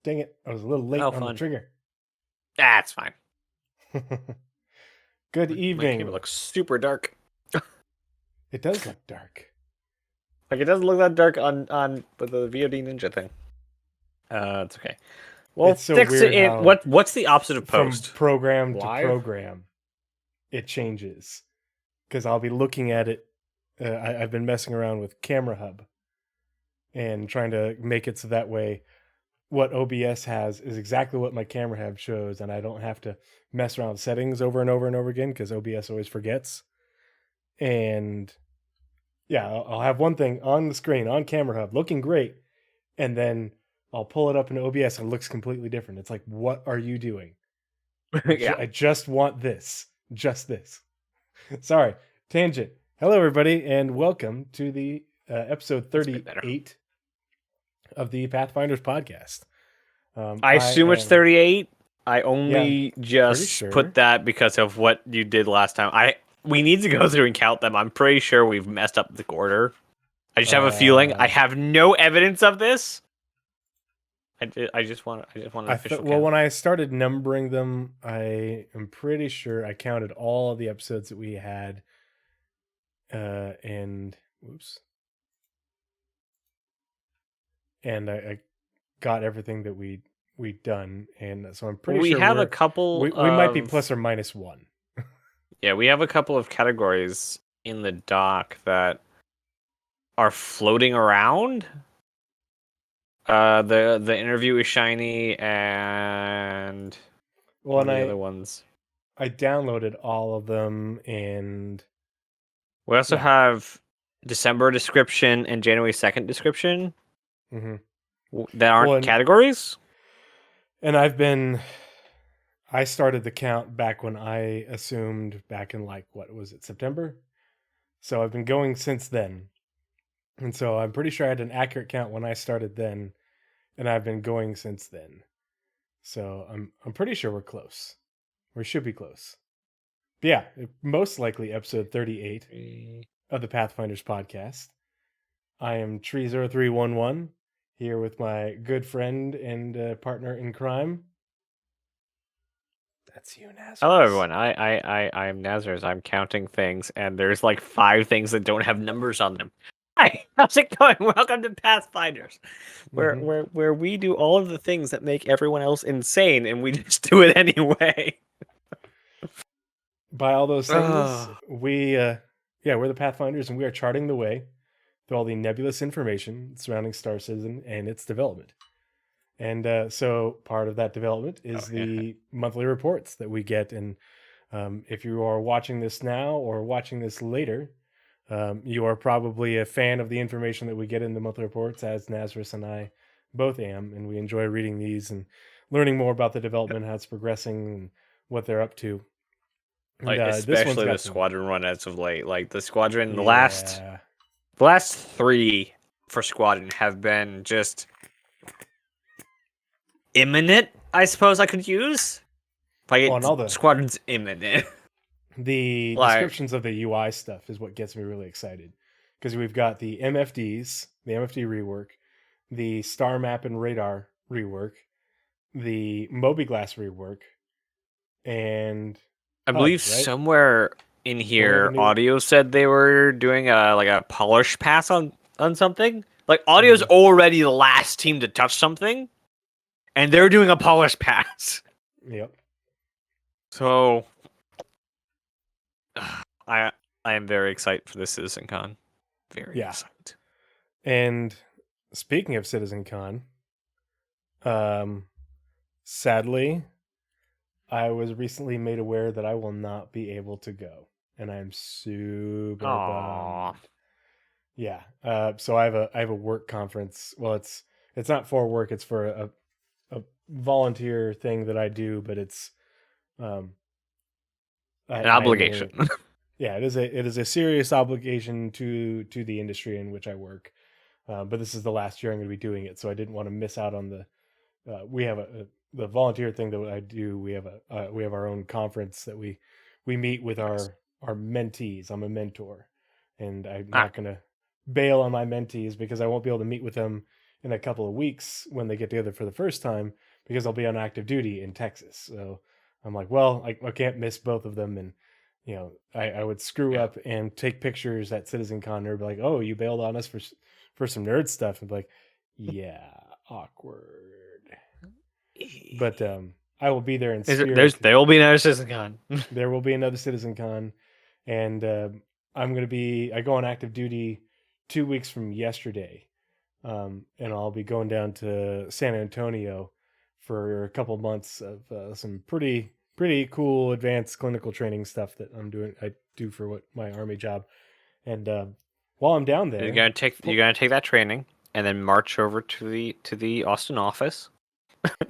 Dang it. I was a little late on the trigger. That's fine. Good My evening. camera looks super dark. It does look dark. Like, it doesn't look that dark on the VOD Ninja thing. It's okay. Well, it's so fix weird it in. how What's the opposite of post? From program Live? to program, it changes. Because I'll be looking at it. I've been messing around with Camera Hub and trying to make it so that way what OBS has is exactly what my Camera Hub shows, and I don't have to mess around with settings over and over and over again because OBS always forgets. And yeah, I'll have one thing on the screen on Camera Hub looking great, and then I'll pull it up in OBS and it looks completely different. It's like, what are you doing? Yeah. I just want this. Just this. Sorry. Tangent. Hello, everybody, and welcome to the episode 38 of the Pathfinders podcast. I assume it's 38. I only just sure. put that because of what you did last time. We need to go through and count them. I'm pretty sure we've messed up the order. I just have a feeling. I have no evidence of this. I just want an official count. Well, when I started numbering them, I am pretty sure I counted all of the episodes that we had. And I got everything that we'd done, and so I'm pretty sure we have a couple. We might be plus or minus one. Yeah, we have a couple of categories in the doc that are floating around. The interview is shiny, and the other ones. I downloaded all of them, and we also have December description and January 2nd description. That aren't categories. And I started the count back when I assumed back in September? So I've been going since then. And so I'm pretty sure I had an accurate count when I started then, and I've been going since then. So I'm pretty sure we're close. We should be close. But yeah, most likely episode 38 of the Pathfinders podcast. I am Tree0311 here with my good friend and partner in crime. That's you, Nazeris. Hello, everyone. I am Nazeris. I'm counting things, and there's like 5 things that don't have numbers on them. Hi, how's it going? Welcome to Pathfinders, where we do all of the things that make everyone else insane, and we just do it anyway. By all those things, we're the Pathfinders, and we are charting the way through all the nebulous information surrounding Star Citizen and its development. And so part of that development is the monthly reports that we get. And if you are watching this now or watching this later, you are probably a fan of the information that we get in the monthly reports, as Nazeris and I both am. And we enjoy reading these and learning more about the development, how it's progressing, and what they're up to. And, especially the Squadron run as of late. Like the Squadron, the last 3 for Squadron have been just imminent, I suppose I could use. Squadron's imminent. The descriptions of the UI stuff is what gets me really excited. Because we've got the MFDs, the MFD rework, the Star Map and Radar rework, the Mobiglass rework, and I believe somewhere in here, Audio said they were doing a polish pass on something. Like, Audio's already the last team to touch something, and they're doing a polish pass. Yep. So, I am very excited for the CitizenCon. Very excited. And speaking of CitizenCon, sadly, I was recently made aware that I will not be able to go, and I'm super bummed. Yeah. So I have a work conference. Well, it's not for work; it's for a volunteer thing that I do, but it's an obligation. It is a serious obligation to the industry in which I work. But this is the last year I'm going to be doing it, so I didn't want to miss out on the. We have the volunteer thing that I do. We have our own conference that we meet with our mentees. I'm a mentor, and I'm not going to bail on my mentees because I won't be able to meet with them in a couple of weeks when they get together for the first time, because I'll be on active duty in Texas. So I'm like, well, I can't miss both of them. And, I would screw up and take pictures at CitizenCon. They'd be like, oh, you bailed on us for some nerd stuff. And be like, yeah, awkward. But I will be there in spirit. There will be another CitizenCon. There will be another CitizenCon. And I go on active duty 2 weeks from yesterday. And I'll be going down to San Antonio for a couple months of some pretty cool advanced clinical training stuff that I do for my Army job. And while I'm down there, you're gonna take that training and then march over to the Austin office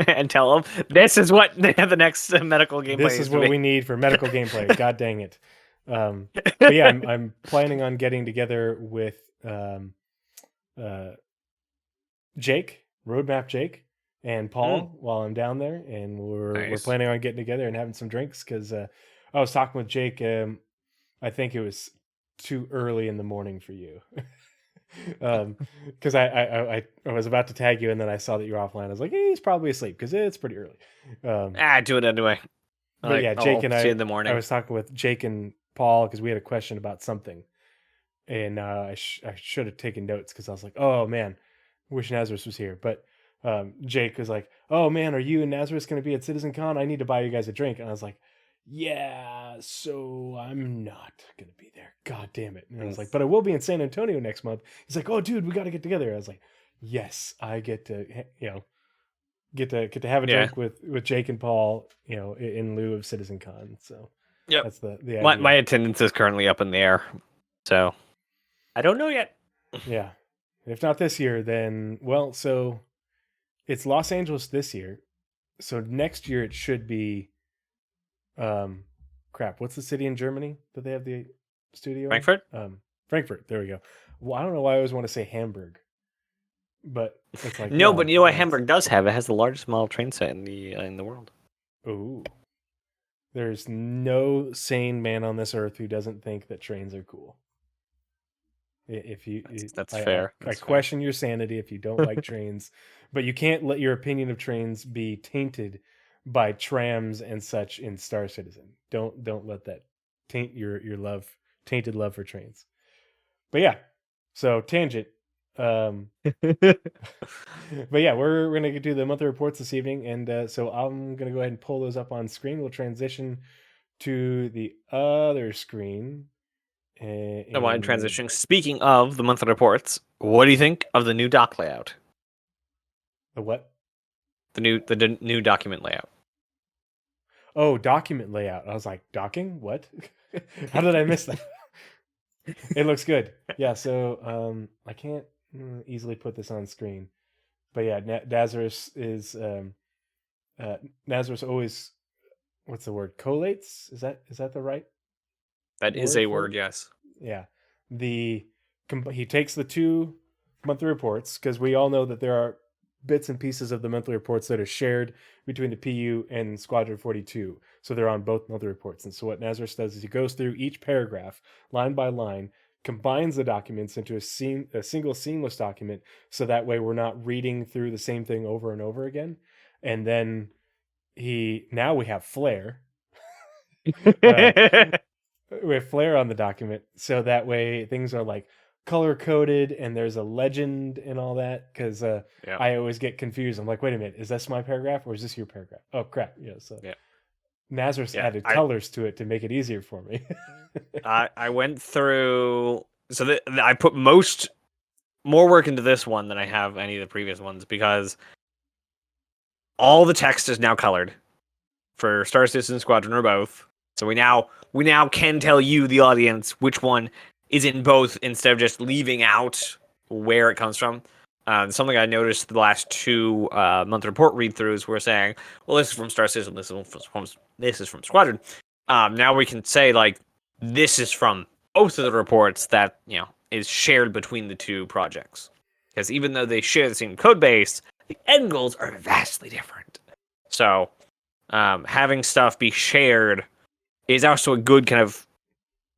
and tell them this is what the next medical gameplay. This is what we need for medical gameplay. God dang it! But yeah, I'm planning on getting together with Jake, Roadmap Jake, and Paul while I'm down there, and we're planning on getting together and having some drinks because I was talking with Jake. I think it was too early in the morning for you, because I was about to tag you and then I saw that you're offline. I was like, hey, he's probably asleep because it's pretty early. Do it anyway. But yeah, Jake and I in the morning. I was talking with Jake and Paul because we had a question about something, and I should have taken notes because I was like, oh man, wish Nazeris was here. But Jake was like, oh man, are you and Nazeris going to be at CitizenCon? I need to buy you guys a drink. And I was like, yeah, so I'm not going to be there. God damn it. And I was like, but I will be in San Antonio next month. He's like, oh dude, we got to get together. I was like, yes, I get to, get to have a drink with Jake and Paul, in lieu of CitizenCon. So that's the idea. My attendance is currently up in the air. So I don't know yet. Yeah. If not this year, then, so it's Los Angeles this year. So next year it should be, what's the city in Germany that they have the studio? Frankfurt? Frankfurt. There we go. Well, I don't know why I always want to say Hamburg, but it's like no. But you know what Hamburg does have? It has the largest model train set in the world. Ooh. There's no sane man on this earth who doesn't think that trains are cool. That's fair. I question your sanity if you don't like trains, but you can't let your opinion of trains be tainted by trams and such in Star Citizen. Don't let that taint your tainted love for trains. But yeah, so tangent. But yeah, we're gonna do the monthly reports this evening, and so I'm gonna go ahead and pull those up on screen. We'll transition to the other screen. While transitioning, speaking of the monthly reports, what do you think of the new doc layout? The what? The new document layout. Oh, document layout. I was like, docking? What? How did I miss that? It looks good. Yeah, so I can't easily put this on screen. But yeah, Nazeris is Nazeris always, what's the word? Collates? Is that the right? That is a word, yes. Yeah. He takes the 2 monthly reports, because we all know that there are bits and pieces of the monthly reports that are shared between the PU and Squadron 42. So they're on both monthly reports. And so what Nazeris does is he goes through each paragraph, line by line, combines the documents into a single seamless document, so that way we're not reading through the same thing over and over again. And then now we have Flare. With Flare on the document, so that way things are like color coded and there's a legend and all that, because I always get confused. I'm like, wait a minute, is this my paragraph or is this your paragraph? Oh crap. Nazeris added colors to it to make it easier for me. I went through, so I put more work into this one than I have any of the previous ones, because all the text is now colored for Star Citizen and Squadron or both. So we now can tell you, the audience, which one is in both, instead of just leaving out where it comes from. Something I noticed the last 2 month report read-throughs were saying, well, this is from Star Citizen, this is from Squadron. Now we can say, like, this is from both of the reports that, is shared between the 2 projects. Because even though they share the same code base, the end goals are vastly different. So having stuff be shared is also a good kind of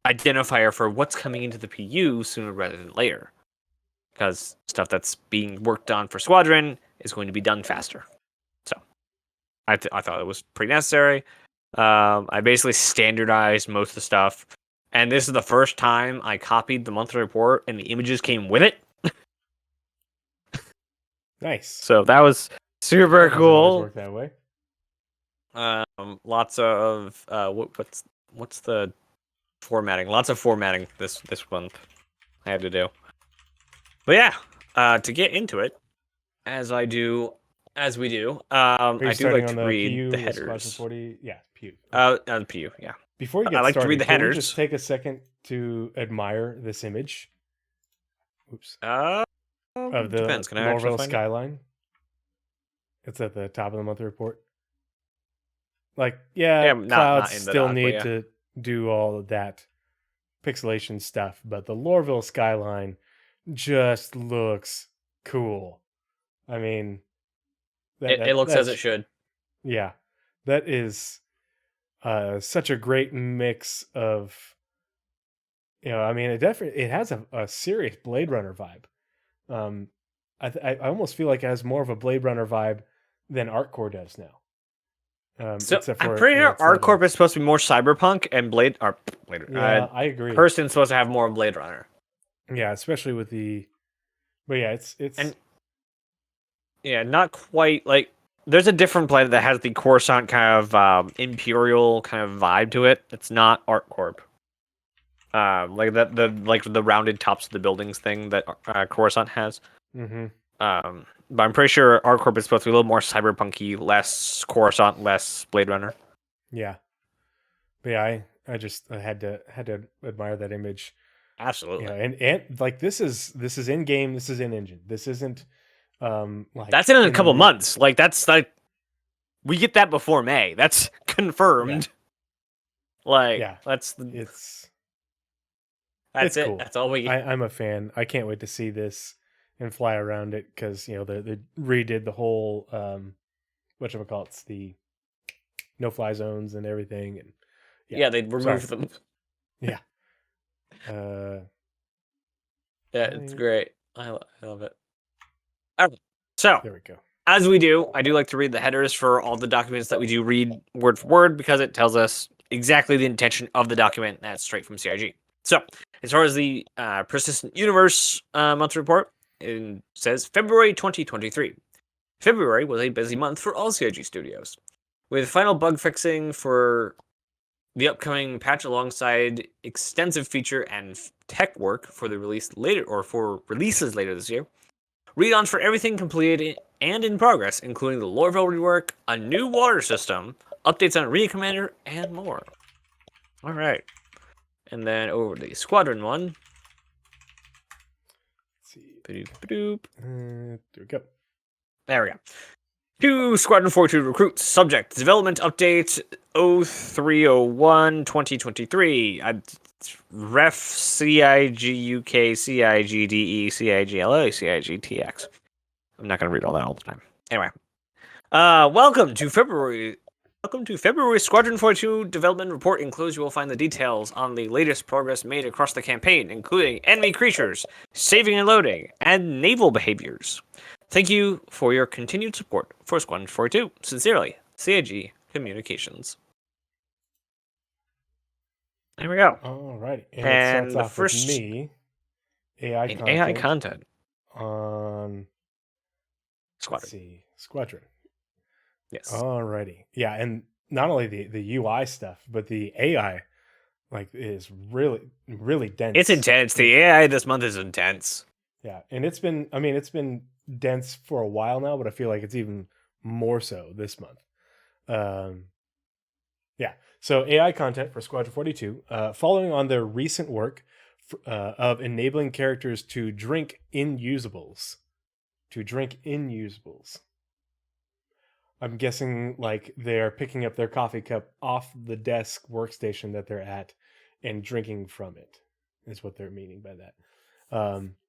identifier for what's coming into the PU sooner rather than later. because stuff that's being worked on for Squadron is going to be done faster. So I thought it was pretty necessary. I basically standardized most of the stuff, and this is the first time I copied the monthly report and the images came with it. Nice. So that was super cool. Work that way. Lots of what's the formatting? Lots of formatting this month I had to do. But yeah, to get into it, as we do, I do like to read the headers. 40? Yeah, PU. The PU, yeah. Before you get started, to read the headers. Can we just take a second to admire this image? Oops. Of the Lorville skyline. It's at the top of the monthly report. Like, clouds not still need to do all of that pixelation stuff, but the Lorville skyline just looks cool. I mean, it looks as it should. Yeah, that is such a great mix of, I mean, it has a serious Blade Runner vibe. I almost feel like it has more of a Blade Runner vibe than ArcCore does now. So I'm pretty sure ArcCore is supposed to be more cyberpunk, and Blade. Yeah, I agree. Person's supposed to have more Blade Runner. Yeah, especially with the. But yeah, it's and yeah, not quite like. There's a different planet that has the Coruscant kind of imperial kind of vibe to it. It's not ArcCore. Like that the rounded tops of the buildings thing that Coruscant has. Mm-hmm. But I'm pretty sure ArcCore is supposed to be a little more cyberpunky, less Coruscant, less Blade Runner. Yeah, but yeah, I had to admire that image. Absolutely. And like this is in game, this is in engine. This isn't like that's in a couple months. Like that's like we get that before May. That's confirmed. Yeah. Like that's it. Cool. That's all we get. I'm a fan. I can't wait to see this and fly around it because they redid the whole whatchamacallits, the no-fly zones and everything, and they removed them. Yeah. Yeah, it's great. I love it. All right. So there we go. As we do, I do like to read the headers for all the documents that we do read word for word because it tells us exactly the intention of the document. That's straight from CIG. So as far as the Persistent Universe monthly report, it says February 2023. February was a busy month for all CIG studios, with final bug fixing for the upcoming patch alongside extensive feature and tech work for the releases later this year. Read-ons for everything completed and in progress, including the Lorville rework, a new water system, updates on Arena Commander, and more. All right. And then over the Squadron one. Let's see. There we go. There we go. To Squadron 42 recruits. Subject. Development update 0301 2023. Ref CIGUK CIGDE CIGLA CIGTX. I'm not going to read all that all the time. Anyway. Welcome to February Squadron 42 development report. Enclosed you will find the details on the latest progress made across the campaign, including enemy creatures, saving and loading, and naval behaviors. Thank you for your continued support for Squadron 42. Sincerely, CIG Communications. There we go. All right. And it starts off with me. AI content. On Squadron. Let's see. Squadron. Yes. Alrighty. Yeah, and not only the UI stuff, but the AI is really, really dense. It's intense. The AI this month is intense. Yeah, and it's been dense for a while now, but I feel like it's even more so this month. Yeah. So AI content for Squadron 42, following on their recent work of enabling characters to drink inusables. I'm guessing they're picking up their coffee cup off the desk workstation that they're at and drinking from it, is what they're meaning by that.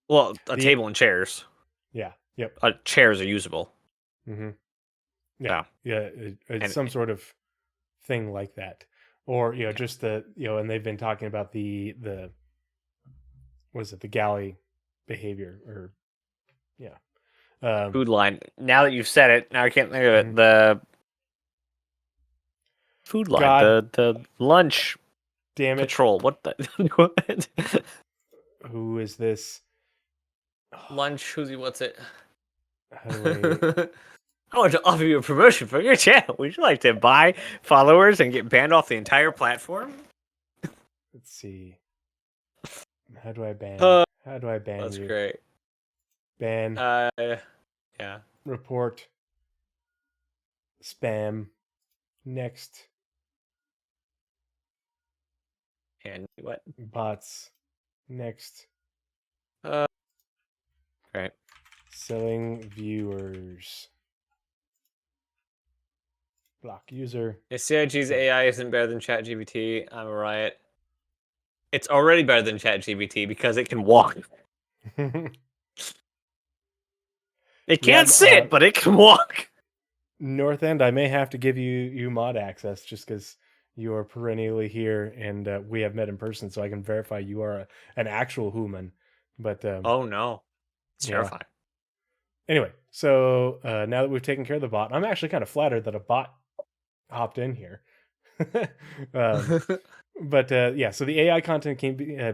Well, table and chairs. Yeah. Yep. Chairs are usable. Mm-hmm. Yeah. It's some sort of thing like that, or just the and they've been talking about the what is it, the galley behavior or Yeah. Food line. Now that you've said it, now I can't think of it. Mhm. The food line. God The lunch damn it! patrol. What the what? Who is this? Lunch. What's it? How do I want to offer you a promotion for your channel. Would you like to buy followers and get banned off the entire platform? let's see. How do I ban? Uh, How do I ban That's you? great. Ban. Yeah. Report. Spam. Next. And what? Bots. Next. Great. Selling viewers. Block user. If CIG's AI isn't better than ChatGPT, I'm a riot. It's already better than ChatGPT because it can walk. It can't sit, but it can walk. North End, I may have to give you mod access just because you are perennially here and we have met in person, so I can verify you are an actual human. But oh no, it's terrifying. Anyway, so now that we've taken care of the bot, I'm actually kind of flattered that a bot hopped in here. But so the AI content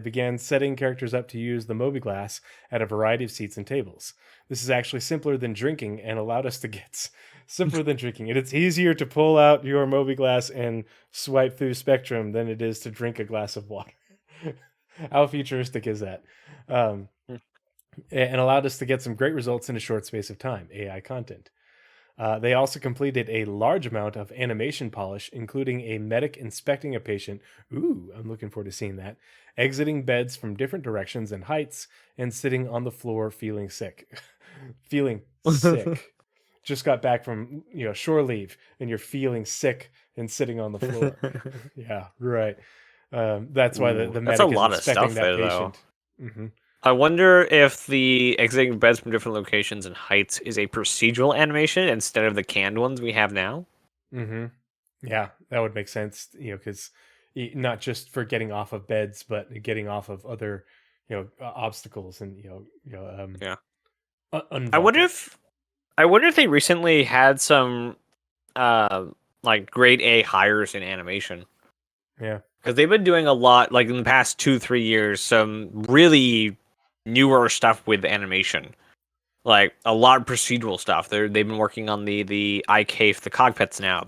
began setting characters up to use the Mobiglass at a variety of seats and tables. This is actually simpler than drinking and allowed us to get simpler than drinking. And it's easier to pull out your Mobiglass and swipe through Spectrum than it is to drink a glass of water. How futuristic is that? And allowed us to get some great results in a short space of time, AI content. They also completed a large amount of animation polish, including a medic inspecting a patient. Ooh, I'm looking forward to seeing that. Exiting beds from different directions and heights, and sitting on the floor feeling sick. Feeling sick. Just got back from shore leave, and you're feeling sick and sitting on the floor. Yeah, right. That's why the medic that's a is lot of inspecting stuff that there, patient. though. Mm-hmm. I wonder if the exiting beds from different locations and heights is a procedural animation instead of the canned ones we have now. Mm-hmm. Yeah, that would make sense. Because not just for getting off of beds, but getting off of other, obstacles and Yeah. I unvaulted. wonder if they recently had some like grade A hires in animation. Yeah, because they've been doing a lot, like in the past 2-3 years, some really newer stuff with animation, like a lot of procedural stuff. They've been working on the iCave, the Cogpets now.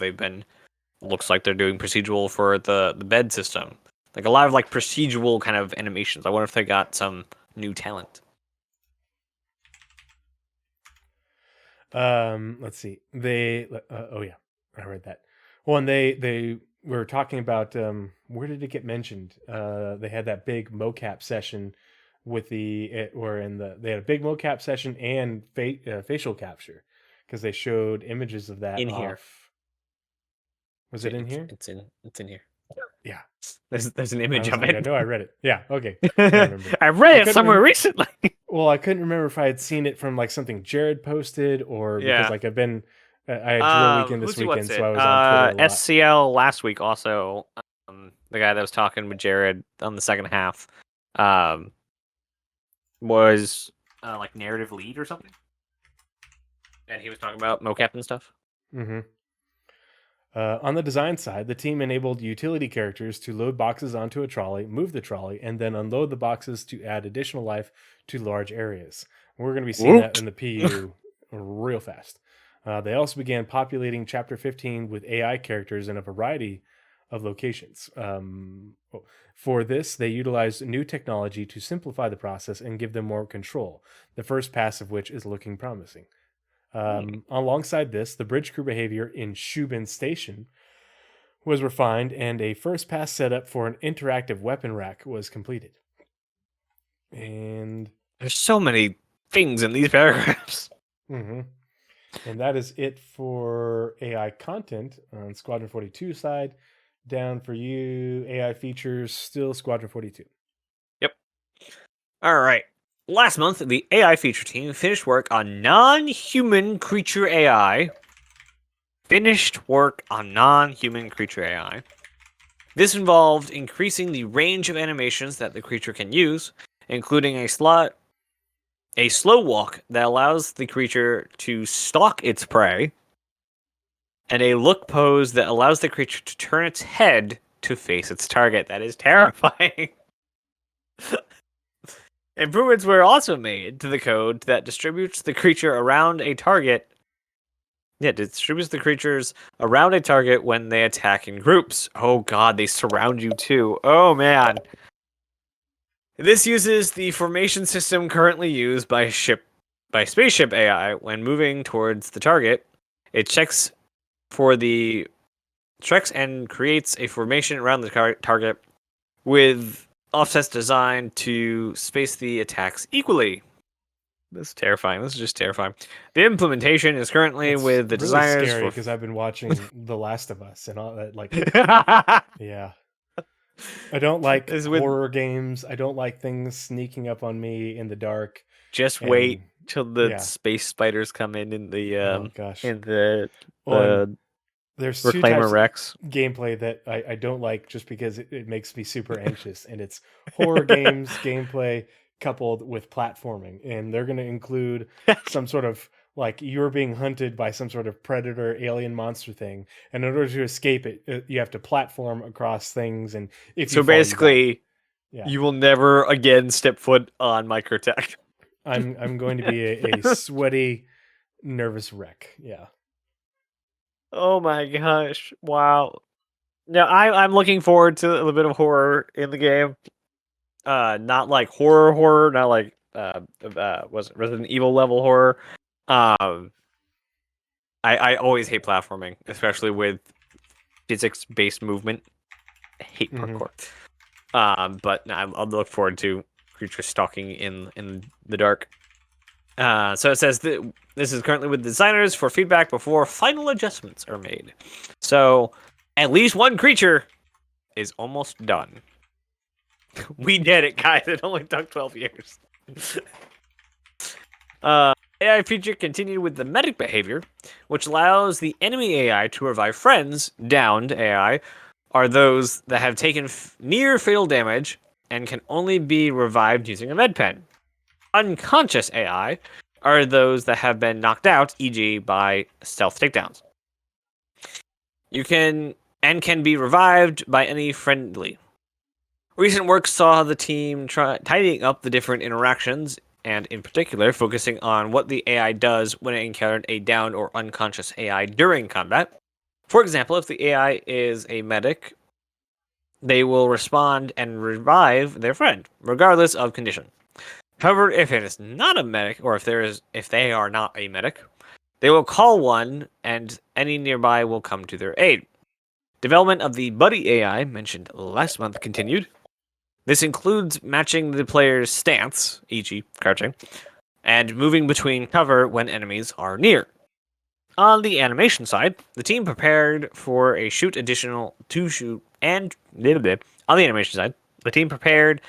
Looks like they're doing procedural for the bed system, like a lot of like procedural kind of animations. I wonder if they got some new talent. Let's see. Oh yeah, I read that. Well, and they were talking about where did it get mentioned? They had that big mocap session with they had a big mocap session and facial capture because they showed images of that In here. Was it in here? It's in here. Yeah. There's an image of I it. know I read it. Yeah, okay. I remember. I read it somewhere recently. Well, I couldn't remember if I had seen it from like something Jared posted or because like I had drill weekend this weekend, so I was on Twitter a lot. SCL last week also. The guy that was talking with Jared on the second half was like narrative lead or something. And he was talking about mocap and stuff. Mm-hmm. On the design side, the team enabled utility characters to load boxes onto a trolley, move the trolley, and then unload the boxes to add additional life to large areas. We're going to be seeing that in the PU real fast. They also began populating Chapter 15 with AI characters in a variety of locations. For this, they utilized new technology to simplify the process and give them more control, the first pass of which is looking promising. Alongside this, the bridge crew behavior in Shubin Station was refined, and a first pass setup for an interactive weapon rack was completed. And there's so many things in these paragraphs. Mm-hmm. And that is it for AI content on Squadron 42 side. Down for you, AI features, still Squadron 42. Yep. All right. Last month, the AI feature team finished work on non-human creature AI. This involved increasing the range of animations that the creature can use, including a slot a slow walk that allows the creature to stalk its prey, and a look pose that allows the creature to turn its head to face its target. That is terrifying. Improvements were also made to the code that distributes the creature around a target. Yeah, distributes the creatures around a target when they attack in groups. Oh god, they surround you too. Oh man. This uses the formation system currently used by spaceship AI when moving towards the target. It checks and creates a formation around the target with offsets designed to space the attacks equally. This is terrifying. This is just terrifying. The implementation is currently with the really designers scary for because I've been watching The Last of Us and all that. Like, yeah, I don't like horror games. I don't like things sneaking up on me in the dark. Just wait till the space spiders come in the oh gosh, in the there's Reclaimer two types Rex of gameplay that I don't like just because it makes me super anxious, and it's horror games gameplay coupled with platforming, and they're going to include some sort of like you're being hunted by some sort of predator alien monster thing, and in order to escape it, you have to platform across things, and if you so fall, basically you will never again step foot on Microtech. I'm going to be a sweaty, nervous wreck. Yeah. Oh my gosh! Wow. Yeah, I'm looking forward to a little bit of horror in the game. Not like horror, not like was it Resident Evil level horror. I always hate platforming, especially with physics-based movement. I hate parkour. But I'll look forward to creatures stalking in the dark. So it says that this is currently with designers for feedback before final adjustments are made. So at least one creature is almost done. We did it, guys. It only took 12 years. AI feature continued with the medic behavior, which allows the enemy AI to revive friends. Downed AI are those that have taken near fatal damage and can only be revived using a med pen. Unconscious AI are those that have been knocked out, e.g. by stealth takedowns. You can be revived by any friendly. Recent work saw the team tidying up the different interactions, and in particular, focusing on what the AI does when it encountered a downed or unconscious AI during combat. For example, if the AI is a medic, they will respond and revive their friend, regardless of condition. However, if it is not a medic, or if they are not a medic, they will call one, and any nearby will come to their aid. Development of the Buddy AI mentioned last month continued. This includes matching the player's stance, e.g. crouching, and moving between cover when enemies are near. On the animation side, the team prepared for a on the animation side, the team prepared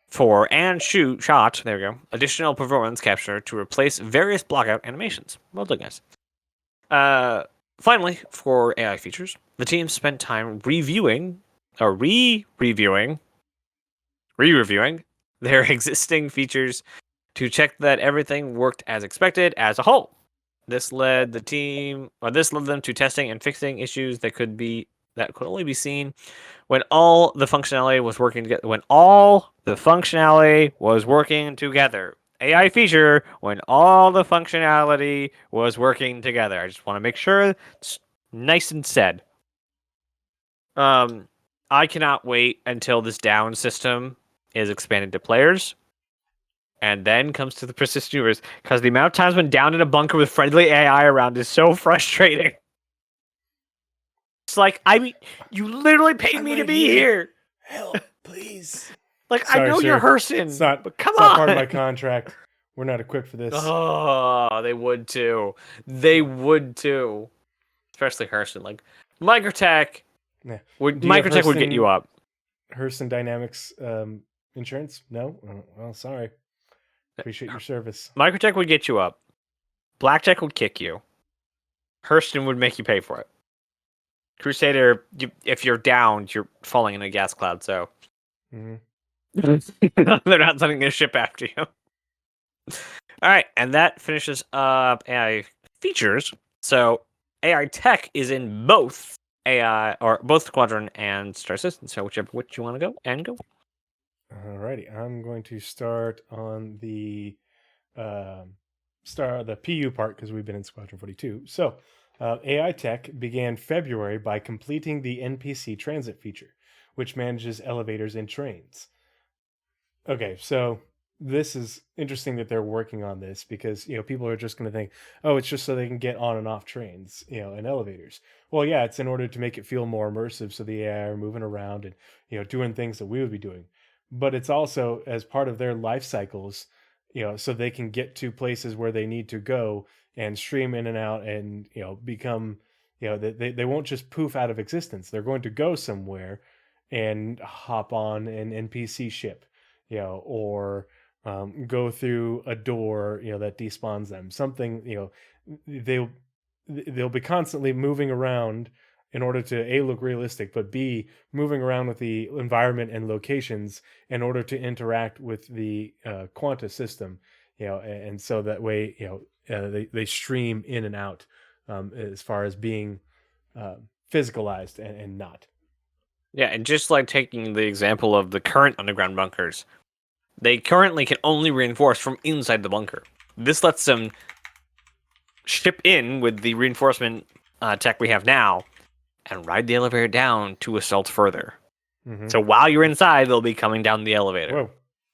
for shot, there we go, additional performance capture to replace various blockout animations. Well done, guys. Finally, for AI features, the team spent time re-reviewing their existing features to check that everything worked as expected as a whole. This led them to testing and fixing issues that could only be seen when all the functionality was working together. AI feature when all the functionality was working together. I just want to make sure it's nice and said. I cannot wait until this down system is expanded to players, and then comes to the persistent universe, because the amount of times when down in a bunker with friendly AI around is so frustrating. It's like, I mean, you literally paid me to be here. Help, please. Like, sorry, I know sir. You're Hurston, but come on. It's not part of my contract. We're not equipped for this. Oh, they would too. Especially Hurston. Like, Microtech. Yeah. Microtech would get you up. Hurston Dynamics insurance? No? Well, sorry. Appreciate your service. Microtech would get you up. Blackjack would kick you. Hurston would make you pay for it. Crusader, if you're down, you're falling in a gas cloud, so... Mm-hmm. They're not sending a ship after you. All right, and that finishes up AI features. So AI tech is in both AI or both Squadron and Star Citizen. So which you want to go and go. Alrighty, I'm going to start on the the PU part because we've been in Squadron 42. So, AI Tech began February by completing the NPC transit feature, which manages elevators and trains. Okay, so this is interesting that they're working on this because people are just going to think, oh, it's just so they can get on and off trains, and elevators. Well, yeah, it's in order to make it feel more immersive, so the AI are moving around and doing things that we would be doing. But it's also as part of their life cycles, so they can get to places where they need to go and stream in and out and become, they won't just poof out of existence. They're going to go somewhere and hop on an NPC ship, or go through a door, that despawns them. Something, they'll they'll be constantly moving around in order to a look realistic, but b moving around with the environment and locations in order to interact with the quanta system, and so that way, they stream in and out, as far as being physicalized and not. Yeah, and just like taking the example of the current underground bunkers, they currently can only reinforce from inside the bunker. This lets them ship in with the reinforcement tech we have now and ride the elevator down to assault further. Mm-hmm. So while you're inside, they'll be coming down the elevator.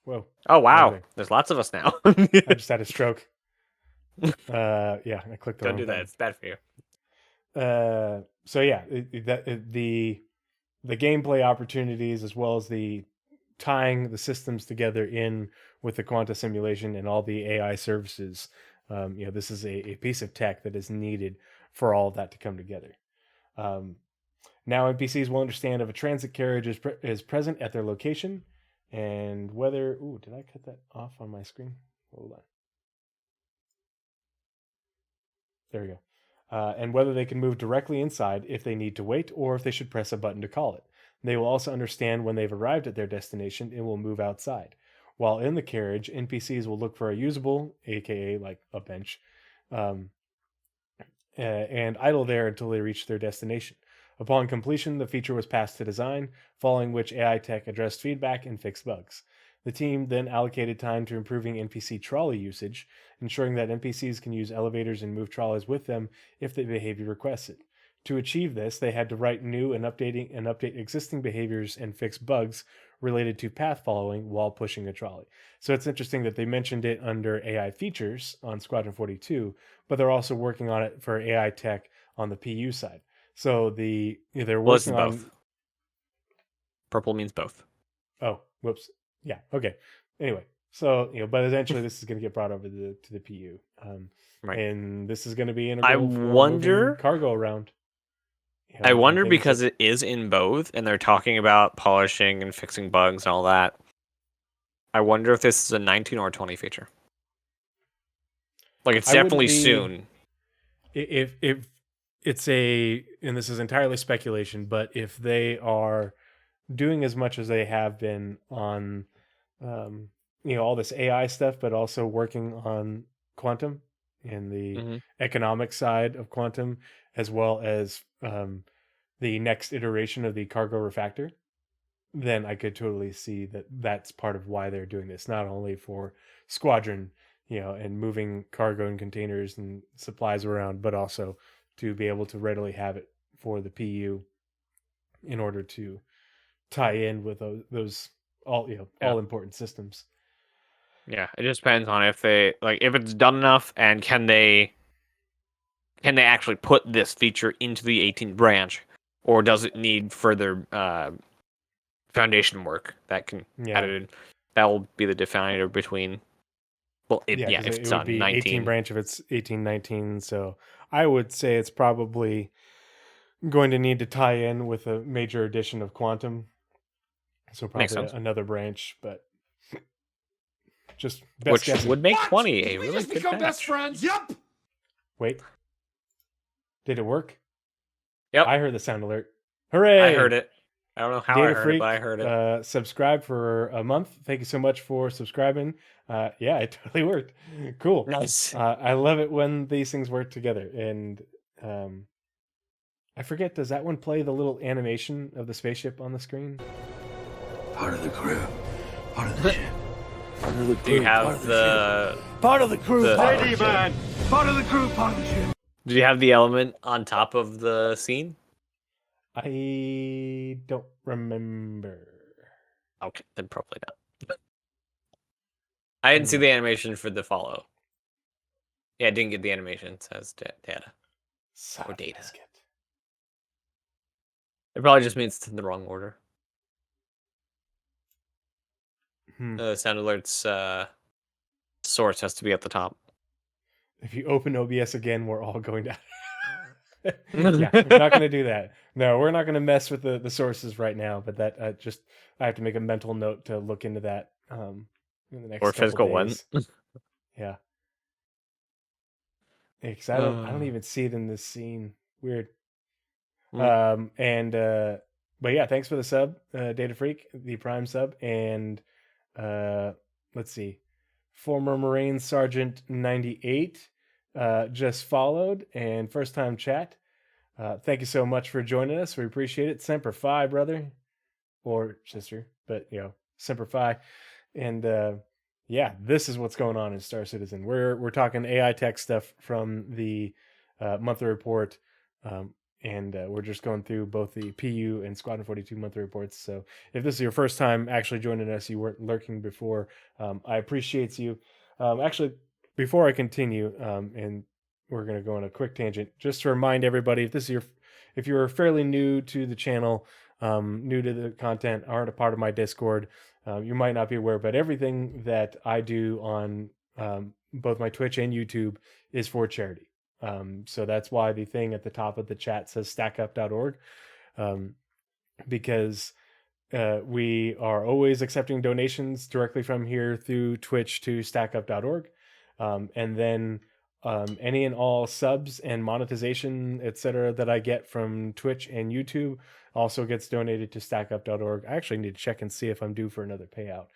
Whoa. Oh, wow. There's lots of us now. I just had a stroke. Yeah, I clicked the Don't wrong do that. button. It's bad for you. So yeah, the gameplay opportunities, as well as the tying the systems together in with the quanta simulation and all the AI services, this is a piece of tech that is needed for all of that to come together. Now NPCs will understand if a transit carriage is present at their location, and whether... Ooh, did I cut that off on my screen? Hold on. There we go. And whether they can move directly inside if they need to wait or if they should press a button to call it. They will also understand when they've arrived at their destination and will move outside. While in the carriage, NPCs will look for a usable, aka like a bench, and idle there until they reach their destination. Upon completion, the feature was passed to design, following which AI Tech addressed feedback and fixed bugs. The team then allocated time to improving NPC trolley usage, ensuring that NPCs can use elevators and move trolleys with them if the behavior requests it. To achieve this, they had to write new and update existing behaviors and fix bugs related to path following while pushing a trolley. So it's interesting that they mentioned it under AI features on Squadron 42, but they're also working on it for AI tech on the PU side. So they're working on both. Purple means both. Oh, whoops. Yeah. Okay. Anyway, so but eventually this is going to get brought over to the PU, Right. And this is going to be integral. I wonder cargo around. I wonder because it is in both, and they're talking about polishing and fixing bugs and all that. I wonder if this is a 19 or a 20 feature. Like, it's definitely soon. If it's and this is entirely speculation, but if they are doing as much as they have been on, all this AI stuff, but also working on quantum and the economic side of quantum, as well as the next iteration of the cargo refactor, then I could totally see that that's part of why they're doing this, not only for Squadron, and moving cargo and containers and supplies around, but also to be able to readily have it for the PU in order to tie in with those all important systems. Yeah, it just depends on if it's done enough, and can they actually put this feature into the 18th branch, or does it need further foundation work that can add it in? That will be the definer between. Well, if it's it would be 19. 18 branch if it's 1819. So I would say it's probably going to need to tie in with a major addition of quantum. So probably another branch, but just best guess. Would make 20 a really just good become batch. best friends. Yep. Wait. Did it work? Yep. I heard the sound alert. Hooray! I heard it. I don't know how I Data heard it, Freak, but I heard it. subscribed for a month. Thank you so much for subscribing. Yeah, it totally worked. Cool. Nice. I love it when these things work together. And I forget, does that one play the little animation of the spaceship on the screen? Part of the crew. Part of the ship. Part of the crew. Do you have the Part of the crew. Part of the ship. man. Part of the crew. Part of the ship. Do you have the element on top of the scene? I don't remember. Okay, then probably not. I didn't see the animation for the follow. Yeah, I didn't get the animation. It says data. Son Or of a data. biscuit. It probably just means it's in the wrong order. Sound alerts source has to be at the top. If you open OBS again, we're all going down. Yeah, we're not going to do that. No, we're not going to mess with the sources right now. But that I have to make a mental note to look into that in the next Or couple physical one. days. Yeah. Because I don't even see it in this scene. Weird. But yeah, thanks for the sub, Data Freak, the Prime sub, and let's see, former Marine Sergeant 98 just followed, and first time chat. Thank you so much for joining us. We appreciate it. Semper Fi, brother or sister, but Semper Fi, and yeah, this is what's going on in Star Citizen. We're talking AI tech stuff from the monthly report. And we're just going through both the PU and Squadron 42 monthly reports. So if this is your first time actually joining us, you weren't lurking before, I appreciate you. Actually, before I continue, and we're going to go on a quick tangent, just to remind everybody, if you're fairly new to the channel, new to the content, aren't a part of my Discord, you might not be aware, but everything that I do on both my Twitch and YouTube is for charity. So that's why the thing at the top of the chat says stackup.org, because we are always accepting donations directly from here through Twitch to stackup.org. And then any and all subs and monetization, etc., that I get from Twitch and YouTube also gets donated to stackup.org. I actually need to check and see if I'm due for another payout.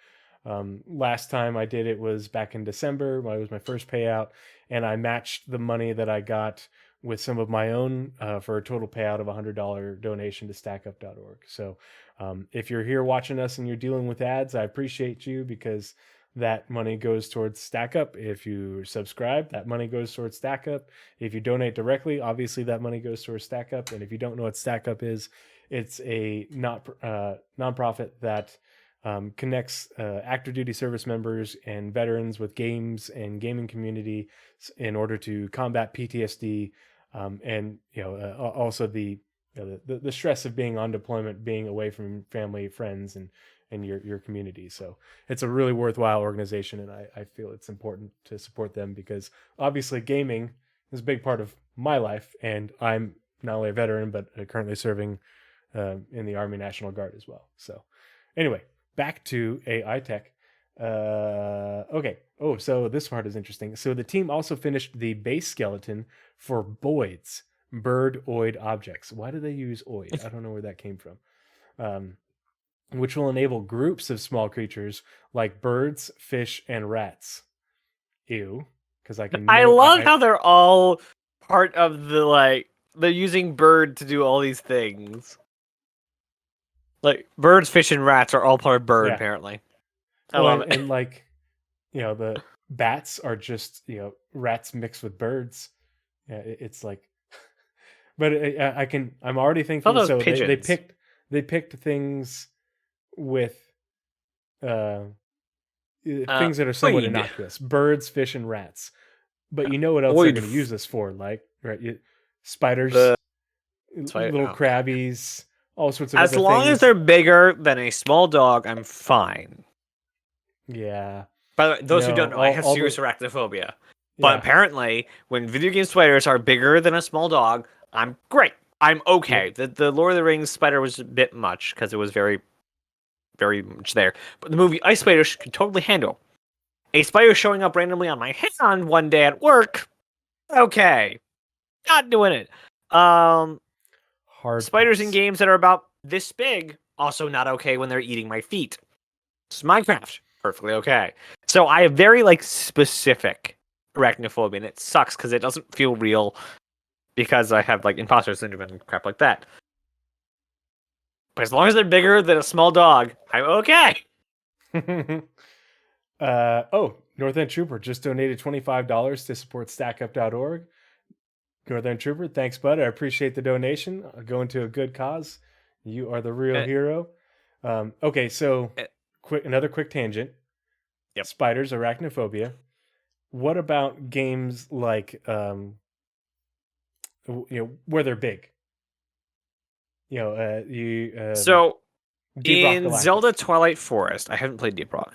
Last time I did it was back in December. It was my first payout, and I matched the money that I got with some of my own for a total payout of $100 donation to stackup.org. So if you're here watching us and you're dealing with ads, I appreciate you, because that money goes towards StackUp. If you subscribe, that money goes towards StackUp. If you donate directly, obviously that money goes towards StackUp. And if you don't know what StackUp is, it's a nonprofit that connects active duty service members and veterans with games and gaming community in order to combat PTSD, and also the stress of being on deployment, being away from family, friends, and your community. So it's a really worthwhile organization, and I feel it's important to support them, because obviously gaming is a big part of my life, and I'm not only a veteran but currently serving in the Army National Guard as well. So anyway, back to AI tech. Okay. Oh, so this part is interesting. So the team also finished the base skeleton for Boids, bird-oid objects. Why do they use oid? I don't know where that came from. Which will enable groups of small creatures like birds, fish, and rats. Ew. Because I love how they're all part of the, they're using bird to do all these things. Like, birds, fish, and rats are all part of bird, apparently. I love it. And the bats are just, rats mixed with birds. Yeah, it's like, but I'm already thinking, so they picked things with things that are somewhat innocuous: birds, fish, and rats. But you know what else they're going to use this for? Like, right, spiders, little crabbies, all sorts of. As long as they're bigger than a small dog, I'm fine. Yeah. By the way, those who don't know, I have serious arachnophobia. But apparently, when video game spiders are bigger than a small dog, I'm great. I'm okay. Yeah. The Lord of the Rings spider was a bit much because it was very, very much there. But the movie Ice Spiders can totally handle a spider showing up randomly on my hand one day at work. Okay, not doing it. Spiders in games that are about this big Also not okay when they're eating my feet. It's Minecraft. Perfectly okay. So I have very like specific arachnophobia, and it sucks because it doesn't feel real because I have like imposter syndrome and crap like that. But as long as they're bigger than a small dog, I'm okay. North End Trooper just donated $25 to support stackup.org. North End Trooper, thanks, bud. I appreciate the donation. Going to a good cause. You are the real hero. Okay, so another quick tangent. Yep. Spiders, arachnophobia. What about games like where they're big? So Deep Rock in Galactic. Zelda Twilight Forest, I haven't played Deep Rock.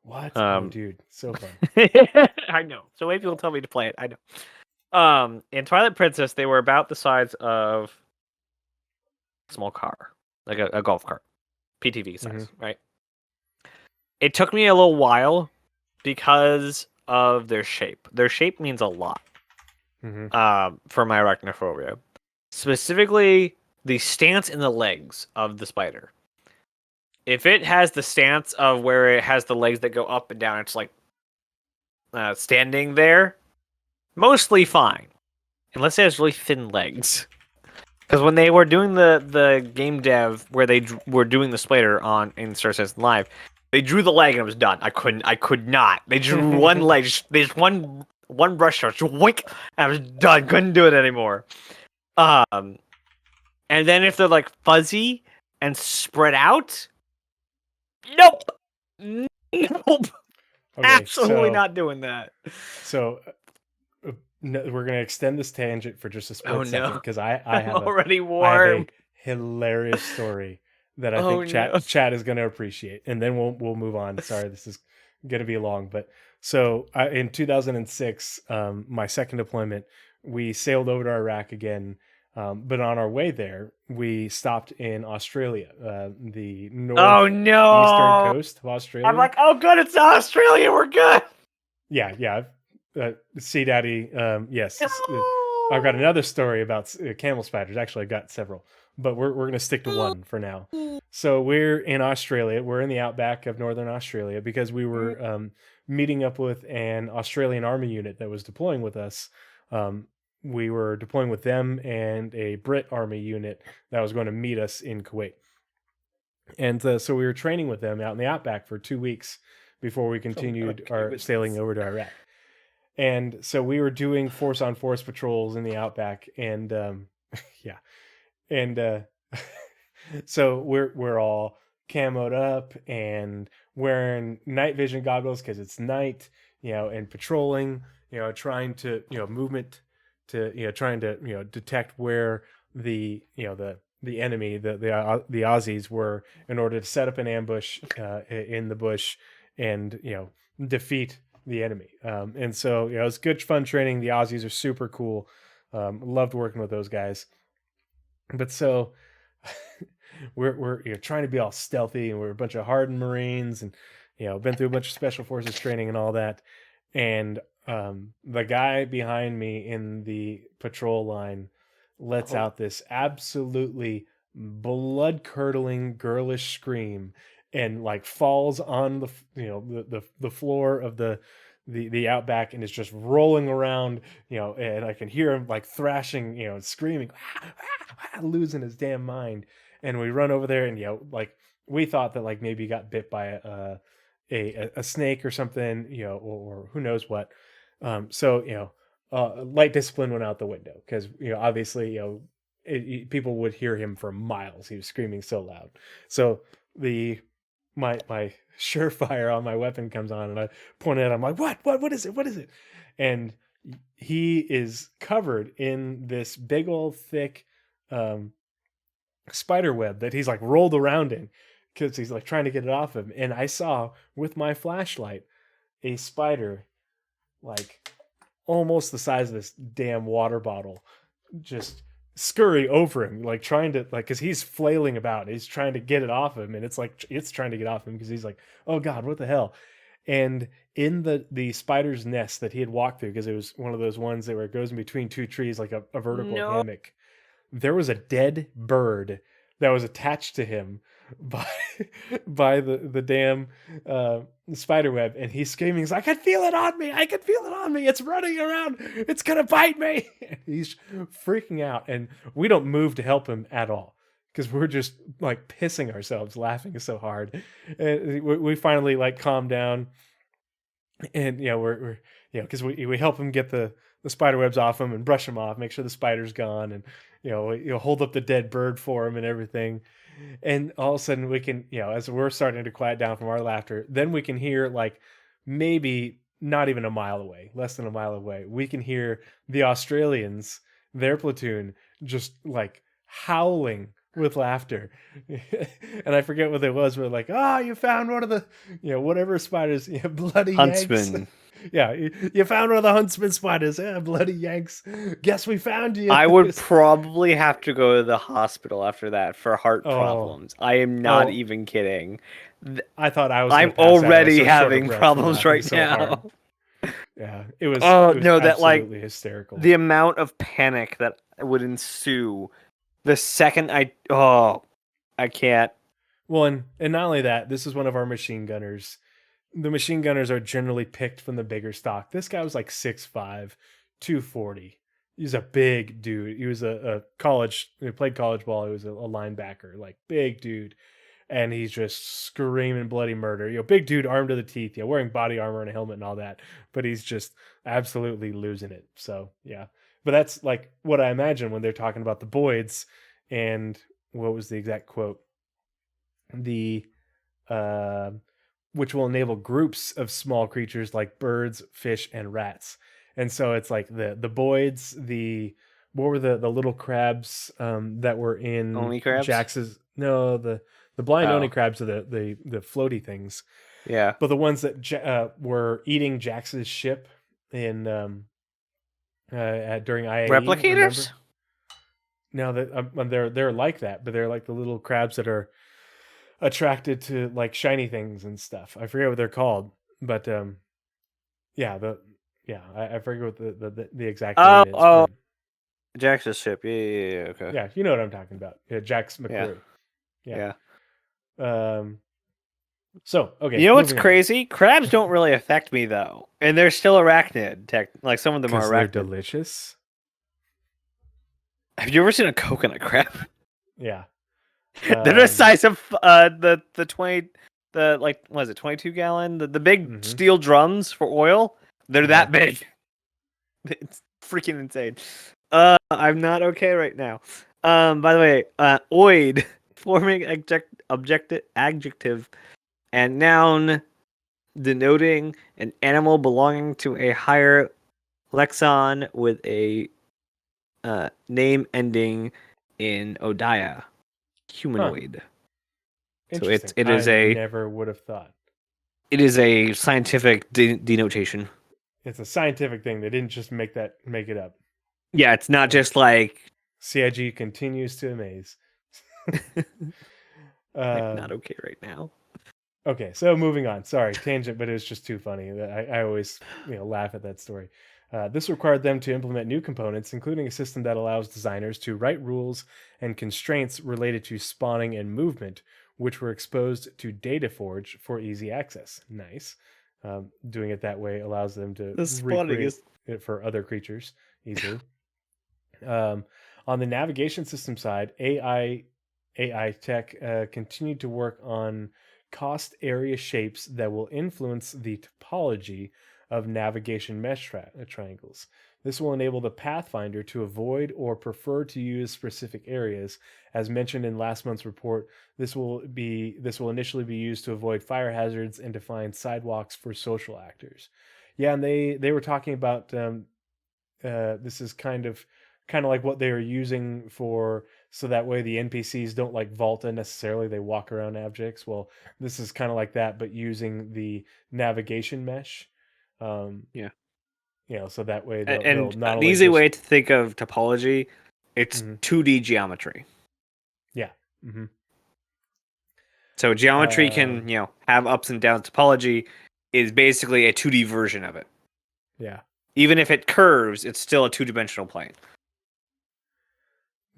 What? Oh, dude, so fun. I know. So many people tell me to play it. I know. In Twilight Princess, they were about the size of a small car, like a golf cart, PTV size, right? It took me a little while because of their shape. Their shape means a lot for my arachnophobia. Specifically, the stance in the legs of the spider. If it has the stance of where it has the legs that go up and down, it's like standing there, mostly fine. Unless it has really thin legs. Because when they were doing the game dev where they were doing the spider in Star Citizen Live, they drew the leg and it was done. I could not. They drew one leg, just one brush stroke, just wink, and I was done. Couldn't do it anymore. And then if they're like fuzzy and spread out, nope. Okay, absolutely not doing that. So we're going to extend this tangent for just a split second because I have already warm. I have a hilarious story that I think chat is going to appreciate, and then we'll move on. Sorry, this is going to be long, but so in 2006, my second deployment, we sailed over to Iraq again. But on our way there, we stopped in Australia, the eastern coast of Australia. I'm like, oh, good, it's Australia. We're good. Yeah. Sea Daddy, yes. I've got another story about camel spiders. Actually, I've got several, but we're going to stick to one for now. So we're in Australia. We're in the outback of northern Australia because we were meeting up with an Australian Army unit that was deploying with us. We were deploying with them and a Brit Army unit that was going to meet us in Kuwait. And so we were training with them out in the outback for 2 weeks before we continued our sailing over to Iraq. And so we were doing force-on-force patrols in the outback, and so we're all camoed up and wearing night vision goggles because it's night, and patrolling, trying to movement to trying to detect where the enemy, the Aussies were, in order to set up an ambush in the bush and defeat the enemy. And so it was good fun training. The Aussies are super cool. Loved working with those guys. But so we're trying to be all stealthy, and we're a bunch of hardened Marines, and been through a bunch of special forces training and all that. And the guy behind me in the patrol line lets out this absolutely blood-curdling girlish scream and like falls on the floor of the outback and is just rolling around, and I can hear him like thrashing, screaming, losing his damn mind. And we run over there, and like we thought that like maybe he got bit by a snake or something, or who knows what. So light discipline went out the window because obviously people would hear him for miles. He was screaming so loud. So my surefire on my weapon comes on, and I point it at him. I'm like, what is it? And he is covered in this big old thick spider web that he's like rolled around in because he's like trying to get it off him. And I saw with my flashlight a spider like almost the size of this damn water bottle just scurry over him, like trying to, like, because he's flailing about, he's trying to get it off him, and it's like it's trying to get off him because he's like, oh god, what the hell. And in the spider's nest that he had walked through, because it was one of those ones that where it goes in between two trees like a vertical hammock, there was a dead bird that was attached to him, by by the damn spider web, and he's screaming. He's like, "I can feel it on me! I can feel it on me! It's running around! It's gonna bite me!" And he's freaking out, and we don't move to help him at all because we're just like pissing ourselves laughing so hard. And we finally like calm down, and we're because we help him get the spider webs off him and brush him off, make sure the spider's gone, and hold up the dead bird for him and everything. And all of a sudden we can, as we're starting to quiet down from our laughter, then we can hear like maybe not even a mile away, less than a mile away, we can hear the Australians, their platoon, just like howling with laughter. And I forget what it was, but like, you found one of the, whatever spiders, bloody Huntsman. Yanks. Yeah, you found one of the huntsman spiders. Yeah, bloody Yanks. Guess we found you. I would probably have to go to the hospital after that for heart problems. I am not even kidding. I thought I was. I'm already having problems right now. Yeah, it was. Oh it was no, that like hysterical. The amount of panic that would ensue the second I can't. Well, and not only that, this is one of our machine gunners. The machine gunners are generally picked from the bigger stock. This guy was like 6'5", 240. He's a big dude. He was he played college ball. He was a linebacker, like big dude. And he's just screaming bloody murder. Big dude, armed to the teeth, wearing body armor and a helmet and all that. But he's just absolutely losing it. So, yeah. But that's like what I imagine when they're talking about the Boyds. And what was the exact quote? Which will enable groups of small creatures like birds, fish, and rats. And so it's like the Boyds, what were the little crabs that were in Oni crabs? Jax's? No, the blind Oni crabs are the floaty things. Yeah. But the ones that were eating Jax's ship in during IAE. Replicators? Remember? No, they're like that, but they're like the little crabs that are attracted to like shiny things and stuff. I forget what they're called, but I forget what the exact name is. Oh, Jax's ship. Yeah, okay. Yeah, you know what I'm talking about. Yeah, Jax McCrew. Yeah. So, okay. You know what's crazy? Crabs don't really affect me though, and they're still arachnid. Like some of them are arachnid. They're delicious. Have you ever seen a coconut crab? Yeah. They're the size of the 20 what is it, 22 gallon, the big steel drums for oil. They're that big. It's freaking insane. I'm not okay right now. By the way, oid, forming adjective and noun denoting an animal belonging to a higher lexicon with a name ending in odia. Humanoid. So it is I never would have thought. It is a scientific denotation. It's a scientific thing. They didn't just make it up. Yeah, it's not just like CIG continues to amaze. I'm not okay right now. Okay, so moving on. Sorry, tangent, but it was just too funny. I always laugh at that story. This required them to implement new components, including a system that allows designers to write rules and constraints related to spawning and movement, which were exposed to DataForge for easy access. Nice. Doing it that way allows them to recreate it for other creatures easily. On the navigation system side, AI tech continued to work on cost area shapes that will influence the topology of navigation mesh triangles. This will enable the Pathfinder to avoid or prefer to use specific areas. As mentioned in last month's report, this will initially be used to avoid fire hazards and to find sidewalks for social actors. Yeah, and they were talking about this is kind of like what they were using for, so that way the NPCs don't like Volta necessarily, they walk around objects. Well, this is kind of like that, but using the navigation mesh. So that way they'll not an easy way to think of topology, it's 2D geometry. Yeah. Mm-hmm. So geometry can have ups and downs. Topology is basically a 2D version of it. Yeah. Even if it curves, it's still a two-dimensional plane.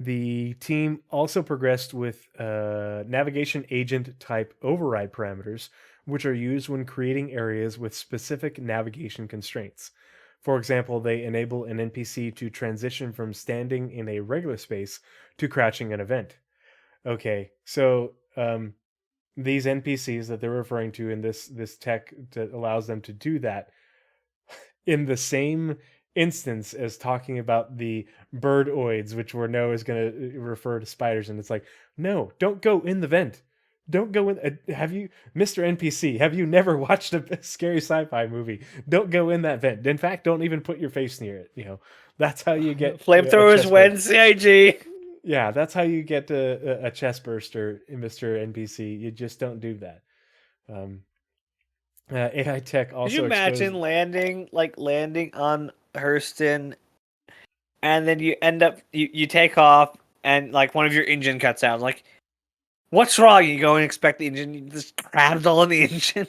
The team also progressed with navigation agent type override parameters, which are used when creating areas with specific navigation constraints. For example, they enable an NPC to transition from standing in a regular space to crouching an event. Okay, so these NPCs that they're referring to in this tech that allows them to do that in the same instance as talking about the birdoids, which we know is going to refer to spiders, and it's like, no, don't go in the vent. Don't go in. Have you, Mr. NPC? Have you never watched a scary sci-fi movie? Don't go in that vent. In fact, don't even put your face near it. That's how you get Flamethrowers win CIG. Yeah, that's how you get a chest burster, Mr. NPC. You just don't do that. AI tech also. Could you imagine landing on Hurston, and then you end up you take off, and like one of your engine cuts out? Like, what's wrong? You go and inspect the engine. You just crabs all in the engine.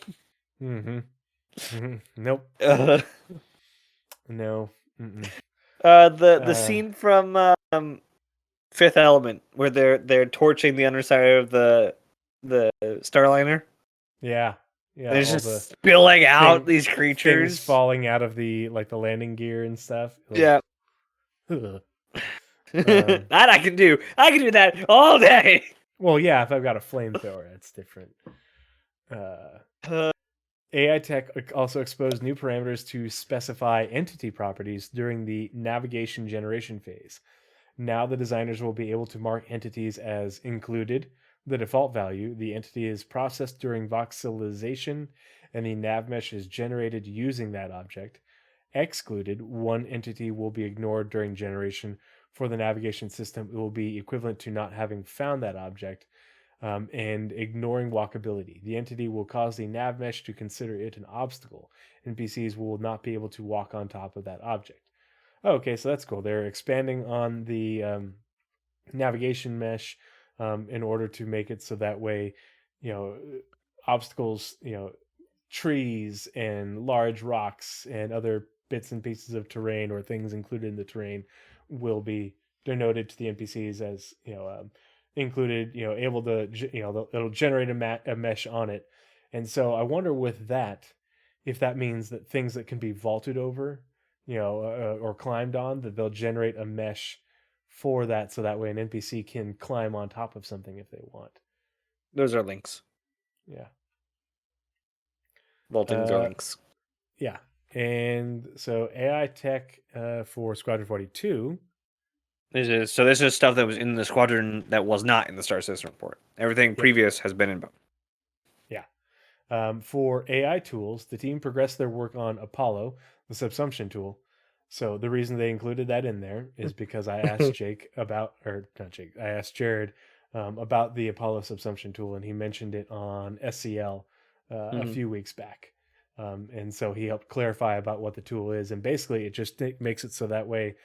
Nope. No. The scene from Fifth Element where they're torching the underside of the Starliner. Yeah. There's just spilling out these creatures, things falling out of the landing gear and stuff. Yeah. That I can do. I can do that all day. Well, yeah, if I've got a flamethrower, it's different. AI tech also exposed new parameters to specify entity properties during the navigation generation phase. Now the designers will be able to mark entities as included, the default value, the entity is processed during voxelization, and the nav mesh is generated using that object. Excluded, one entity will be ignored during generation. For the navigation system, it will be equivalent to not having found that object and ignoring walkability. The entity will cause the nav mesh to consider it an obstacle. NPCs will not be able to walk on top of that object. Okay, so that's cool. They're expanding on the navigation mesh in order to make it so that way, obstacles, trees and large rocks and other bits and pieces of terrain or things included in the terrain will be denoted to the NPCs as, included, able to, it'll generate a mesh on it. And so I wonder with that, if that means that things that can be vaulted over, or climbed on, that they'll generate a mesh for that, so that way an NPC can climb on top of something if they want. Those are links. Yeah. Vaultings are links. Yeah. And so AI tech for Squadron 42. This is stuff that was in the Squadron that was not in the Star Citizen report. Everything previous has been in both. Yeah. For AI tools, the team progressed their work on Apollo, the subsumption tool. So the reason they included that in there is because I asked I asked Jared about the Apollo subsumption tool, and he mentioned it on SCL a few weeks back. And so he helped clarify about what the tool is. And basically it just makes it so that way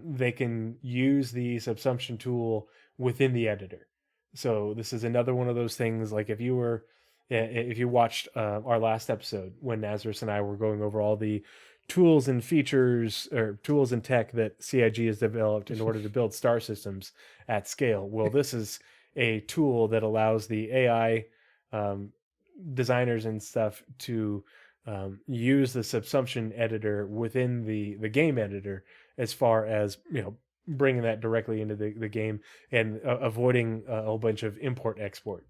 they can use the subsumption tool within the editor. So this is another one of those things, like if you watched our last episode when Nazeris and I were going over all the tools and features or tools and tech that CIG has developed in order to build star systems at scale. Well, this is a tool that allows the AI designers and stuff to use the subsumption editor within the game editor, as far as bringing that directly into the game and avoiding a whole bunch of import export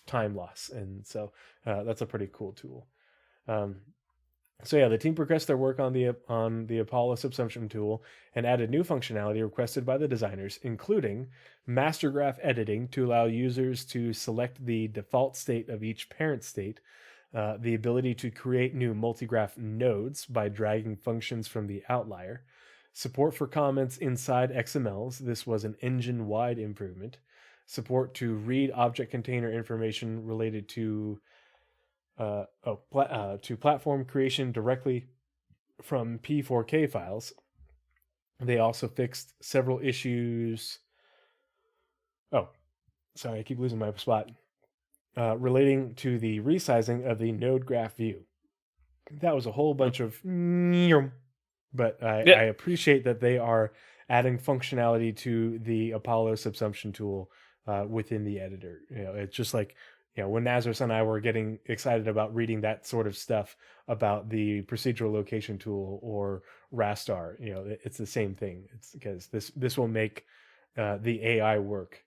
time loss. And so that's a pretty cool tool. So yeah, the team progressed their work on the Apollo subsumption tool and added new functionality requested by the designers, including master graph editing to allow users to select the default state of each parent state, the ability to create new multigraph nodes by dragging functions from the outlier, support for comments inside XMLs. This was an engine-wide improvement. Support to read object container information related to platform creation directly from P4K files. They also fixed several issues. Oh, sorry, I keep losing my spot. Relating to the resizing of the node graph view. That was a whole bunch of, but I appreciate that they are adding functionality to the Apollo subsumption tool within the editor. It's just like, when Nazeris and I were getting excited about reading that sort of stuff about the procedural location tool or Rastar, it's the same thing. It's because this will make the AI work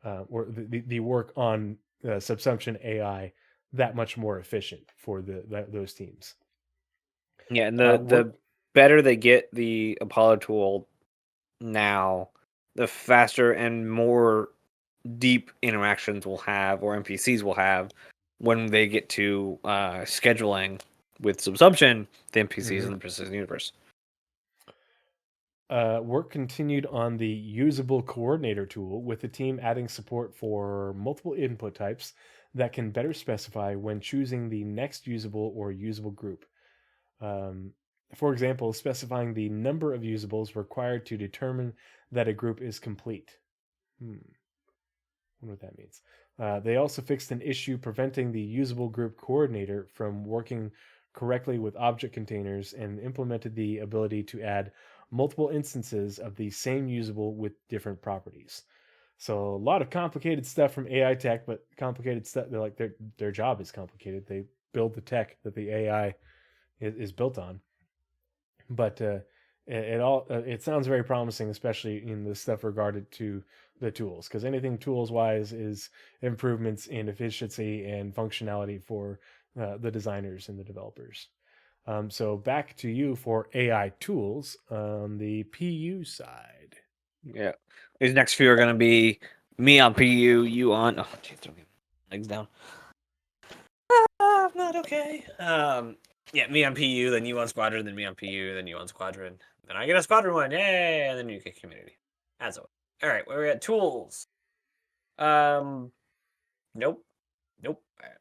or the work on subsumption AI that much more efficient for those teams. Yeah, and the better they get the Apollo tool now, the faster and more deep interactions we'll have, or NPCs will have, when they get to scheduling with subsumption the NPCs in the Precision Universe. Work continued on the usable coordinator tool, with the team adding support for multiple input types that can better specify when choosing the next usable or usable group. For example, specifying the number of usables required to determine that a group is complete. I wonder what that means. They also fixed an issue preventing the usable group coordinator from working correctly with object containers and implemented the ability to add multiple instances of the same usable with different properties. So a lot of complicated stuff from AI tech, but complicated stuff. They're like their job is complicated. They build the tech that the AI is built on. But it sounds very promising, especially in the stuff regarded to the tools, because anything tools wise is improvements in efficiency and functionality for the designers and the developers. So back to you for AI tools on the PU side. Yeah, these next few are going to be me on PU, you on. Oh, jeez, throw my legs down. I'm not okay. Yeah, me on PU, then you on Squadron, then me on PU, then you on Squadron. Then I get a Squadron one, yay! And then you get Community. As always. All right, where we at? Tools. Nope.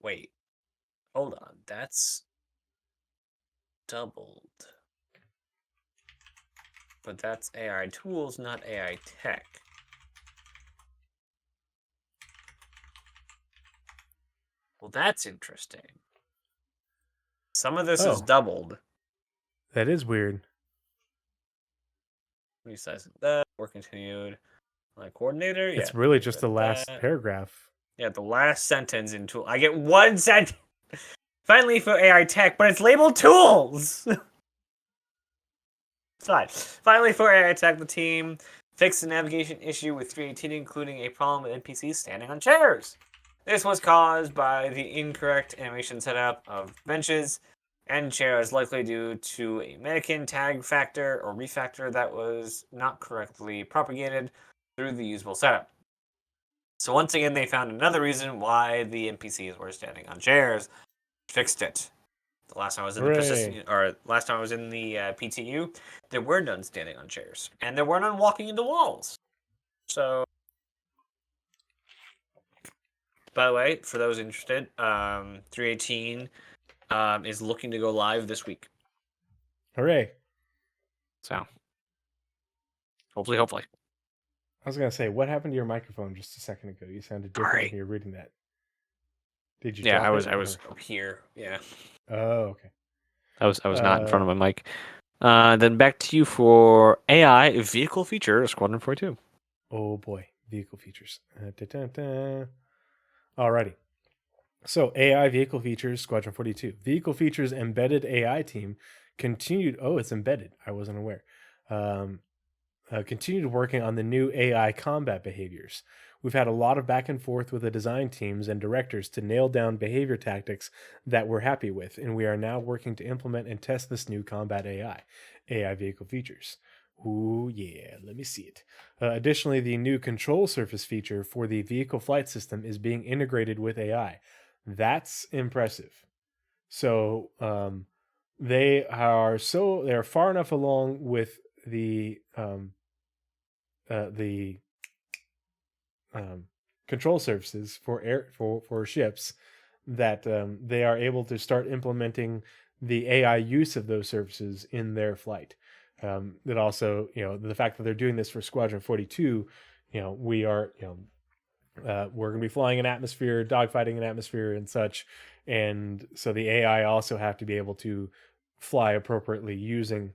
Wait. Hold on. That's doubled. But that's AI tools, not AI tech. Well, that's interesting. Some of this is doubled. That is weird. Resize that. Work continued. Like coordinator. It's really just the last paragraph. Yeah, the last sentence in tool. I get one sentence. Finally for AI tech, but it's labeled tools. It's fine. Finally for AI tech, the team fixed the navigation issue with 318, including a problem with NPCs standing on chairs. This was caused by the incorrect animation setup of benches and chairs, likely due to a mannequin tag factor or refactor that was not correctly propagated through the usable setup. So once again, they found another reason why the NPCs were standing on chairs. Fixed it. The last time I was in the PTU, there were none standing on chairs, and there were none walking into walls. So, by the way, for those interested, 318 is looking to go live this week. Hooray! So, hopefully. I was gonna say, what happened to your microphone just a second ago? You sounded different when you were reading that. Did you? Yeah, I was up here. Yeah. Oh, okay. I was not in front of my mic. Then back to you for AI vehicle feature Squadron 42. Oh boy, vehicle features. Alrighty. So AI vehicle features Squadron 42. Vehicle features embedded AI team continued. Oh, it's embedded. I wasn't aware. Continued working on the new AI combat behaviors. We've had a lot of back and forth with the design teams and directors to nail down behavior tactics that we're happy with, and we are now working to implement and test this new combat AI vehicle features. Ooh, yeah, let me see it. Additionally, the new control surface feature for the vehicle flight system is being integrated with AI. That's impressive. So they are far enough along with the control surfaces for ships that they are able to start implementing the AI use of those surfaces in their flight. That also, the fact that they're doing this for Squadron 42, we are, we're going to be flying in atmosphere, dogfighting in atmosphere and such. And so the AI also have to be able to fly appropriately using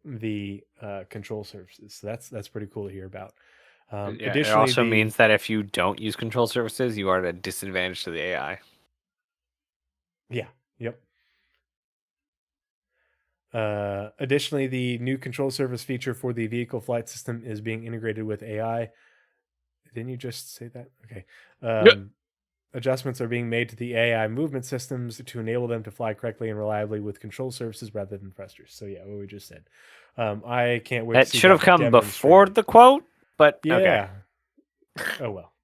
the control surfaces. So that's pretty cool to hear about. Yeah, it Additionally, also means that if you don't use control surfaces, you are at a disadvantage to the AI. Yeah. Yep. Additionally, the new control surface feature for the vehicle flight system is being integrated with AI. Didn't you just say that? Okay. Adjustments are being made to the AI movement systems to enable them to fly correctly and reliably with control surfaces rather than thrusters. So yeah, what we just said. I can't wait. That to see should have come before demonstrated. the quote, but Yeah. okay. Oh well.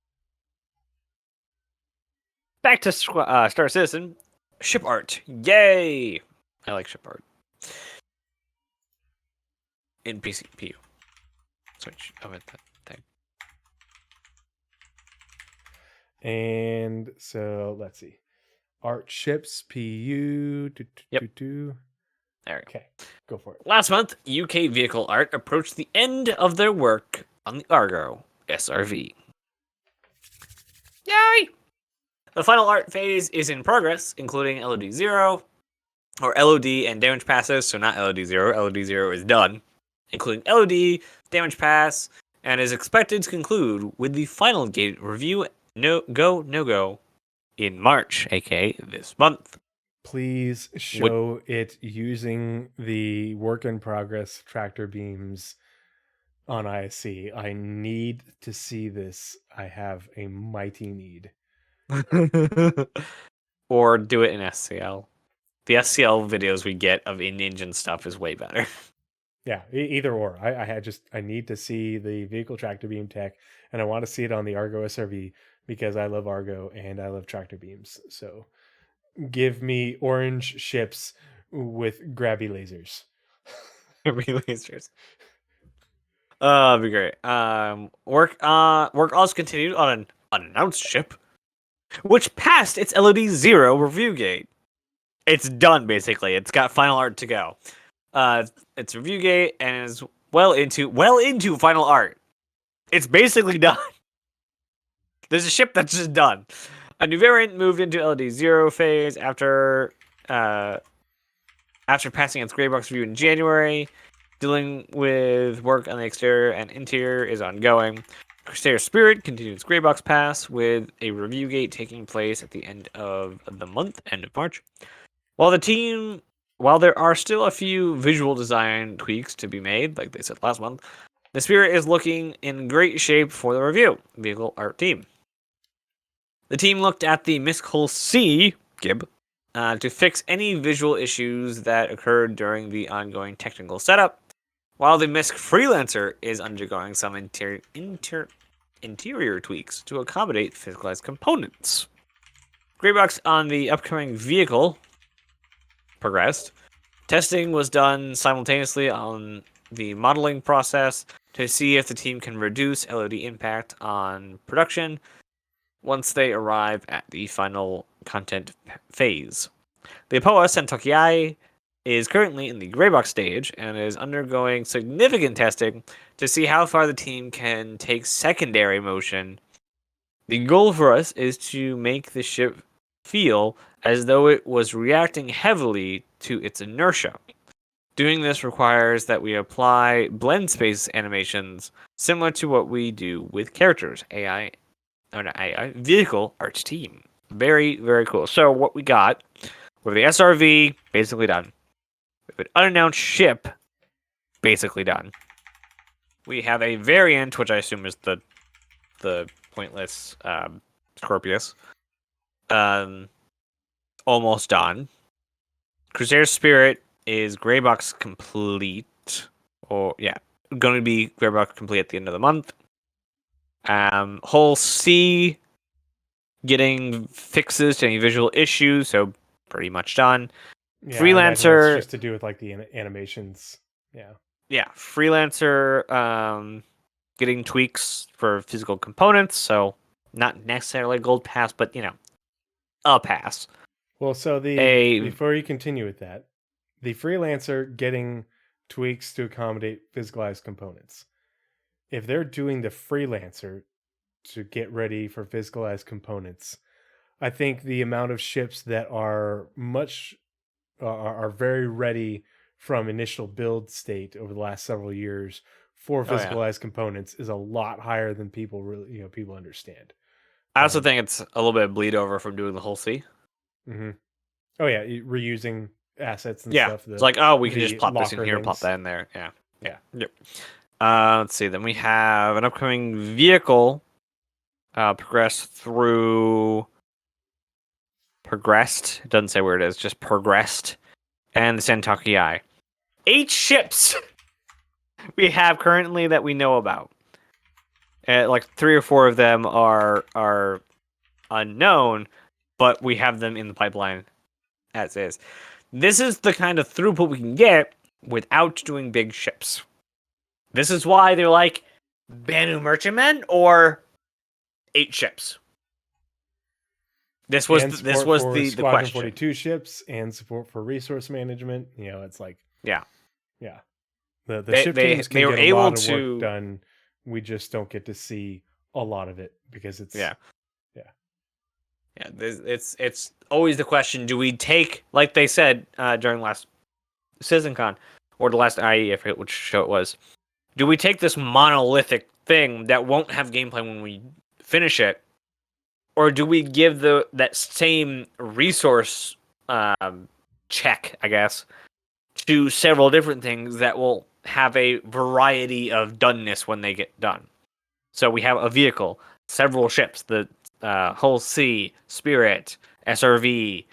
Back to Star Citizen. Ship art. Yay! I like ship art. In PCPU. Switch over that thing. And so let's see. Art ships PU. Yep. There we go. Okay, go for it. Last month, UK vehicle art approached the end of their work on the Argo SRV. Yay! The final art phase is in progress, including LOD 0, or LOD and damage passes, so not LOD 0. LOD 0 is done, including LOD, damage pass, and is expected to conclude with the final gate review no-go in March, aka this month. Please show it using the work in progress tractor beams on ISC. I need to see this. I have a mighty need. Or do it in SCL. The SCL videos we get of in-engine stuff is way better. Yeah, either or. I need to see the vehicle tractor beam tech, and I want to see it on the Argo SRV because I love Argo and I love tractor beams. So give me orange ships with grabby lasers. Lasers. That'd be great. Work also continued on an unannounced ship, which passed its LOD 0 review gate. It's done basically. It's got final art to go. It's review gate and is well into final art. It's basically done. There's a ship that's just done. A new variant moved into LOD 0 phase after passing its gray box review in January. Dealing with work on the exterior and interior is ongoing. Crusader Spirit continued its gray box pass with a review gate taking place at the end of the month, end of March. While there are still a few visual design tweaks to be made, like they said last month, the Spirit is looking in great shape for the review vehicle art team. The team looked at the Misk Hull C Gib to fix any visual issues that occurred during the ongoing technical setup, while the Misk Freelancer is undergoing some interior tweaks to accommodate physicalized components. Greybox on the upcoming vehicle progressed. Testing was done simultaneously on the modeling process to see if the team can reduce LOD impact on production once they arrive at the final content phase. The Apoa Sentokiai is currently in the Greybox stage and is undergoing significant testing to see how far the team can take secondary motion. The goal for us is to make the ship feel as though it was reacting heavily to its inertia. Doing this requires that we apply blend space animations similar to what we do with characters, vehicle arts team. Very, very cool. So what we got with the SRV, basically done. We have an unannounced ship, basically done. We have a variant, which I assume is the pointless Scorpius. Almost done. Crusader Spirit is Greybox complete. Or, yeah, going to be Greybox complete at the end of the month. Hull C getting fixes to any visual issues, so pretty much done. Yeah, Freelancer just to do with like the animations. Yeah, Freelancer getting tweaks for physical components, so not necessarily gold pass, but a pass. Well, so before you continue with that, the Freelancer getting tweaks to accommodate physicalized components. If they're doing the Freelancer to get ready for physicalized components, I think the amount of ships that are very ready from initial build state over the last several years for physicalized components is a lot higher than people really, people understand. I also think it's a little bit of bleed over from doing the whole C. Mm-hmm. Oh yeah, reusing assets and stuff. It's like, we can just plop this in here, things. plop that in there. Yeah. Yep. Let's see. Then we have an upcoming vehicle. Progressed. It doesn't say where it is. Just progressed. And the Santaki Eye. 8 ships we have currently that we know about. Like 3 or 4 of them are unknown, but we have them in the pipeline as is. This is the kind of throughput we can get without doing big ships. This is why they're like Banu Merchantmen or 8 ships. This was the Squadron question. 42 ships and support for resource management. It's like yeah. The ship teams can get a lot of work done. We just don't get to see a lot of it because it's It's always the question: do we take, like they said during last CitizenCon or the last IE, I forget which show it was? Do we take this monolithic thing that won't have gameplay when we finish it, or do we give that same resource check, I guess, to several different things that will have a variety of doneness when they get done? So we have a vehicle, several ships, the Hull C, Spirit, SRV,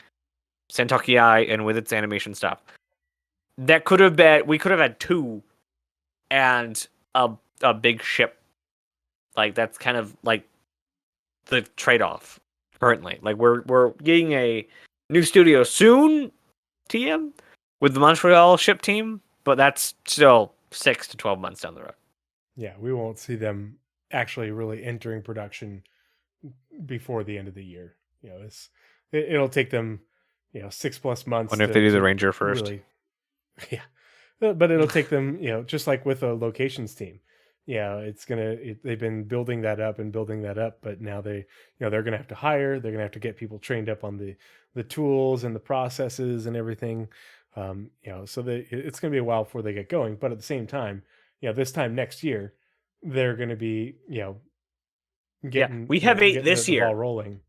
Santaki Eye, and with its animation stuff. That could have been, we could have had 2 and a big ship. Like, that's kind of like the trade-off currently. Like, we're getting a new studio soon, TM, with the Montreal ship team, but that's still 6 to 12 months down the road. Yeah, we won't see them actually really entering production before the end of the year. It'll take them 6+ months. Wonder if they do the Ranger first. Really, but it'll take them just like with a locations team. They've been building that up, but now they're gonna have to hire, they're gonna have to get people trained up on the tools and the processes and everything. So it's gonna be a while before they get going, but at the same time, this time next year they're gonna be getting we have 8 this the year ball rolling.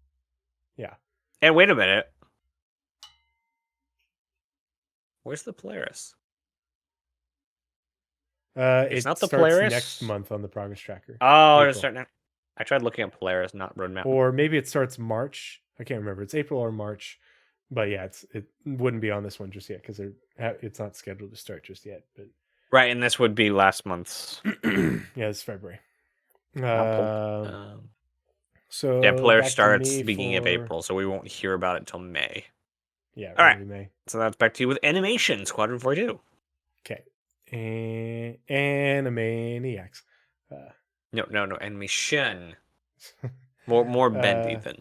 And wait a minute, where's the Polaris? It's not the starts Polaris next month on the progress tracker. Oh, it'll start now. I tried looking at Polaris, not Roadmap. Or maybe it starts March. I can't remember. It's April or March. But yeah, it wouldn't be on this one just yet because it's not scheduled to start just yet. But right, and this would be last month's. Yeah, it's February. So yeah, Polaris starts beginning of April, so we won't hear about it until May. Yeah, all right. May. So that's back to you with Animation Squadron 42. Okay, and Animaniacs. No, animation. More bendy than.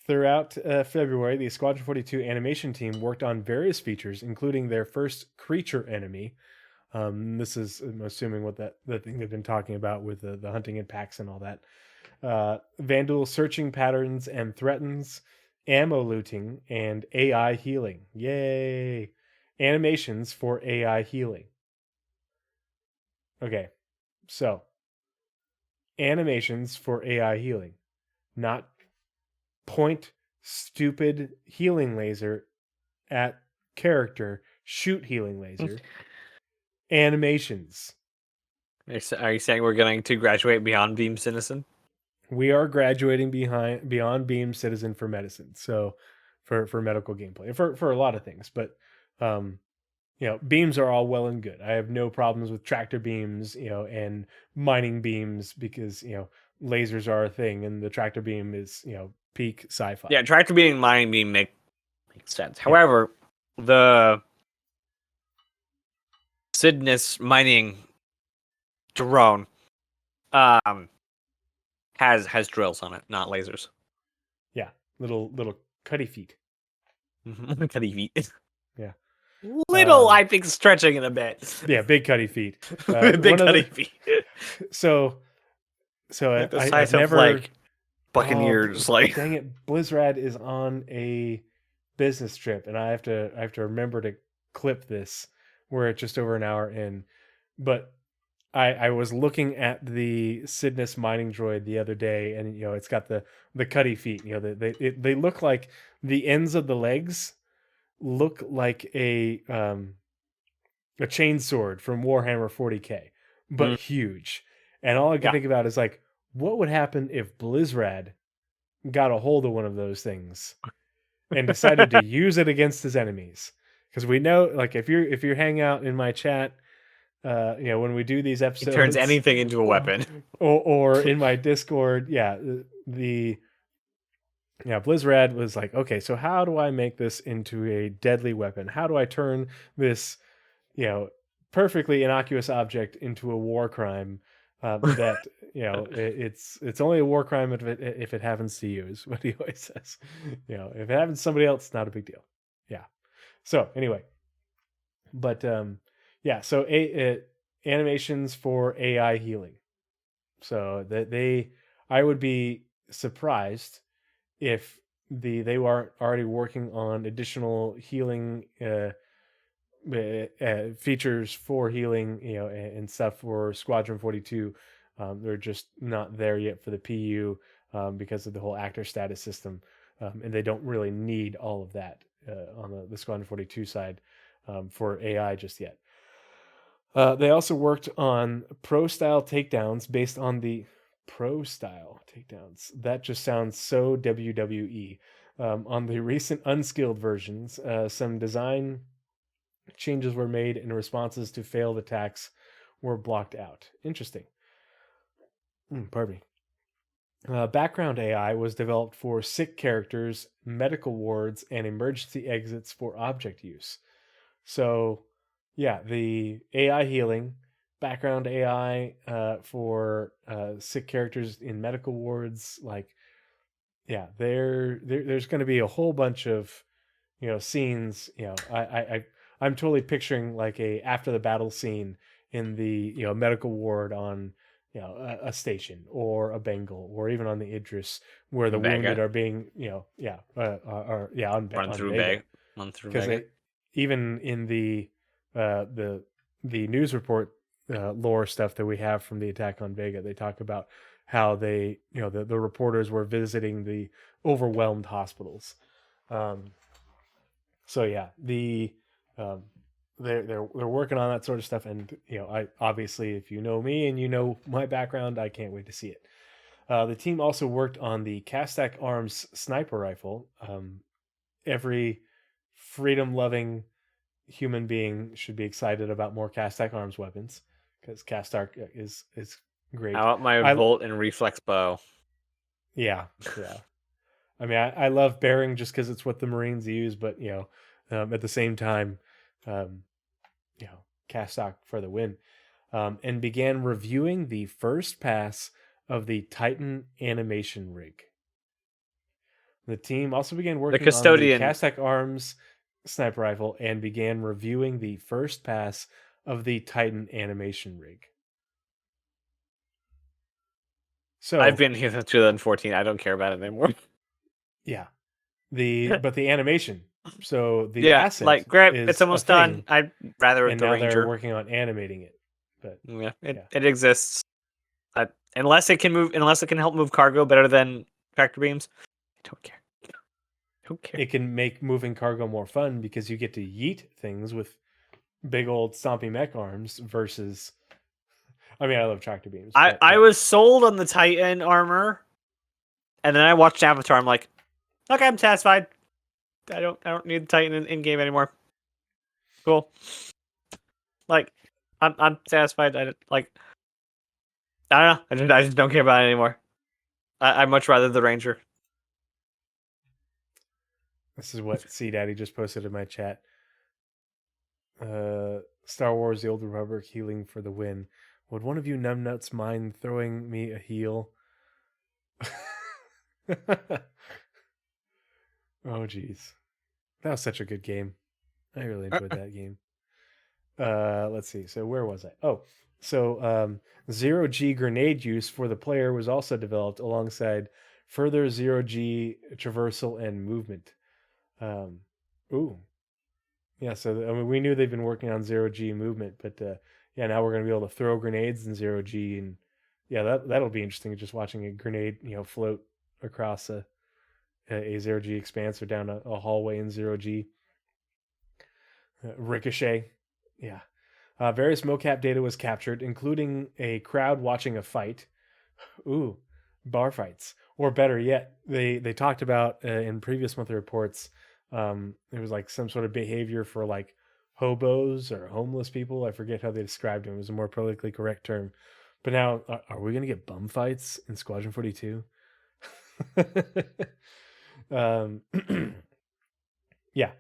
Throughout February, the Squadron 42 animation team worked on various features, including their first creature enemy. This is, I'm assuming, what the thing they've been talking about with the hunting in packs and all that. Vandal searching patterns and threatens, ammo looting, and AI healing. Yay! Animations for AI healing. Okay, so animations for AI healing, not point stupid healing laser at character, shoot healing laser. Animations. Are you saying we're going to graduate beyond Beam Citizen? We are graduating beyond Beam Citizen for medicine. So for medical gameplay, for a lot of things, but beams are all well and good. I have no problems with tractor beams, and mining beams because lasers are a thing, and the tractor beam is peak sci-fi. Yeah, tractor beam and mining beam makes sense. However, the Sidness mining drone has drills on it, not lasers. Yeah, little cutty feet. Cutty feet. Yeah. Little, I think, stretching it a bit. Yeah, big cutty feet. Big cutty feet. So like the size I've of never, like Buccaneers. Like, dang it, Blizzrad is on a business trip, and I have to remember to clip this We're at just over an hour in, but I was looking at the Sidnus mining droid the other day, and it's got the cutty feet. They look like the ends of the legs look like a chainsword from Warhammer 40K, but huge. And all I can think about is like, what would happen if Blizzrad got a hold of one of those things and decided to use it against his enemies? Because we know, like, if you hang out in my chat, when we do these episodes, It turns anything into a weapon. or in my Discord, Blizzrad was like, okay, so how do I make this into a deadly weapon? How do I turn this, perfectly innocuous object into a war crime? That it's only a war crime if it happens to you, is what he always says. If it happens to somebody else, it's not a big deal. Yeah. So anyway, but so animations for AI healing. So that I would be surprised if they weren't already working on additional healing features for healing, and stuff for Squadron 42. They're just not there yet for the PU because of the whole actor status system, and they don't really need all of that on the Squadron 42 side for AI just yet. They also worked on pro-style takedowns based on the pro-style takedowns. That just sounds so WWE. On the recent unskilled versions, some design changes were made and responses to failed attacks were blocked out. Interesting. Pardon me. Background AI was developed for sick characters, medical wards, and emergency exits for object use. So, the AI healing, background AI for sick characters in medical wards, there's going to be a whole bunch of scenes. I'm totally picturing like a after the battle scene in the medical ward on a station or a Bengal or even on the Idris where the wounded are being run through Vega. Because even in the news report lore stuff that we have from the attack on Vega, they talk about how they the reporters were visiting the overwhelmed hospitals. They're working on that sort of stuff, and I obviously, if you know me and you know my background, I can't wait to see it. The team also worked on the Castak Arms sniper rifle. Every freedom-loving human being should be excited about more Castak Arms weapons because Castak is great. I want my Volt and Reflex bow. Yeah. I mean, I love Bearing just because it's what the Marines use, but at the same time, Castak for the win. And began reviewing the first pass of the Titan animation rig. The team also began working on the Castak Arms sniper rifle and began reviewing the first pass of the Titan animation rig. So I've been here since 2014. I don't care about it anymore. Yeah. But the animation. So the asset like great, it's almost done. I'd rather and the now Ranger. They're working on animating it. But it exists. Unless it can help move cargo better than tractor beams. I don't care. It can make moving cargo more fun because you get to yeet things with big old stompy mech arms versus. I mean, I love tractor beams. I was sold on the Titan armor, and then I watched Avatar. I'm like, okay, I'm satisfied. I don't need the Titan in game anymore. Cool. Like, I'm satisfied. I don't know. I just don't care about it anymore. I'd much rather the Ranger. This is what C Daddy just posted in my chat. Star Wars: The Old Republic healing for the win. Would one of you numbnuts mind throwing me a heal? Oh, geez. That was such a good game. I really enjoyed that game. Let's see. So where was I? Oh, so 0G grenade use for the player was also developed alongside further 0G traversal and movement. Yeah, so I mean, we knew they've been working on zero G movement, but yeah, now we're gonna be able to throw grenades in zero G, and yeah, that'll be interesting. Just watching a grenade, float across a zero G expanse or down a hallway in zero G. Ricochet, yeah. Various mocap data was captured, including a crowd watching a fight. Ooh, bar fights, or better yet, they talked about in previous monthly reports. It was like some sort of behavior for like hobos or homeless people. I forget how they described it. It was a more politically correct term. But now, are we gonna get bum fights in Squadron 42? um, yeah.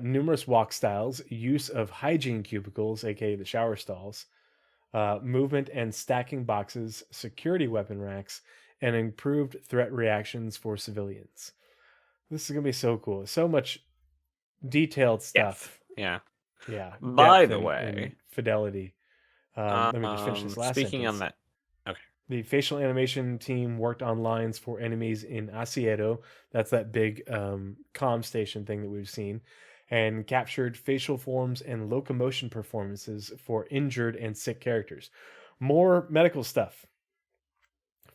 Numerous walk styles, use of hygiene cubicles, aka the shower stalls, movement and stacking boxes, security weapon racks, and improved threat reactions for civilians. This is gonna be so cool. So much detailed stuff. Yeah. Yeah. By depth the and way, fidelity. Let me just finish this last speaking sentence. on that, okay. The facial animation team worked on lines for enemies in Asiedo. That's that big comm station thing that we've seen. And captured facial forms and locomotion performances for injured and sick characters. More medical stuff.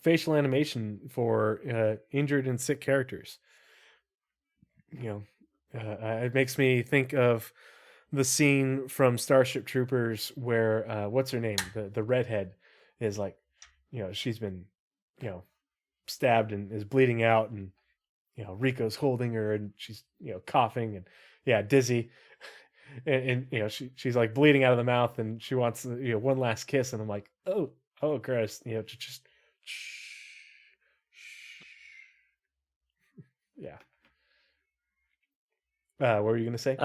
Facial animation for injured and sick characters. It makes me think of the scene from Starship Troopers where what's her name? The redhead is like, she's been, stabbed and is bleeding out, and Rico's holding her and she's coughing and dizzy, and she's like bleeding out of the mouth and she wants one last kiss, and I'm like, oh gross, just yeah. What were you gonna say?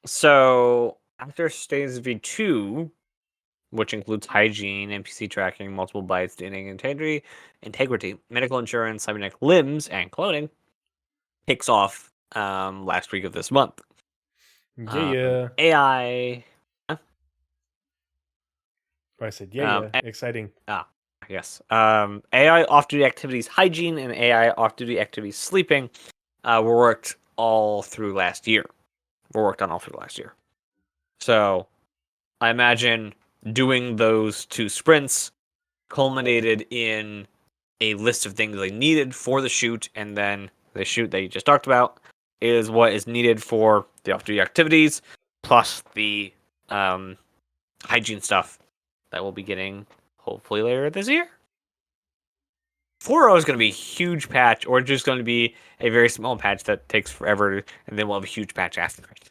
So after Stays V2, which includes hygiene, NPC tracking, multiple bites, DNA integrity, medical insurance, cybernetic limbs, and cloning, kicks off last week of this month. AI. I said exciting. Yes. AI off-duty activities hygiene and AI off-duty activities sleeping were worked all through last year. So I imagine doing those 2 sprints culminated in a list of things they needed for the shoot, and then the shoot that you just talked about is what is needed for the off-duty activities, plus the hygiene stuff that we'll be getting hopefully later this year. 4.0 is going to be a huge patch, or just going to be a very small patch that takes forever, and then we'll have a huge patch after it.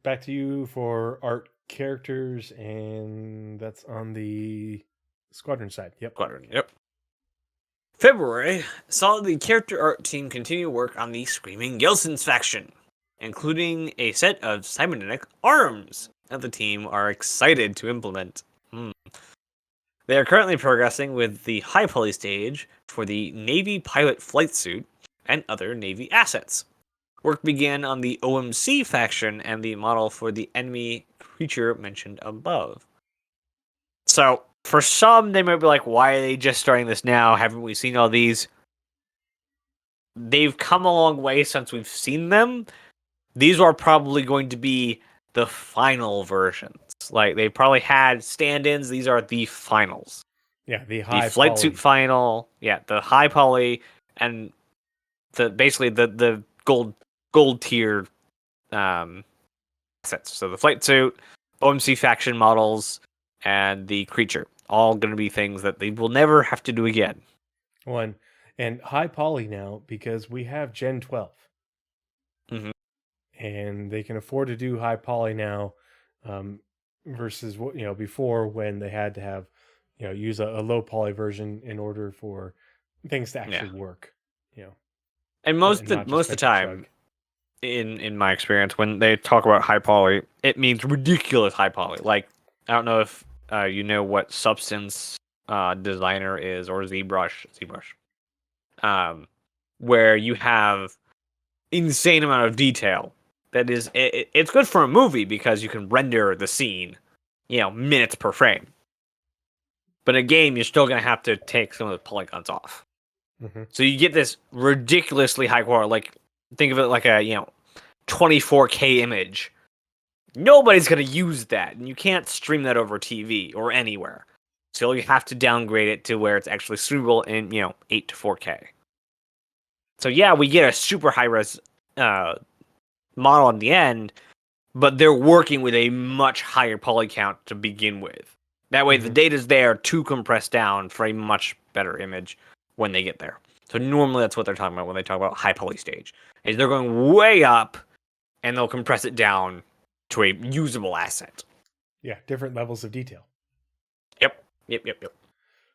Back to you for art, characters, and that's on the Squadron side. Yep. Squadron, yep. February saw the character art team continue work on the Screaming Gelson's faction, including a set of cybernetic arms that the team are excited to implement. They are currently progressing with the high poly stage for the Navy pilot flight suit and other Navy assets. Work began on the OMC faction and the model for the enemy creature mentioned above. So, for some, they might be like, why are they just starting this now? Haven't we seen all these? They've come a long way since we've seen them. These are probably going to be the final versions. Like, they probably had stand-ins. These are the finals. Yeah, the flight suit final. Yeah, the high poly and basically the gold tier sets. So the flight suit, OMC faction models, and the creature. All going to be things that they will never have to do again. One. And high poly now, because we have Gen 12. Mm-hmm. And they can afford to do high poly now, versus what before, when they had to have use a low poly version in order for things to actually work. And most of the time, in my experience, when they talk about high poly, it means ridiculous high poly. Like, I don't know if you know what Substance Designer is, or ZBrush, where you have insane amount of detail. That is, it's good for a movie because you can render the scene, minutes per frame. But in a game, you're still gonna have to take some of the polygons off. Mhm. So you get this ridiculously high quality, like think of it like a 24K image. Nobody's gonna use that, and you can't stream that over TV or anywhere. So you have to downgrade it to where it's actually streamable in 8 to 4K. So yeah, we get a super high res model in the end, but they're working with a much higher poly count to begin with. That way, the data's there to compress down for a much better image when they get there. So normally that's what they're talking about when they talk about high poly stage. Is they're going way up, and they'll compress it down to a usable asset. Yeah, different levels of detail. Yep.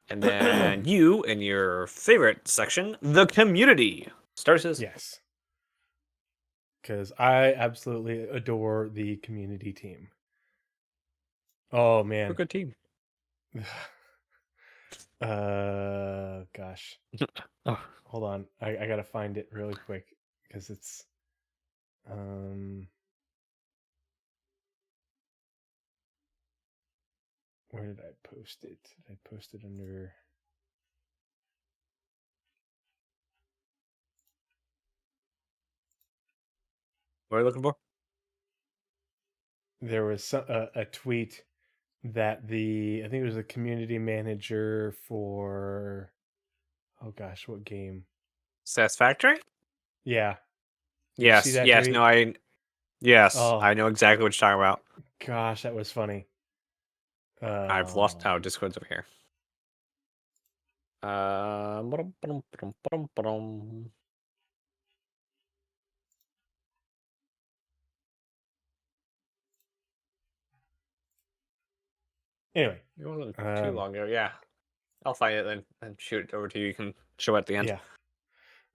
And then you, in your favorite section, the community. Star Citizen. Yes. Because I absolutely adore the community team. Oh, We're man. a good team. Gosh. Oh. Hold on. I gotta find it really quick because it's where did I post it? Did I post it under What are you looking for? there was a tweet that I think it was a community manager for oh gosh, what game? Satisfactory? Yeah. Did you see that Yes. tweet? No, yes, Oh. I know exactly what you're talking about. Gosh, that was funny. I've lost how Discord's over here. Anyway, It wasn't too long ago. Yeah, I'll find it then and shoot it over to you. You can show it at the end. Yeah.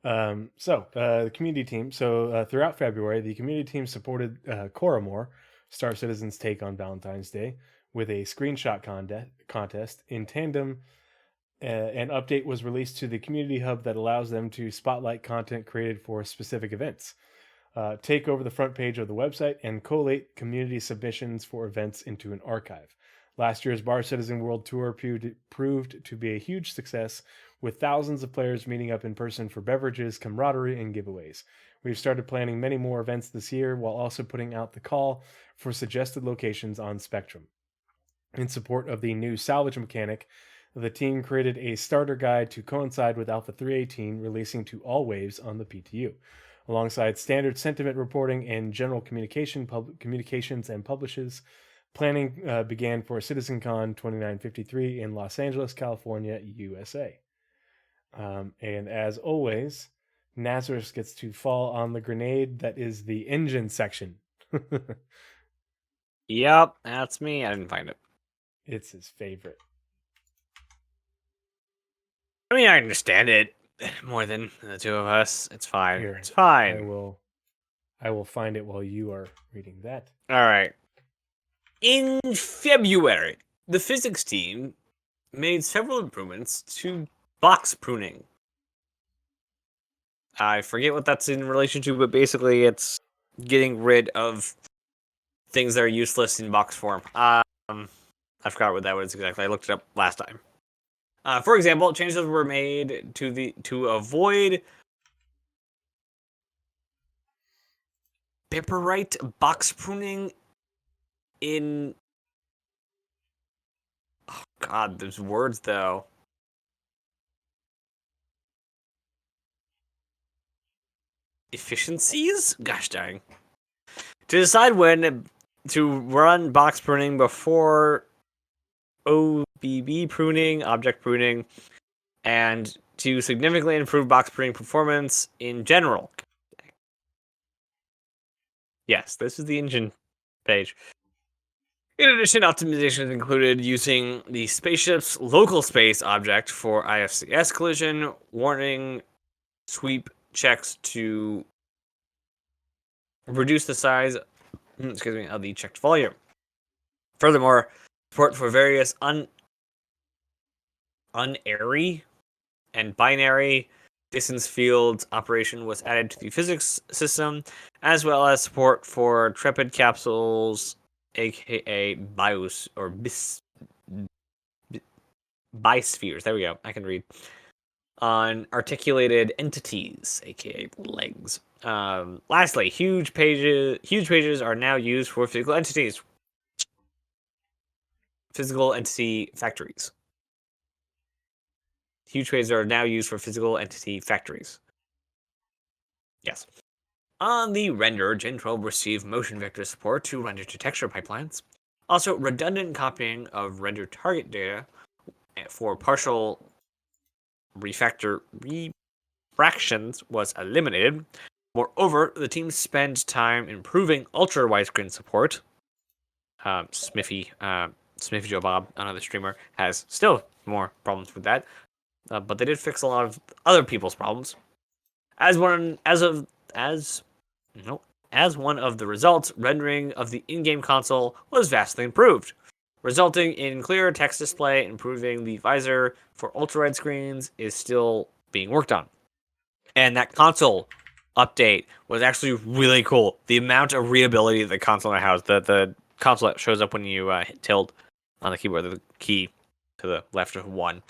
The community team. So throughout February, the community team supported Coramore, Star Citizen's take on Valentine's Day, with a screenshot contest. In tandem, an update was released to the community hub that allows them to spotlight content created for specific events, take over the front page of the website, and collate community submissions for events into an archive. Last year's Star Citizen World Tour proved to be a huge success, with thousands of players meeting up in person for beverages, camaraderie, and giveaways. We've started planning many more events this year while also putting out the call for suggested locations on Spectrum. In support of the new salvage mechanic, the team created a starter guide to coincide with Alpha 318 releasing to all waves on the PTU. Alongside standard sentiment reporting and general communications and publishes, planning began for CitizenCon 2953 in Los Angeles, California, USA. And as always, Nazeris gets to fall on the grenade that is the engine section. Yep, that's me. I didn't find it. It's his favorite. I mean, I understand it more than the two of us. It's fine. Here, It's fine. I will find it while you are reading that. All right. In February, the physics team made several improvements to box pruning. I forget what that's in relation to, but basically it's getting rid of things that are useless in box form. I forgot what that was exactly. I looked it up last time. For example, changes were made to avoid Biparite box pruning in... Oh god, there's words though. Efficiencies? Gosh dang. To decide when to run box pruning before OBB pruning, object pruning, and to significantly improve box pruning performance in general. Yes, this is the engine page. In addition, optimization included using the spaceship's local space object for IFCS collision, warning sweep checks to reduce the size of the checked volume. Furthermore, support for various unairy and binary distance fields operation was added to the physics system, as well as support for Trepid capsules, aka bios or bispheres. There we go. I can read. on articulated entities, aka legs. Lastly, huge pages are now used for physical entities. Physical entity factories. Huge pages are now used for physical entity factories. Yes. On the render, Gen 12 received motion vector support to render to texture pipelines. Also, redundant copying of render target data for partial refractions was eliminated. Moreover, the team spent time improving ultra widescreen support. Smithy Joe Bob, another streamer, has still more problems with that, but they did fix a lot of other people's problems. As one of the results, rendering of the in-game console was vastly improved, resulting in clearer text display. Improving the visor for ultra-wide screens is still being worked on. And that console update was actually really cool. The amount of readability the console now has, the console that shows up when you hit tilde on the keyboard, the key to the left of 1.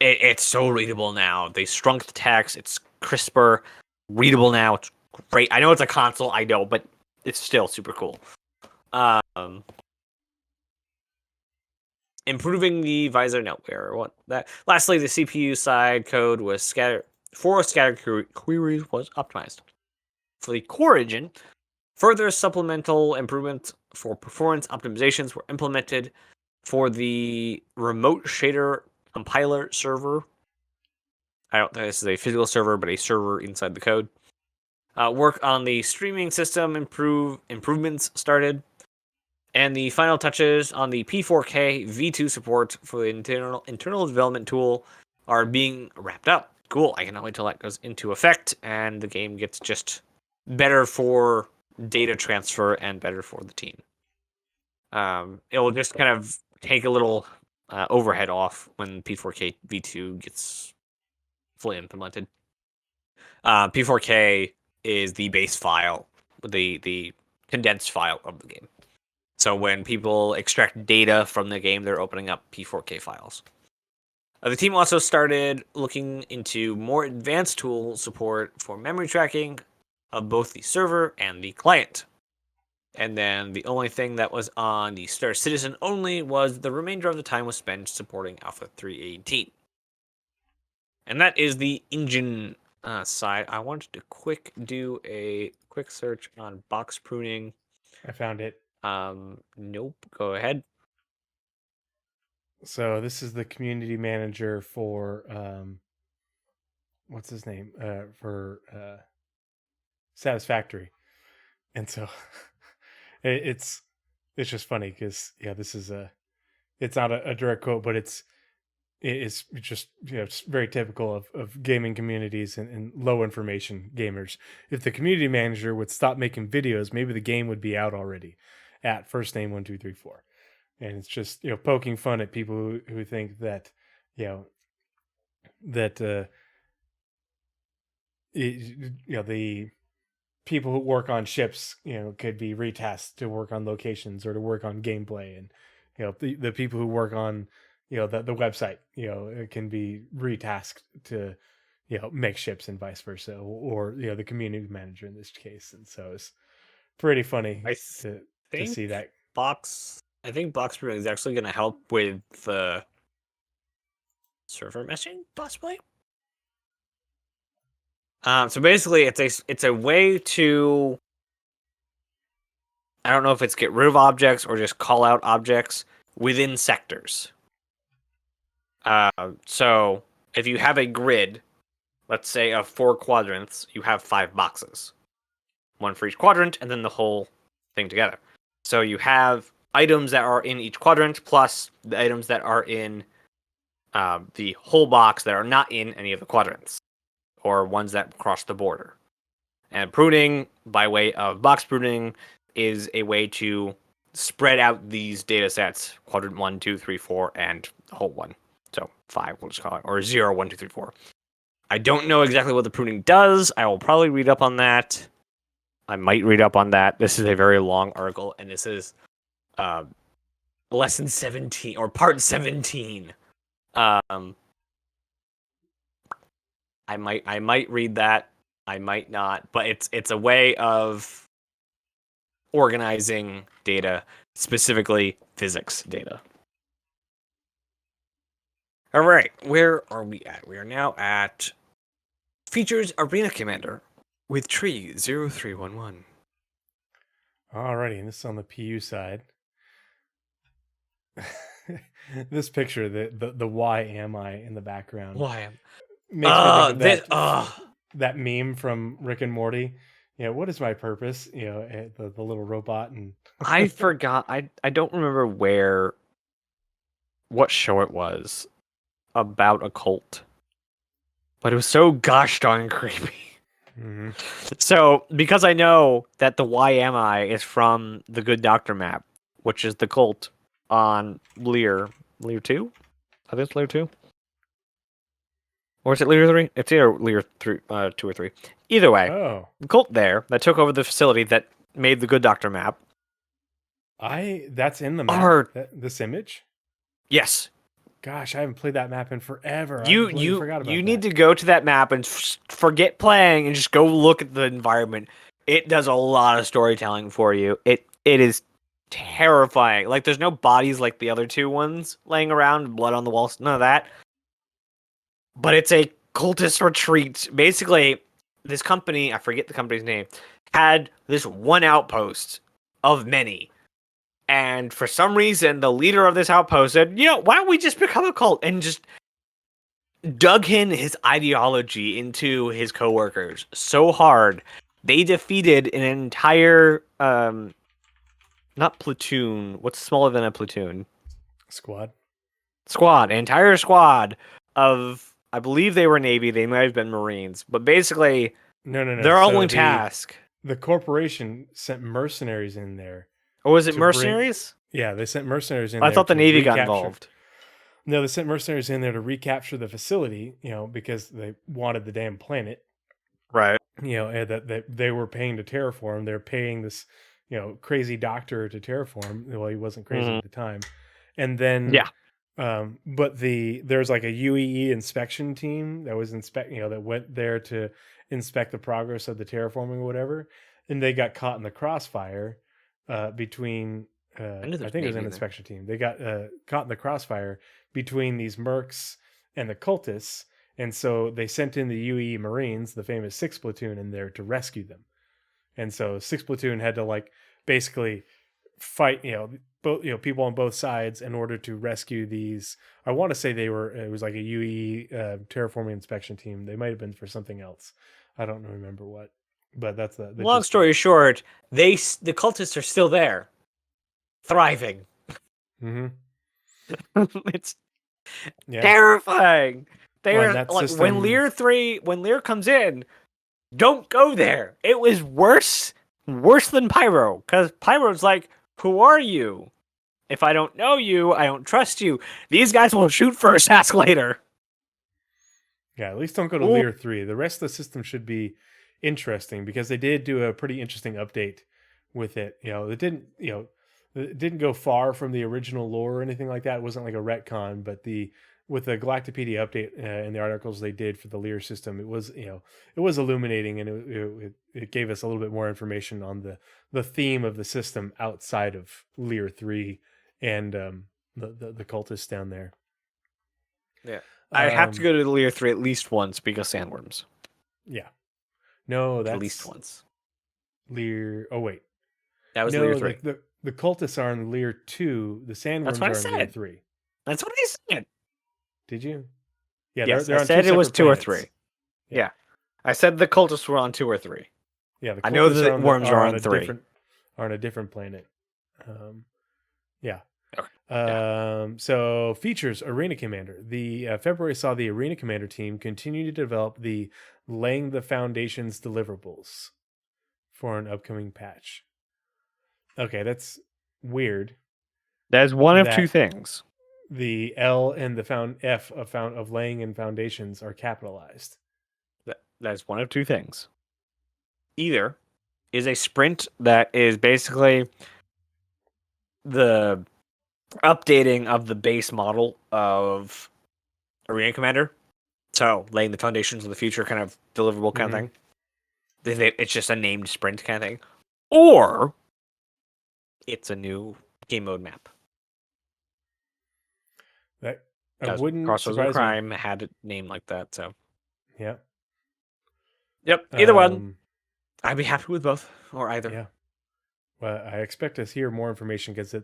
It's so readable now. They shrunk the text. It's crisper, readable now. It's great. I know it's a console, I know, but it's still super cool. Improving the visor netware. Lastly, the CPU side code was scattered queries was optimized. For the core engine, further supplemental improvements for performance optimizations were implemented for the remote shader compiler server. I don't think this is a physical server, but a server inside the code. Work on the streaming system improvements started. And the final touches on the P4K V2 support for the internal development tool are being wrapped up. Cool. I cannot wait till that goes into effect and the game gets just better for data transfer and better for the team. It will just kind of take a little overhead off when P4K V2 gets fully implemented. P4K is the base file, the condensed file of the game. So when people extract data from the game, they're opening up P4K files. The team also started looking into more advanced tool support for memory tracking of both the server and the client. And then the only thing that was on the Star Citizen only was the remainder of the time was spent supporting Alpha 3.18. And that is the engine side. I wanted to do a quick search on box pruning. I found it. Nope. Go ahead. So this is the community manager for what's his name? For Satisfactory. And so it's just funny because this is it's not a direct quote, but it's just it's very typical of gaming communities and low information gamers. If the community manager would stop making videos, maybe the game would be out already at first name 1234. And it's just poking fun at people who think that the people who work on ships could be retasked to work on locations or to work on gameplay, and the people who work on the website it can be retasked to make ships and vice versa, or the community manager in this case. And so it's pretty funny to see that. I think box pruning is actually going to help with the server meshing, possibly. So basically, it's a way to, I don't know if it's get rid of objects or just call out objects within sectors. So if you have a grid, let's say of 4 quadrants, you have 5 boxes, 1 for each quadrant, and then the whole thing together. So you have items that are in each quadrant plus the items that are in the whole box that are not in any of the quadrants, or ones that cross the border. And pruning, by way of box pruning, is a way to spread out these data sets, quadrant 1, 2, 3, 4, and the whole one. So 5, we'll just call it, or 0, 1, 2, 3, 4. I don't know exactly what the pruning does. I will probably read up on that. I might read up on that. This is a very long article, and this is lesson 17, or part 17. I might read that. I might not, but it's a way of organizing data, specifically physics data. All right, where are we at? We are now at Features Arena Commander with Tree0311. Alrighty, and this is on the PU side. This picture, the why am I in the background, Why am makes me think of that meme from Rick and Morty. What is my purpose? The little robot, and I forgot. I don't remember what show it was about a cult, but it was so gosh darn creepy. Mhm. So, because I know that the Why Am I is from the Good Doctor map, which is the cult on Lear 2? I think it's Lear 2. Or is it Lear 3? It's either Lear 3, 2 or 3. Either way, the cult there that took over the facility that made the Good Doctor map. That's in the map. This image? Yes. Gosh, I haven't played that map in forever. You need to go to that map and forget playing and just go look at the environment. It does a lot of storytelling for you. It is terrifying. Like, there's no bodies like the other two ones laying around, blood on the walls, none of that. But it's a cultist retreat. Basically, this company, I forget the company's name, had this one outpost of many. And for some reason, the leader of this outpost said, why don't we just become a cult? And just dug in his ideology into his coworkers so hard. They defeated an entire, not platoon. What's smaller than a platoon? Squad. An entire squad of, I believe they were Navy. They might have been Marines. But basically, no. Their only task. The corporation sent mercenaries in there. Or was it mercenaries? Yeah, they sent mercenaries in there. I thought the Navy got involved. No, they sent mercenaries in there to recapture the facility, because they wanted the damn planet. Right. And that they were paying to terraform. They're paying this, crazy doctor to terraform. Well, he wasn't crazy at the time. And then, but there's like a UEE inspection team that was that went there to inspect the progress of the terraforming or whatever. And they got caught in the crossfire between, I think it was an inspection team. They got caught in the crossfire between these mercs and the cultists. And so they sent in the UEE Marines, the famous 6th Platoon, in there to rescue them. And so 6th Platoon had to basically fight, both people on both sides in order to rescue these. I want to say it was like a UEE terraforming inspection team. They might have been for something else. I don't remember what. But that's the long story short, the cultists are still there, thriving. Mm-hmm. It's terrifying. They're when Lear comes in, don't go there. It was worse than Pyro, because Pyro's like, who are you? If I don't know you, I don't trust you. These guys will shoot first, ask later. Yeah, at least don't go to Lear 3. The rest of the system should be interesting, because they did do a pretty interesting update with it. It didn't go far from the original lore or anything like that. It wasn't like a retcon, but with the Galactopedia update and the articles they did for the Lear system, it was illuminating, and it gave us a little bit more information on the theme of the system outside of Lear 3 and the cultists down there. Yeah, I have to go to Lear 3 at least once because sandworms. Yeah. No, that's at least once. Lear. Oh wait, that was Lear 3. The cultists are in Lear 2. The sandworms are in Lear 3. That's what I said. Did you? Yeah, yes, they're I on said it was 2 planets. or 3. Yeah. I said the cultists were on 2 or 3. Yeah, the I know the worms are on 3. Are on a different planet. Yeah. Okay. So features Arena Commander. The February saw the Arena Commander team continue to develop the Laying the Foundations deliverables for an upcoming patch. Okay, that's weird. That's one of two things. The L and the F of laying and foundations are capitalized. That's one of two things. Either is a sprint that is basically the updating of the base model of Arena Commander. So, laying the foundations of the future kind of deliverable kind of thing. It's just a named sprint kind of thing. Or it's a new game mode map. That I Because wouldn't Crossroads of surprise me. Crime had it named like that, so. Yeah. Yep, either one. I'd be happy with both, or either. Yeah. Well, I expect to hear more information because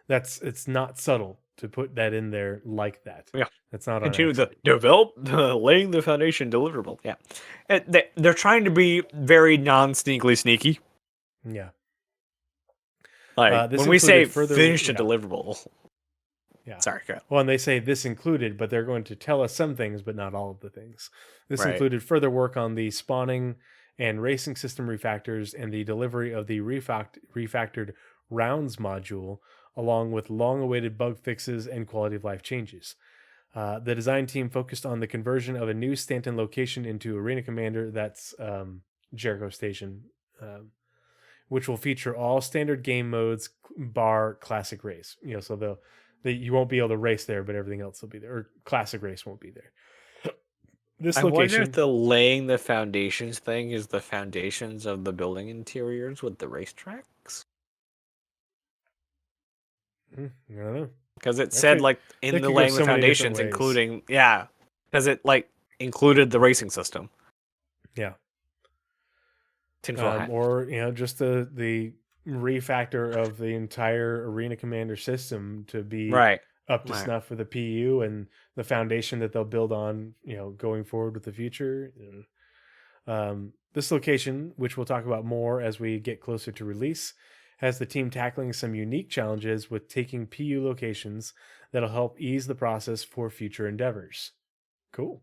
it's not subtle to put that in there like that. Yeah. It's not Continue on the laying the foundation deliverable. Yeah. They're trying to be very non-sneakily sneaky. Yeah. Like, this when we say included finish a deliverable. Yeah. Sorry, go ahead. Well, and they say this included, but they're going to tell us some things, but not all of the things. This Right. included further work on the spawning and racing system refactors and the delivery of the refactored rounds module, along with long-awaited bug fixes and quality of life changes. The design team focused on the conversion of a new Stanton location into Arena Commander, that's Jericho Station, which will feature all standard game modes bar classic race. So you won't be able to race there, but everything else will be there. Or classic race won't be there. This I location. wonder if the laying the foundations thing is the foundations of the building interiors with the racetracks. I don't know. Because it said like in the laying the foundations, including because it like included the racing system. Yeah. Tinfoil hat. Or just the refactor of the entire Arena Commander system to be up to snuff for the PU and the foundation that they'll build on, going forward with the future. This location, which we'll talk about more as we get closer to release, has the team tackling some unique challenges with taking PU locations that'll help ease the process for future endeavors. Cool.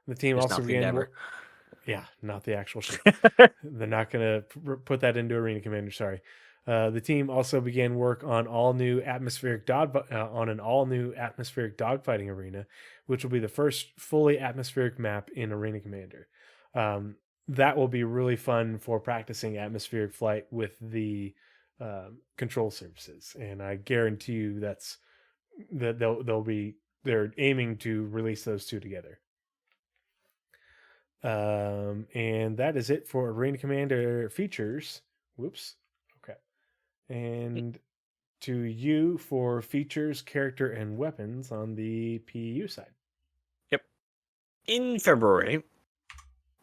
The team also began yeah, not the actual ship. They're not going to put that into Arena Commander. Sorry. The team also began work on an all-new atmospheric dogfighting arena, which will be the first fully atmospheric map in Arena Commander. That will be really fun for practicing atmospheric flight with the control surfaces, and I guarantee you that they're aiming to release those two together. And that is it for Arena Commander features. Whoops. Okay. And to you for features, character, and weapons on the PU side. Yep. In February.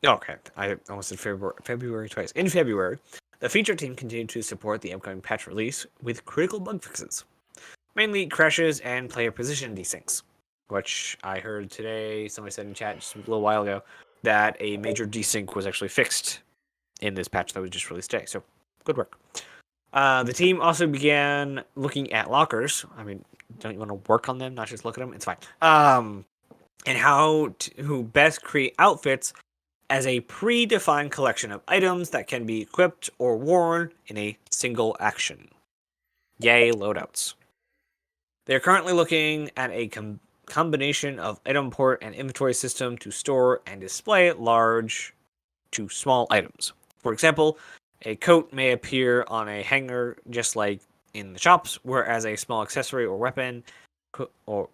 Okay, I almost said February twice. In February, the feature team continued to support the upcoming patch release with critical bug fixes, mainly crashes and player position desyncs, which I heard today. Somebody said in chat just a little while ago that a major desync was actually fixed in this patch that was just released today. So, good work. The team also began looking at lockers. I mean, don't you want to work on them, not just look at them? It's fine. And how to best create outfits as a predefined collection of items that can be equipped or worn in a single action. Yay, loadouts. They're currently looking at a combination of item port and inventory system to store and display large to small items. For example, a coat may appear on a hanger just like in the shops, whereas a small accessory or weapon or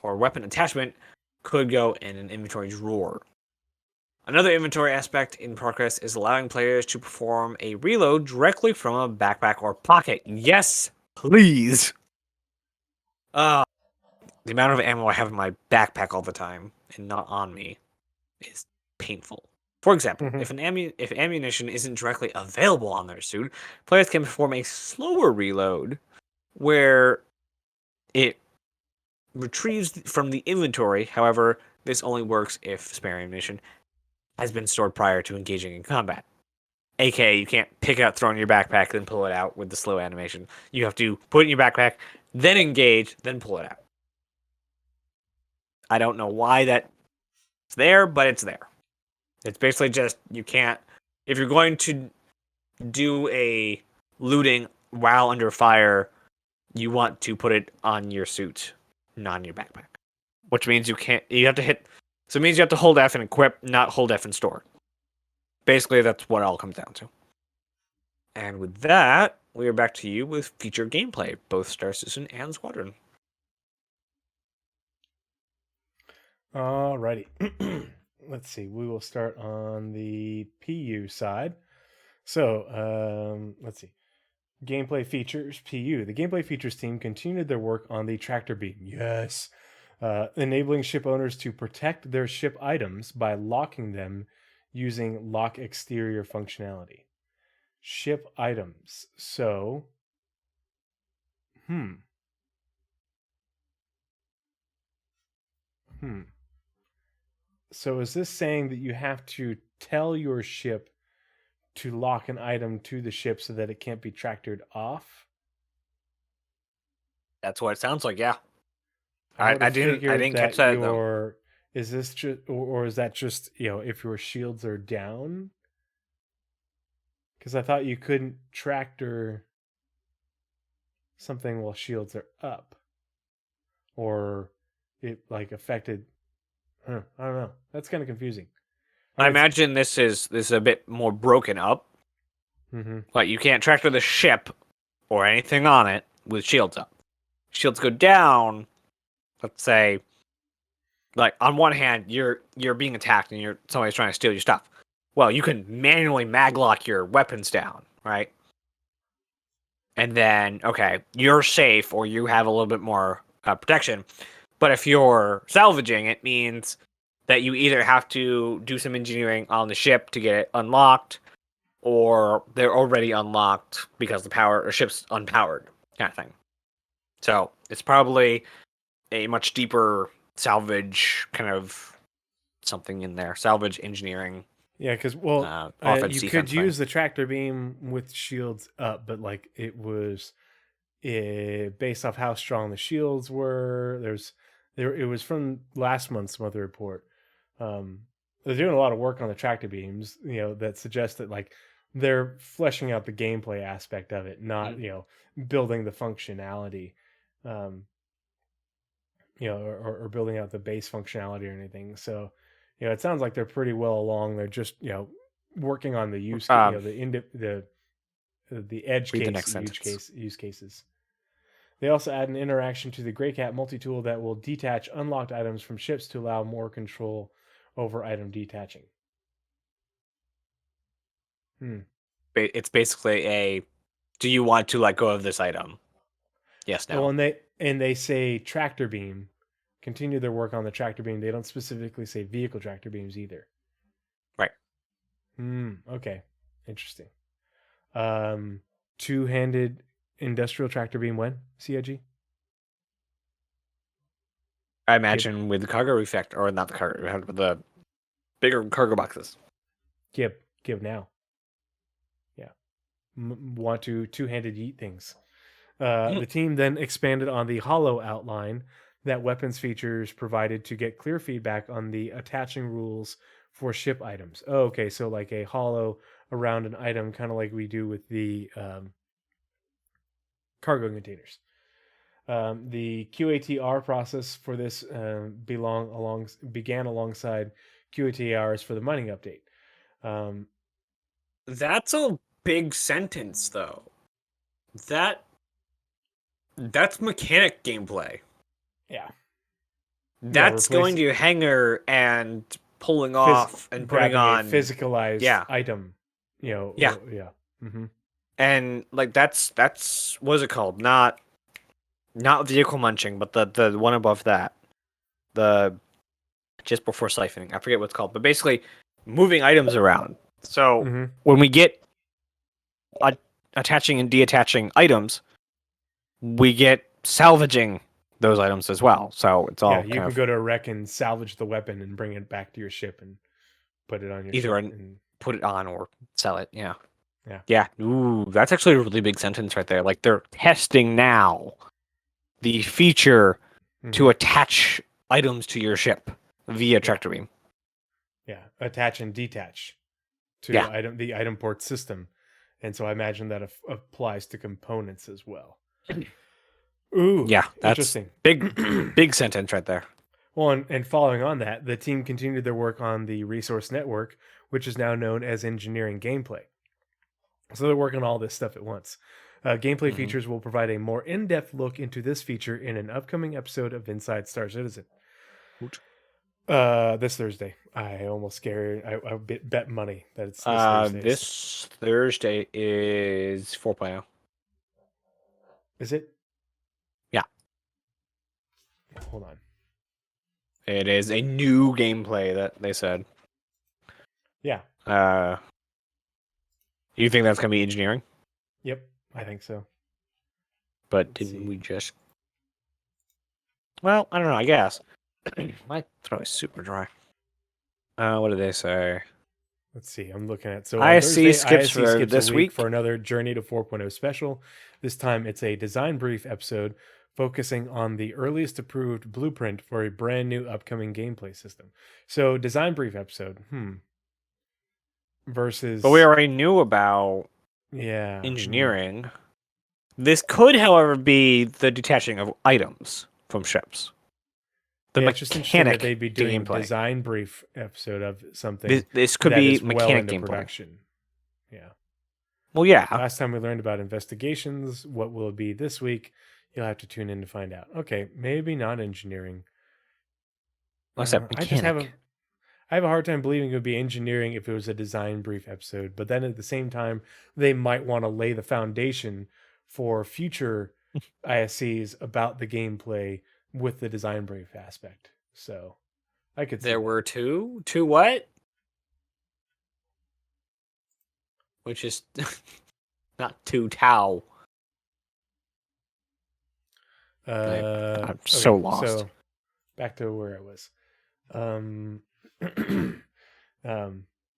weapon attachment could go in an inventory drawer. Another inventory aspect in progress is allowing players to perform a reload directly from a backpack or pocket. Yes, please. The amount of ammo I have in my backpack all the time and not on me is painful. For example, if ammunition isn't directly available on their suit, players can perform a slower reload where it retrieves from the inventory. However, this only works if spare ammunition has been stored prior to engaging in combat. AKA, you can't pick it up, throw it in your backpack, then pull it out with the slow animation. You have to put it in your backpack, then engage, then pull it out. I don't know why that's there, but it's there. It's basically just, you can't, if you're going to do a looting while under fire, you want to put it on your suit, not in your backpack. Which means you have to hit, so it means you have to hold F and equip, not hold F and store. Basically, that's what it all comes down to. And with that, we are back to you with featured gameplay, both Star Citizen and Squadron. Alrighty. Let's see. We will start on the PU side. So, let's see. Gameplay features, PU. The gameplay features team continued their work on the tractor beam. Yes. Enabling ship owners to protect their ship items by locking them using lock exterior functionality. Ship items. So, Hmm. So is this saying that you have to tell your ship to lock an item to the ship so that it can't be tractored off? That's what it sounds like. Yeah. I would I have didn't figured catch that that though. is this just or is that just, if your shields are down? Because I thought you couldn't tractor something while shields are up, or it like affected. I don't know. That's kind of confusing. I imagine this is a bit more broken up. Mm-hmm. Like you can't tractor the ship or anything on it with shields up. Shields go down. Let's say, like on one hand, you're being attacked and somebody's trying to steal your stuff. Well, you can manually maglock your weapons down, right? And then, okay, you're safe or you have a little bit more protection. But if you're salvaging, it means that you either have to do some engineering on the ship to get it unlocked, or they're already unlocked because the ship's unpowered, kind of thing. So it's probably a much deeper salvage kind of something in there. Salvage engineering. Yeah, because offense, you defense could use thing. the tractor beam with shields up, but like it was based off how strong the shields were. It was from last month's weather report. They're doing a lot of work on the tractor beams, that suggests that like they're fleshing out the gameplay aspect of it, not building the functionality, or building out the base functionality or anything. So, it sounds like they're pretty well along. They're just working on the the edge Read the case next sentence. use cases. They also add an interaction to the Greycat multi-tool that will detach unlocked items from ships to allow more control over item detaching. It's basically do you want to let go of this item? Yes, no. Well, and they say tractor beam. Continue their work on the tractor beam. They don't specifically say vehicle tractor beams either. Right. Okay. Interesting. Two-handed industrial tractor beam when? CIG? I imagine with the cargo effect, or not the cargo, but the bigger cargo boxes. Give now. Yeah. Want to two-handed yeet things. The team then expanded on the hollow outline that weapons features provided to get clear feedback on the attaching rules for ship items. Oh, okay, so like a hollow around an item, kind of like we do with the cargo containers. The QATR process for this began alongside QATRs for the mining update. That's a big sentence, though. That's mechanic gameplay. Yeah. That's going to hangar and pulling off and putting on a physicalized item. Yeah. Mm-hmm. And like that's what is it called? Not vehicle munching, but the one above that. The just before siphoning. I forget what it's called, but basically moving items around. So when we get attaching and detaching items, we get salvaging those items as well. So it's all you can go to a wreck and salvage the weapon and bring it back to your ship and put it on your ship. Put it on or sell it. Yeah. Ooh, that's actually a really big sentence right there. Like they're testing now the feature to attach items to your ship via tractor beam. Yeah, attach and detach to the item port system, and so I imagine that applies to components as well. Ooh, yeah, that's interesting. Big sentence right there. Well, and following on that, the team continued their work on the resource network, which is now known as engineering gameplay. So they're working on all this stuff at once. Gameplay features will provide a more in-depth look into this feature in an upcoming episode of Inside Star Citizen. This Thursday. I almost scared. I bet money that it's this Thursday. This Thursday is 4.0. Is it? Yeah. Hold on. It is a new gameplay that they said. Yeah. You think that's gonna be engineering? Yep, I think so. But didn't we just? Well, I don't know. I guess my throat is super dry. What did they say? Let's see. I'm looking at ISC skips for this week for another Journey to 4.0 special. This time it's a design brief episode focusing on the earliest approved blueprint for a brand new upcoming gameplay system. So design brief episode. Versus. But we already knew about engineering. This could, however, be the detaching of items from ships. The mechanic that they'd be doing gameplay. Design brief episode of something. This could be mechanic well into gameplay. Production. Yeah. Well, yeah. Last time we learned about investigations. What will it be this week? You'll have to tune in to find out. Okay, maybe not engineering. Mechanic. I have a hard time believing it would be engineering if it was a design brief episode. But then at the same time, they might want to lay the foundation for future ISCs about the gameplay with the design brief aspect. So I could see there were two what, which is not two tau. I'm so lost. So back to where I was.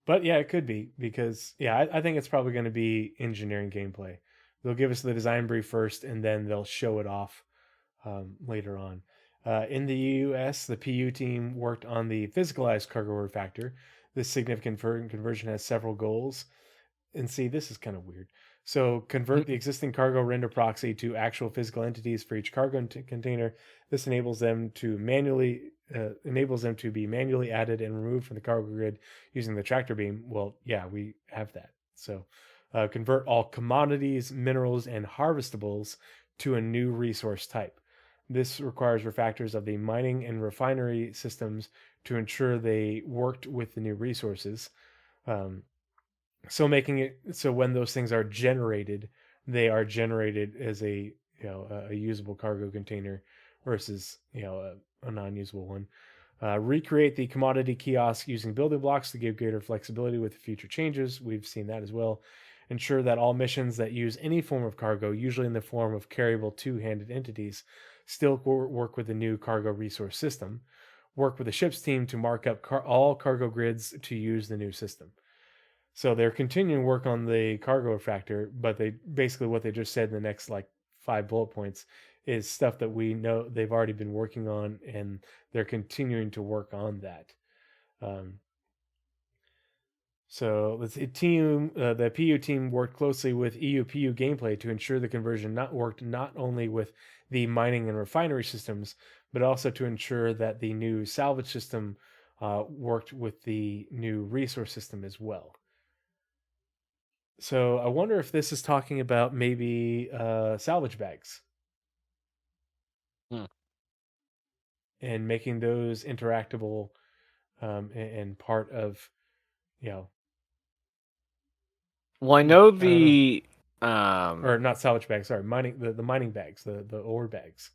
But yeah, it could be because I think it's probably going to be engineering gameplay. They'll give us the design brief first, and then they'll show it off later on. In the US, the PU team worked on the physicalized cargo refactor. This significant conversion has several goals. And see, this is kind of weird. So convert the existing cargo render proxy to actual physical entities for each cargo container. This enables them to be manually added and removed from the cargo grid using the tractor beam. Well, yeah, we have that. So convert all commodities, minerals, and harvestables to a new resource type. This requires refactors of the mining and refinery systems to ensure they worked with the new resources. So making it so when those things are generated, they are generated as a usable cargo container versus a non-usable one. Recreate the commodity kiosk using building blocks to give greater flexibility with future changes. We've seen that as well. Ensure that all missions that use any form of cargo, usually in the form of carryable two-handed entities, still work with the new cargo resource system. Work with the ship's team to mark up all cargo grids to use the new system. So they're continuing work on the cargo refactor, but what they just said in the next 5 bullet points is stuff that we know they've already been working on, and they're continuing to work on that. So the PU team worked closely with EU-PU gameplay to ensure the conversion worked not only with the mining and refinery systems, but also to ensure that the new salvage system worked with the new resource system as well. So I wonder if this is talking about maybe salvage bags. And making those interactable and part of, Well, I know or not salvage bags. Sorry, the mining bags, the ore bags.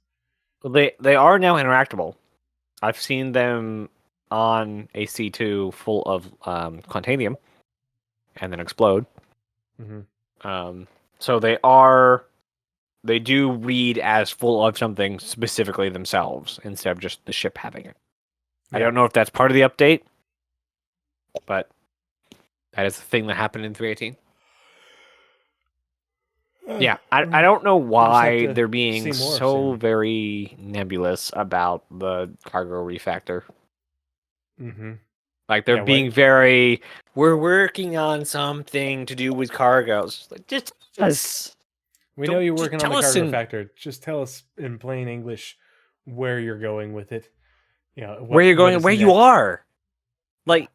Well, they are now interactable. I've seen them on a C2 full of Quantanium, and then explode. Mm-hmm. So they do read as full of something specifically themselves instead of just the ship having it. Yeah. I don't know if that's part of the update, but that is the thing that happened in 3.18. Yeah, I don't know why they're being so very nebulous about the cargo refactor. Mm-hmm. Like they're being very, we're working on something to do with cargoes. Just we know you're working on the cargo refactor. Just tell us in plain English where you're going with it. Where you're going and where you are. Like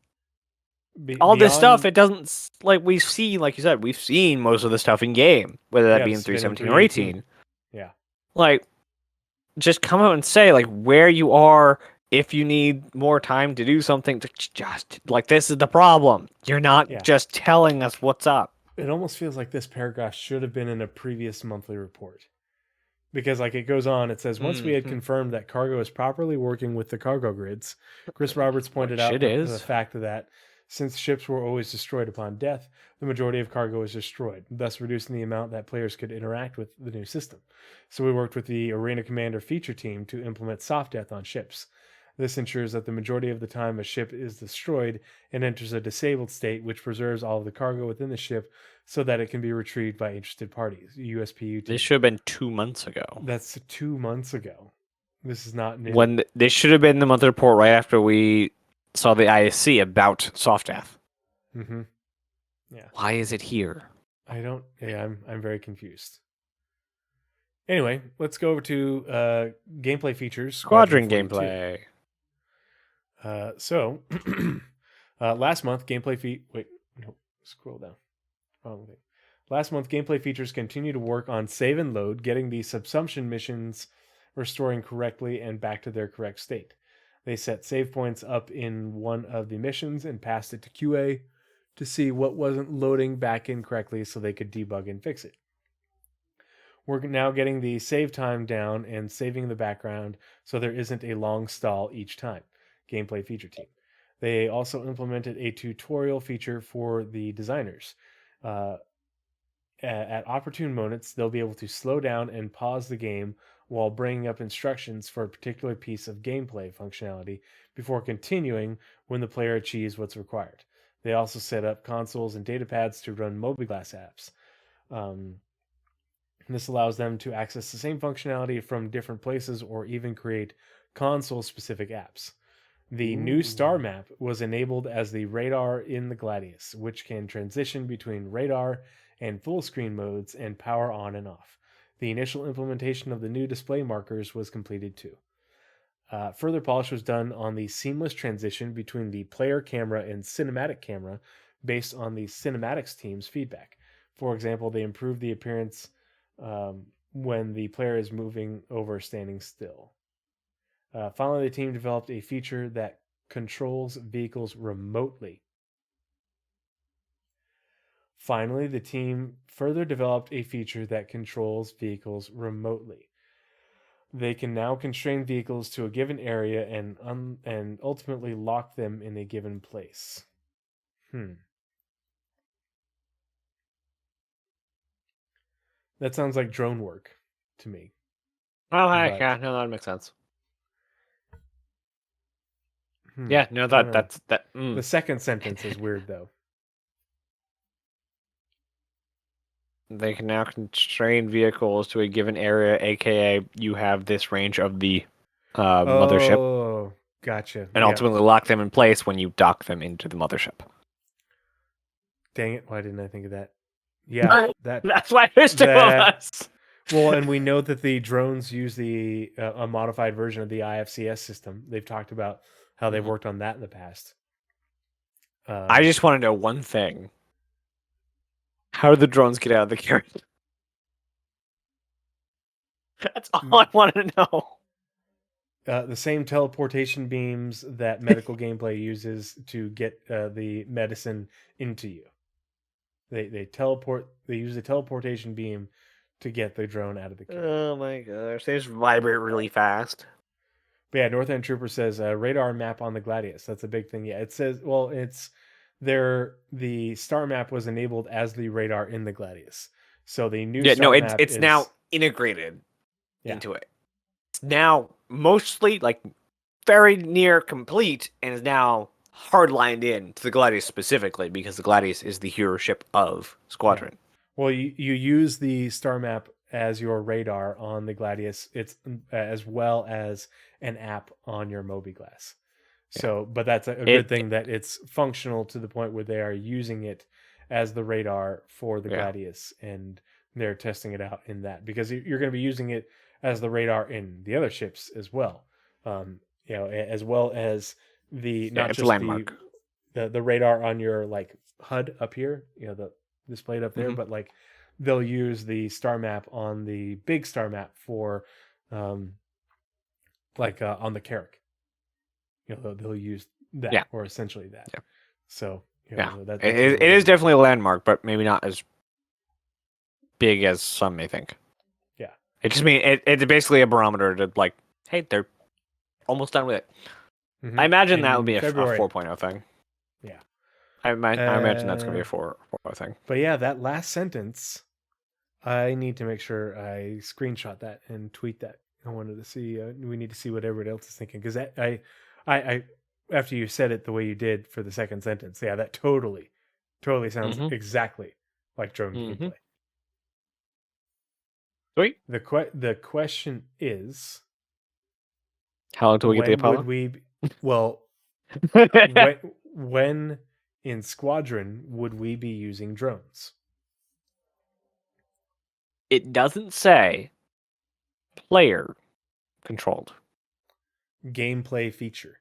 all this stuff, it doesn't we've seen, like you said, we've seen most of the stuff in game, whether that be in 3.17 or 18. Yeah. Like, just come out and say where you are if you need more time to do something, just like this is the problem. You're not just telling us what's up. It almost feels like this paragraph should have been in a previous monthly report. Because like it goes on, it says, once we had confirmed that cargo is properly working with the cargo grids, Chris Roberts pointed out the fact that since ships were always destroyed upon death, the majority of cargo was destroyed, thus reducing the amount that players could interact with the new system. So we worked with the Arena Commander feature team to implement soft death on ships. This ensures that the majority of the time a ship is destroyed and enters a disabled state, which preserves all of the cargo within the ship so that it can be retrieved by interested parties. USPU. This should have been 2 months ago. That's 2 months ago. This is not new. When this should have been the monthly report right after we saw the ISC about soft death. Mm-hmm. Yeah. Why is it here? I don't. Yeah, I'm very confused. Anyway, let's go over to gameplay features. Squadron gameplay. So, last month, gameplay Wait, no, scroll down. Wrong thing. Last month, gameplay features continue to work on save and load, getting the subsumption missions restoring correctly and back to their correct state. They set save points up in one of the missions and passed it to QA to see what wasn't loading back in correctly so they could debug and fix it. We're now getting the save time down and saving the background so there isn't a long stall each time. Gameplay feature team. They also implemented a tutorial feature for the designers. At opportune moments, they'll be able to slow down and pause the game while bringing up instructions for a particular piece of gameplay functionality before continuing when the player achieves what's required. They also set up consoles and datapads to run mobiGlass apps. This allows them to access the same functionality from different places or even create console-specific apps. The new star map was enabled as the radar in the Gladius, which can transition between radar and full screen modes and power on and off. The initial implementation of the new display markers was completed too. Further polish was done on the seamless transition between the player camera and cinematic camera based on the cinematics team's feedback. For example, they improved the appearance when the player is moving over standing still. Finally, the team developed a feature that controls vehicles remotely. Finally, the team further developed a feature that controls vehicles remotely. They can now constrain vehicles to a given area and ultimately lock them in a given place. That sounds like drone work to me. Oh, heck, yeah, no, that makes sense. Yeah, no, that's that. The second sentence is weird, though. They can now constrain vehicles to a given area, aka you have this range of the mothership. Oh, gotcha. And ultimately lock them in place when you dock them into the mothership. Dang it, why didn't I think of that? Yeah, that's why there's two of us. Well, and we know that the drones use the a modified version of the IFCS system. They've talked about how they've worked on that in the past. I just want to know one thing. How do the drones get out of the carriage? That's all I want to know. The same teleportation beams that medical gameplay uses to get the medicine into you. They teleport. They use the teleportation beam to get the drone out of the carriage. Oh my gosh! They just vibrate really fast. But yeah, North End Trooper says radar map on the Gladius. That's a big thing. Yeah, it says, well, it's there. The star map was enabled as the radar in the Gladius. So the new it's now integrated into it. It's now mostly like very near complete and is now hardlined in to the Gladius specifically because the Gladius is the hero ship of Squadron. Yeah. Well, you use the star map as your radar on the Gladius. It's as well as an app on your mobiGlass. So, but that's a good thing that it's functional to the point where they are using it as the radar for the Gladius, and they're testing it out in that because you're going to be using it as the radar in the other ships as well. As well as the not just the radar on your like HUD up here, the displayed up there, but like they'll use the star map on the big star map for on the Carrack. they'll use that Yeah. or essentially that. Yeah. So Yeah, that's it really is good. definitely a landmark, but maybe not as big as some may think. Yeah. It just it's basically a barometer to like, hey, they're almost done with it. Mhm. I imagine that In would be a February. 4.0 thing. Yeah. I imagine that's going to be a 4.0 thing. But yeah, that last sentence, I need to make sure I screenshot that and tweet that. I wanted to see. We need to see what everybody else is thinking, because I, after you said it the way you did for the second sentence, yeah, that totally sounds exactly like drone gameplay. Sweet. The question is, how long do we get the Apollo? Would we? When in Squadron would we be using drones? It doesn't say player controlled. Gameplay feature.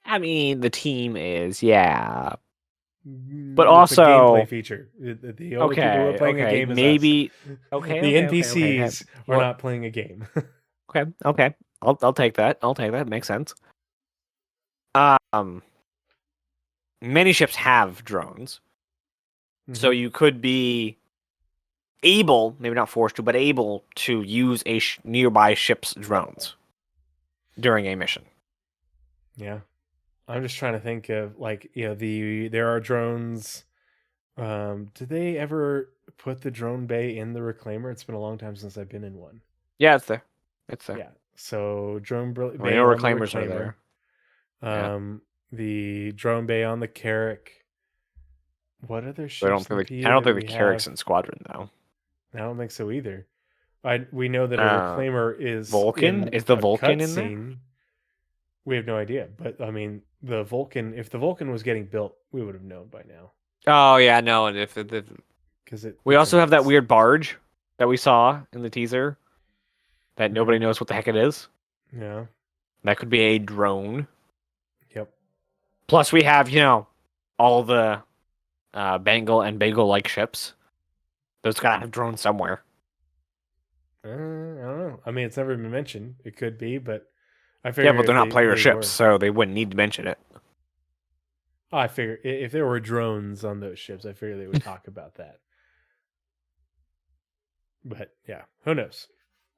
I mean, the team is, yeah. But It's also, a gameplay feature. The only people who are playing a game is maybe. us. Okay, the okay, NPCs okay. are not playing a game. Okay. I'll take that. I'll take that. Makes sense. Many ships have drones, so you could be able, maybe not forced to, but able to use a nearby ship's drones during a mission. Yeah, I'm just trying to think of, like, there are drones. Do they ever put the drone bay in the reclaimer? It's been a long time since I've been in one. Yeah, it's there. It's there. Yeah, so drone bay I know on reclaimers the are there. The drone bay on the Carrack. What other ships? I don't think the Carrack's in Squadron though. I don't think so either. We know that a reclaimer is Vulcan. Is the Vulcan in there? We have no idea, but I mean, the Vulcan. If the Vulcan was getting built, we would have known by now. Oh yeah, no. And because we also have that weird barge that we saw in the teaser that nobody knows what the heck it is. Yeah, that could be a drone. Yep. Plus, we have all the Bengal and Bengal-like ships. Those gotta have drones somewhere. I don't know. I mean, it's never been mentioned. It could be, but I figure but they're not player ships, so they wouldn't need to mention it. I figure if there were drones on those ships, I figure they would talk about that. But yeah, who knows?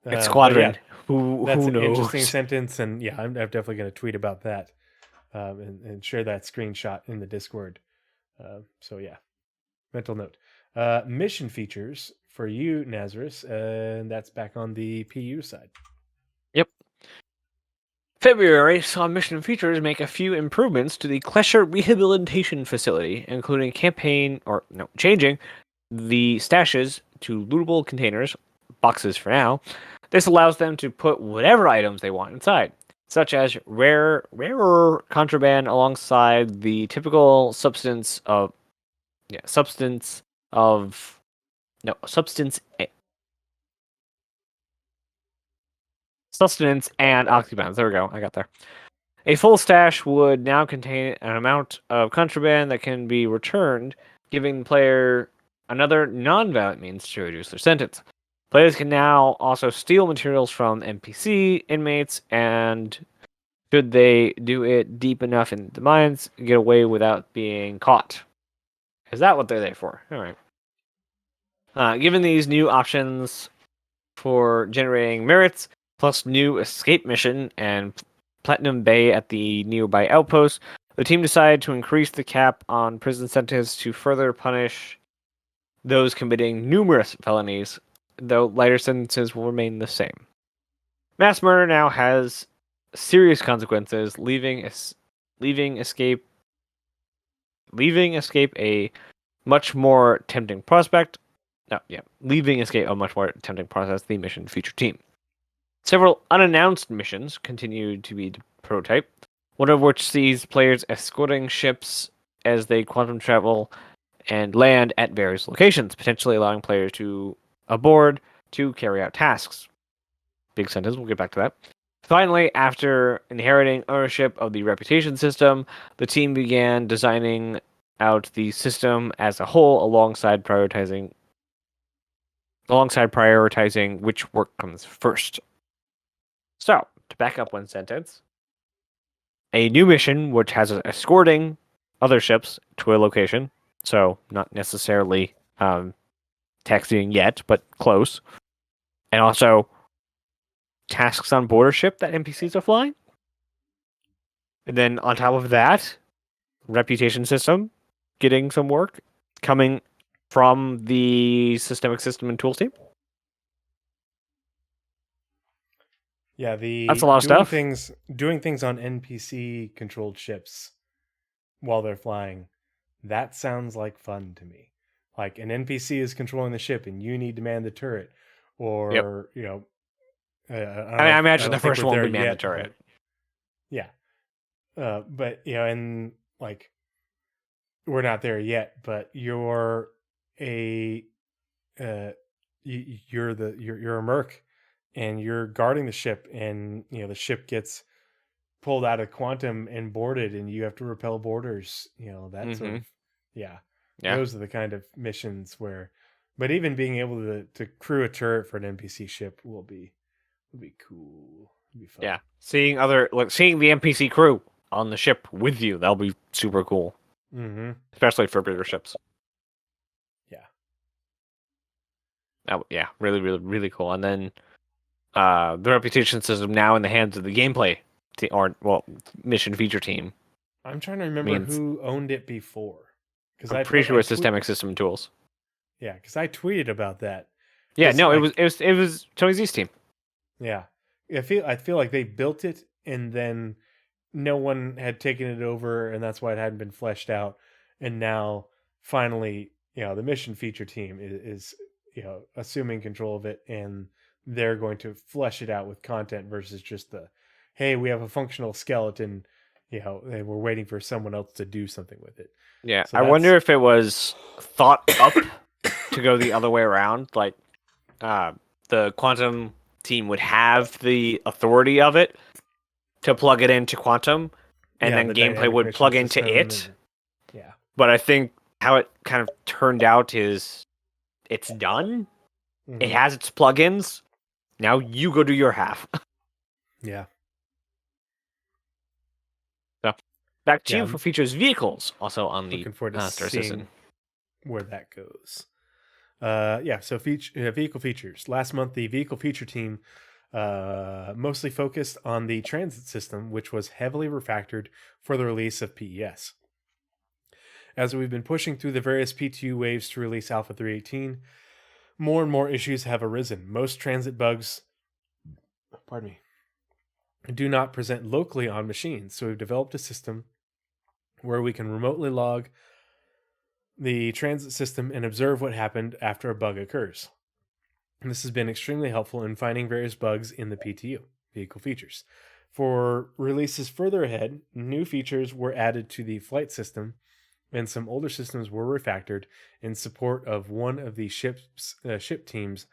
It's Squadron. Yeah, who that's an knows? interesting sentence, and yeah, I'm definitely going to tweet about that and share that screenshot in the Discord. So yeah, mental note. Mission features for you, Nazeris, and that's back on the PU side. Yep. February saw mission features make a few improvements to the Klesher Rehabilitation Facility, including changing the stashes to lootable containers, boxes for now. This allows them to put whatever items they want inside, such as rarer contraband alongside the typical substance sustenance and oxybounds. There we go. I got there. A full stash would now contain an amount of contraband that can be returned, giving the player another non-violent means to reduce their sentence. Players can now also steal materials from NPC inmates, and should they do it deep enough in the mines, get away without being caught. Is that what they're there for? All right. Given these new options for generating merits, plus new escape mission and Platinum Bay at the nearby outpost, the team decided to increase the cap on prison sentence to further punish those committing numerous felonies, though lighter sentences will remain the same. Mass murder now has serious consequences, leaving escape a much more tempting prospect. Leaving escape a much more tempting process. The mission feature team. Several unannounced missions continue to be prototype, one of which sees players escorting ships as they quantum travel and land at various locations, potentially allowing players to aboard to carry out tasks. Big sentence, we'll get back to that. Finally, after inheriting ownership of the reputation system, the team began designing out the system as a whole alongside prioritizing which work comes first. So, to back up one sentence, a new mission which has escorting other ships to a location, so not necessarily taxiing yet, but close, and also tasks on board a ship that NPCs are flying. And then on top of that, reputation system getting some work coming from the systemic system and tools team. Yeah, That's a lot of stuff. Doing things on NPC controlled ships while they're flying. That sounds like fun to me. Like an NPC is controlling the ship, and you need to man the turret, or I imagine the first one would be man the turret. Yeah, but and like we're not there yet. But you're a you're a merc, and you're guarding the ship, and the ship gets pulled out of quantum and boarded, and you have to repel boarders. That sort of those are the kind of missions where. But even being able to crew a turret for an NPC ship will be cool. It'll be fun. Yeah, seeing the NPC crew on the ship with you, that'll be super cool. Mm-hmm. Especially for bigger ships. Yeah. Really, really, really cool. And then the reputation system now in the hands of the gameplay mission feature team. I'm trying to remember who owned it before. I'm pretty sure it's Systemic System and Tools. Yeah, because I tweeted about that. Yeah, no, it was Tony Z's team. Yeah, I feel like they built it and then no one had taken it over, and that's why it hadn't been fleshed out. And now finally, the mission feature team is assuming control of it, and they're going to flesh it out with content versus just hey, we have a functional skeleton, and we're waiting for someone else to do something with it. Yeah, so I wonder if it was thought up to go the other way around. Like, the Quantum team would have the authority of it to plug it into Quantum, and then gameplay would plug into it. But I think how it kind of turned out is it's done. Mm-hmm. It has its plugins. Now you go do your half. Yeah. So back to you for features vehicles, also on the looking forward to Star Citizen. Where that goes. So vehicle features. Last month, the vehicle feature team mostly focused on the transit system, which was heavily refactored for the release of PES. As we've been pushing through the various PTU waves to release Alpha 3.18, more and more issues have arisen. Most transit bugs, do not present locally on machines, so we've developed a system where we can remotely log the transit system and observe what happened after a bug occurs. And this has been extremely helpful in finding various bugs in the PTU, vehicle features. For releases further ahead, new features were added to the flight system, and some older systems were refactored in support of one of the ship team's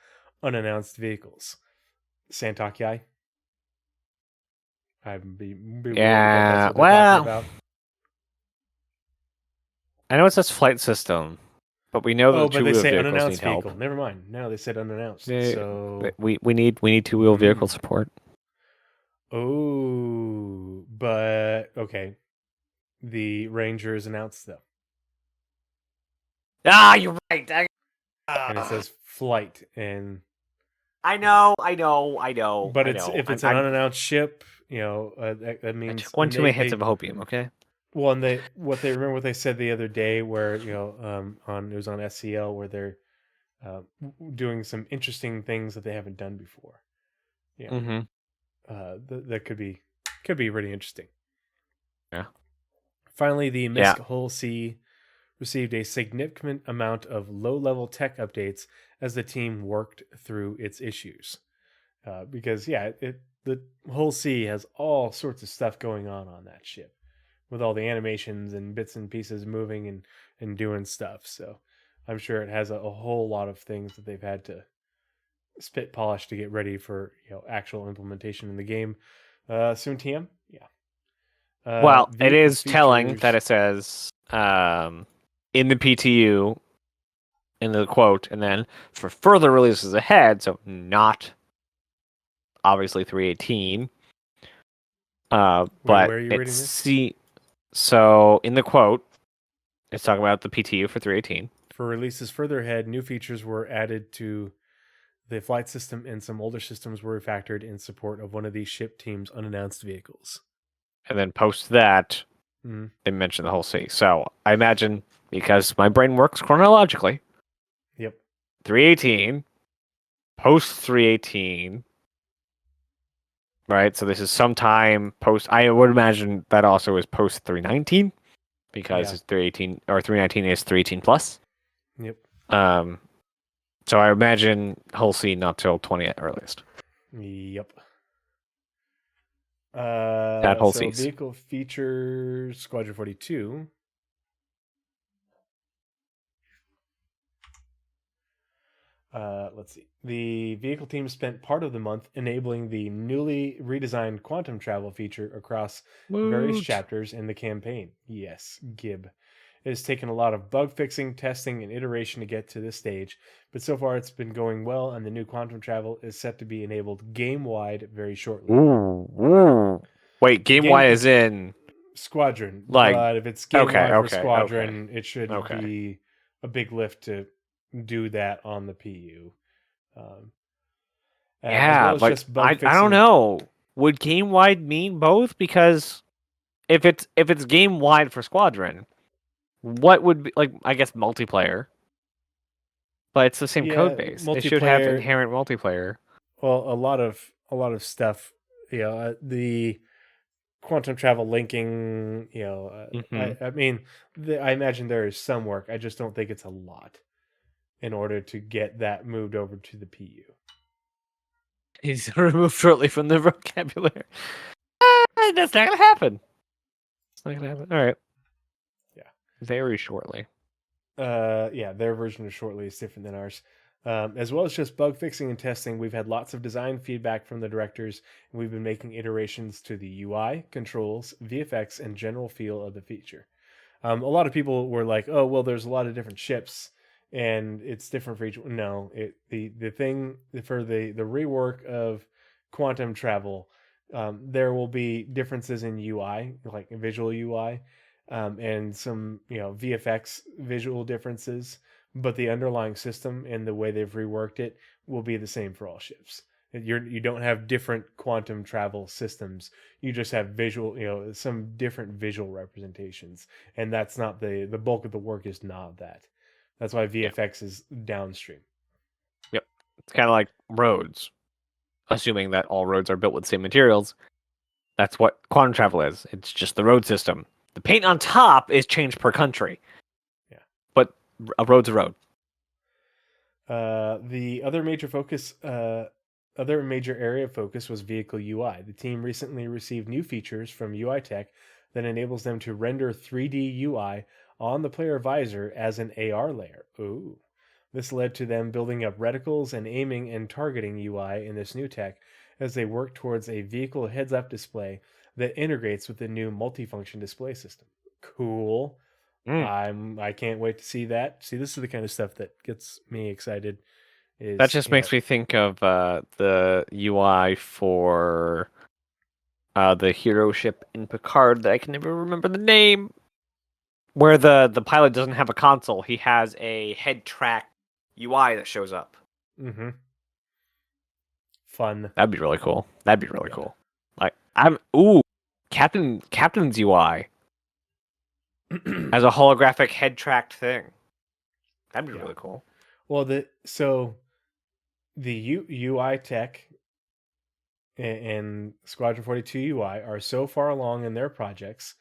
unannounced vehicles. Santakai? I'd be yeah, well, I know it says flight system, but we know that they say vehicles unannounced need vehicle. Help. Never mind. No, they said unannounced. So we need two-wheel vehicle support. Oh, but okay. The Ranger is announced though. Ah, you're right. And it says flight, and I know. But if it's an unannounced ship, that means I took one too many hits of opium. Okay. Well, and what they said the other day, where it was on SCL, where they're doing some interesting things that they haven't done before. Yeah. That could be really interesting. Yeah. Finally, the MISC Hull C received a significant amount of low-level tech updates as the team worked through its issues. Because the Hull C has all sorts of stuff going on that ship, with all the animations and bits and pieces moving and doing stuff. So I'm sure it has a whole lot of things that they've had to spit polish to get ready for actual implementation in the game. Soon TM? Yeah. Well, it is telling that it says in the PTU, in the quote, and then for further releases ahead, so not obviously 3.18, But where are you reading it's this? so in the quote, it's talking about the PTU for 318. For releases further ahead, new features were added to the flight system, and some older systems were refactored in support of one of these ship team's unannounced vehicles. And then post that, Mm. they mention the whole city. So I imagine, because my brain works chronologically, Yep. 318, post 318, right? So this is sometime post. I would imagine that also is post 319, because Yeah. it's 318 or 319 is 318 plus. Yep. So I imagine Hull C not till 20 at earliest. Yep. That Hull So C's. vehicle features Squadron 42. Let's see. The vehicle team spent part of the month enabling the newly redesigned quantum travel feature across various Woot. chapters in the campaign. Yes, Gib. It has taken a lot of bug fixing, testing, and iteration to get to this stage, but so far it's been going well, and the new quantum travel is set to be enabled game-wide very shortly. Ooh. Wait, game-wide is in Squadron, like but if it's game-wide for okay. Squadron, it shouldn't Okay. be a big lift to do that on the PU. As Yeah, well as like just bug I fixing. don't know. Would game wide mean both? Because if it's game wide for Squadron, what would be like, I guess multiplayer. But it's the same code base. It should have Multiplayer. inherent multiplayer. Well, a lot of stuff. The quantum travel linking. Mm-hmm. I mean, I imagine there is some work. I just don't think it's a lot in order to get that moved over to the PU. He's removed shortly from the vocabulary. That's not gonna happen. It's not gonna happen. All right. Yeah. Very shortly. Their version of Shortly is different than ours. As well as just bug fixing and testing, we've had lots of design feedback from the directors, and we've been making iterations to the UI, controls, VFX, and general feel of the feature. A lot of people were like, "Oh, well, there's a lot of different ships, and it's different for each one." No, the thing for the rework of quantum travel, there will be differences in UI, like visual UI, and some VFX visual differences, but the underlying system and the way they've reworked it will be the same for all ships. You don't have different quantum travel systems. You just have visual, some different visual representations, and that's not the bulk of the work is not that. That's why VFX is downstream. Yep. It's kind of like roads. Assuming that all roads are built with the same materials, that's what quantum travel is. It's just the road system. The paint on top is changed per country. Yeah. But a road's a road. The other major area of focus was vehicle UI. The team recently received new features from UI Tech that enables them to render 3D UI on the player visor as an AR layer. Ooh. This led to them building up reticles and aiming and targeting UI in this new tech as they work towards a vehicle heads-up display that integrates with the new multifunction display system. Cool. I can't wait to see that. See, this is the kind of stuff that gets me excited. That just makes me think of the UI for the hero ship in Picard that I can never remember the name, where the pilot doesn't have a console. He has a head track UI that shows up. Mm-hmm. Fun. That'd be really cool. That'd be really Yeah. cool. Like Captain's UI as a holographic head tracked thing. That'd be really cool. Well, the UI tech and Squadron 42 UI are so far along in their projects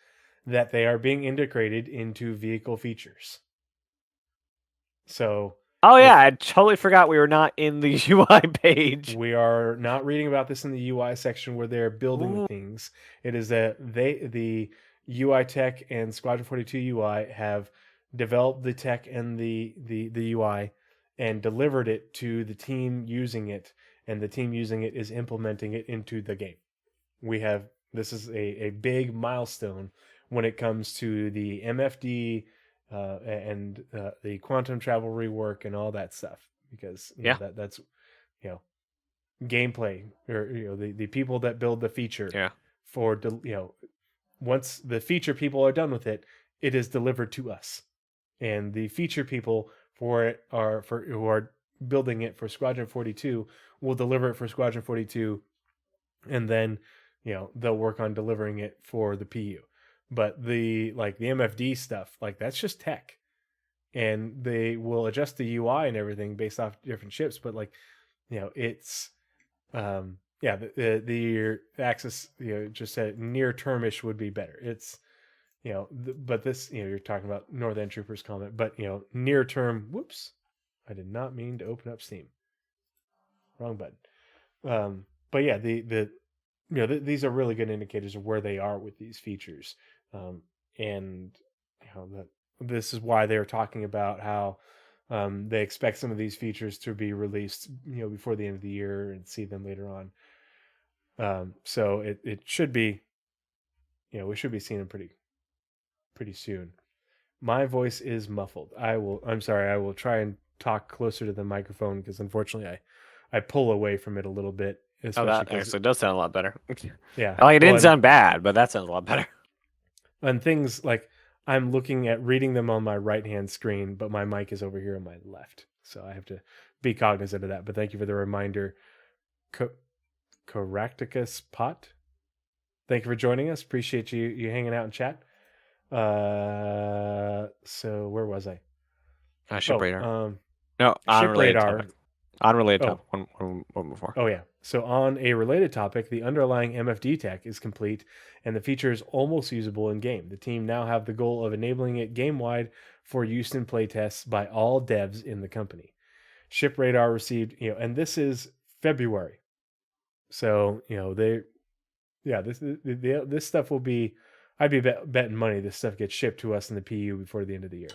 that they are being integrated into vehicle features. So, I totally forgot we were not in the UI page. We are not reading about this in the UI section where they're building the things. It is that the UI tech and Squadron 42 UI have developed the tech and the UI and delivered it to the team using it, and the team using it is implementing it into the game. This is a big milestone when it comes to the MFD and the quantum travel rework and all that stuff, because that's gameplay, or the people that build the feature once the feature people are done with it, it is delivered to us, and the feature people for it who are building it for Squadron 42 will deliver it for Squadron 42, and then they'll work on delivering it for the PU. But the MFD stuff, that's just tech, and they will adjust the UI and everything based off different ships. But it's the Axis just said near termish would be better. It's but this you're talking about North End Troopers comment, but near term. Whoops, I did not mean to open up Steam. Wrong button. But yeah, these are really good indicators of where they are with these features, and this is why they're talking about how they expect some of these features to be released before the end of the year and see them later on. So it should be we should be seeing them pretty soon. My voice is muffled. I'm sorry. I will try and talk closer to the microphone because unfortunately I pull away from it a little bit. That actually does sound a lot better. Yeah. It didn't sound bad, but that sounds a lot better. And things I'm looking at reading them on my right-hand screen, but my mic is over here on my left. So I have to be cognizant of that. But thank you for the reminder. Caractacus Pot. Thank you for joining us. Appreciate you hanging out in chat. So where was I? Ship radar. No, ship radar. Topic. Unrelated topic. One before. Oh yeah. So on a related topic, the underlying MFD tech is complete and the feature is almost usable in game. The team now have the goal of enabling it game-wide for use in playtests by all devs in the company. Ship radar received, and this is February. So, this stuff will be, I'd be betting money this stuff gets shipped to us in the PU before the end of the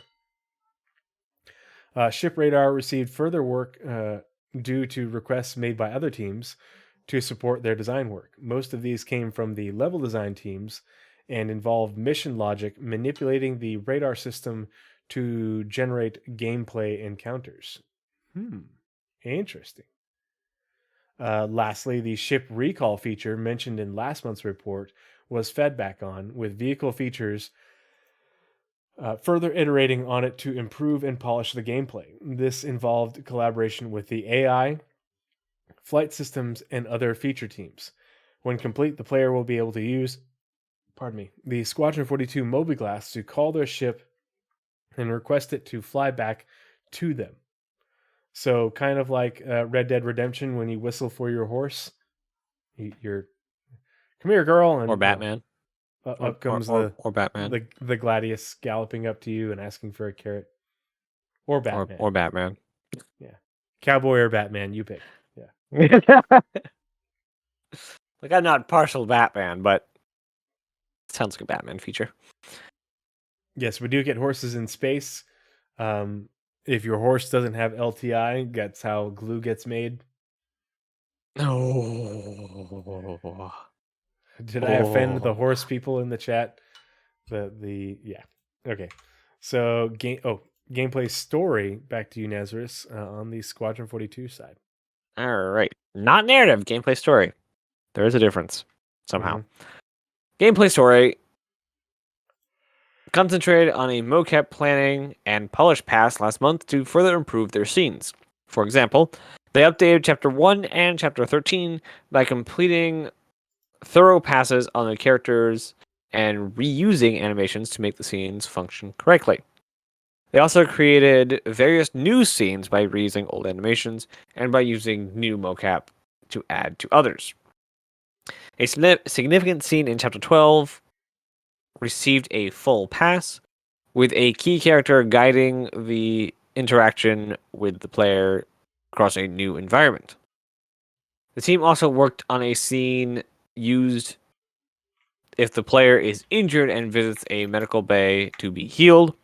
year. Ship radar received further work due to requests made by other teams to support their design work. Most of these came from the level design teams and involved mission logic manipulating the radar system to generate gameplay encounters. Interesting. Lastly, the ship recall feature mentioned in last month's report was fed back on, with vehicle features further iterating on it to improve and polish the gameplay. This involved collaboration with the AI, flight systems, and other feature teams. When complete, the player will be able to use the Squadron 42 mobiGlass to call their ship and request it to fly back to them. So kind of like Red Dead Redemption when you whistle for your horse. You're, come here, girl. And, or Batman. Up comes or Batman. The Gladius galloping up to you and asking for a carrot. Or Batman. Or Batman. Yeah. Cowboy or Batman, you pick. Yeah. I'm not partial Batman, but it sounds like a Batman feature. Yes, we do get horses in space. If your horse doesn't have LTI, that's how glue gets made. Oh. Did I offend the horse people in the chat? Yeah. Okay. So gameplay story. Back to you, Nazeris, on the Squadron 42 side. All right. Not narrative. Gameplay story. There is a difference somehow. Gameplay story concentrated on a mocap planning and polish pass last month to further improve their scenes. For example, they updated Chapter 1 and Chapter 13 by completing thorough passes on the characters and reusing animations to make the scenes function correctly. They also created various new scenes by reusing old animations and by using new mocap to add to others. A significant scene in Chapter 12 received a full pass, with a key character guiding the interaction with the player across a new environment. The team also worked on a scene used if the player is injured and visits a medical bay to be healed.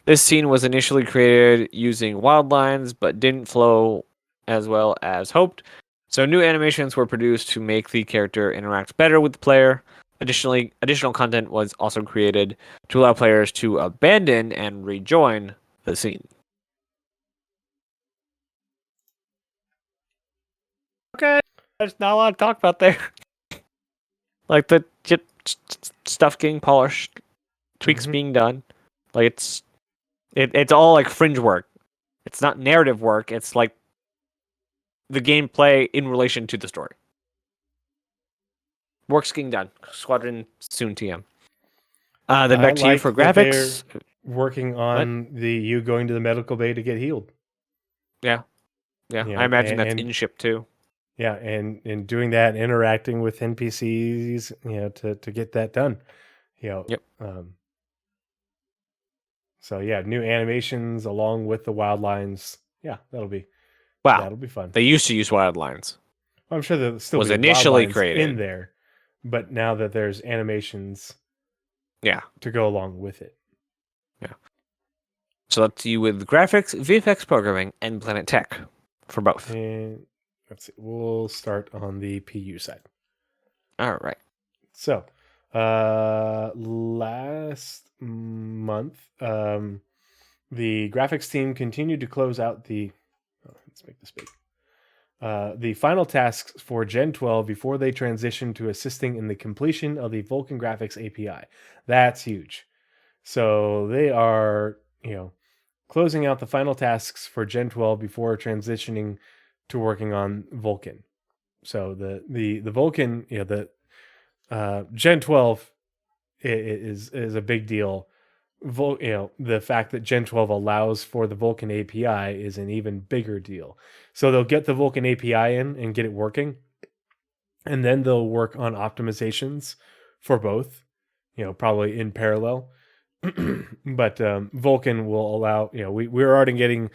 This scene was initially created using wild lines, but didn't flow as well as hoped, so new animations were produced to make the character interact better with the player. Additionally, additional content was also created to allow players to abandon and rejoin the scene. Okay, there's not a lot to talk about there. The stuff getting polished, tweaks Mhm. being done. Like it's all like fringe work. It's not narrative work. It's like the gameplay in relation to the story. Work's getting done. Squadron soon TM. Then I back to you like for that they're graphics. working What? on you going to the medical bay to get healed. Yeah. You know, I imagine that's and in ship too. yeah, and doing that, interacting with NPCs, to get that done. Yep. So yeah, new animations along with the wild lines. Yeah, that'll be Wow. fun. They used to use wild lines. I'm sure there'll still Was be wild initially lines created. in there, but now that there's animations, Yeah. to go along with it. Yeah. So that's you with graphics, VFX programming, and Planet Tech for both. And let's see, we'll start on the PU side. All right. So, last month, the graphics team continued to close out let's make this big. The final tasks for Gen 12 before they transition to assisting in the completion of the Vulkan Graphics API. That's huge. So they are, closing out the final tasks for Gen 12 before transitioning to working on Vulkan. So the Vulkan, Gen 12 is a big deal. The fact that Gen 12 allows for the Vulkan API is an even bigger deal. So they'll get the Vulkan API in and get it working, and then they'll work on optimizations for both, probably in parallel. But Vulkan will allow, we're already getting,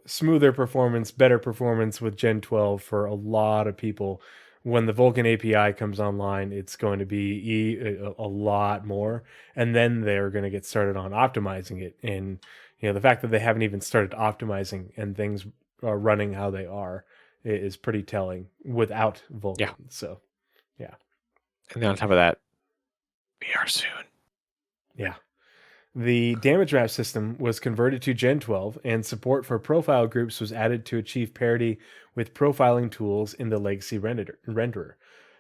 smoother performance, better performance with Gen 12 for a lot of people. When the Vulkan API comes online, it's going to be a lot more, and then they're going to get started on optimizing it. And the fact that they haven't even started optimizing and things are running how they are is pretty telling without Vulkan. Yeah. So, yeah. And then on top of that, we are soon. Yeah. The damage map system was converted to Gen 12, and support for profile groups was added to achieve parity with profiling tools in the legacy renderer.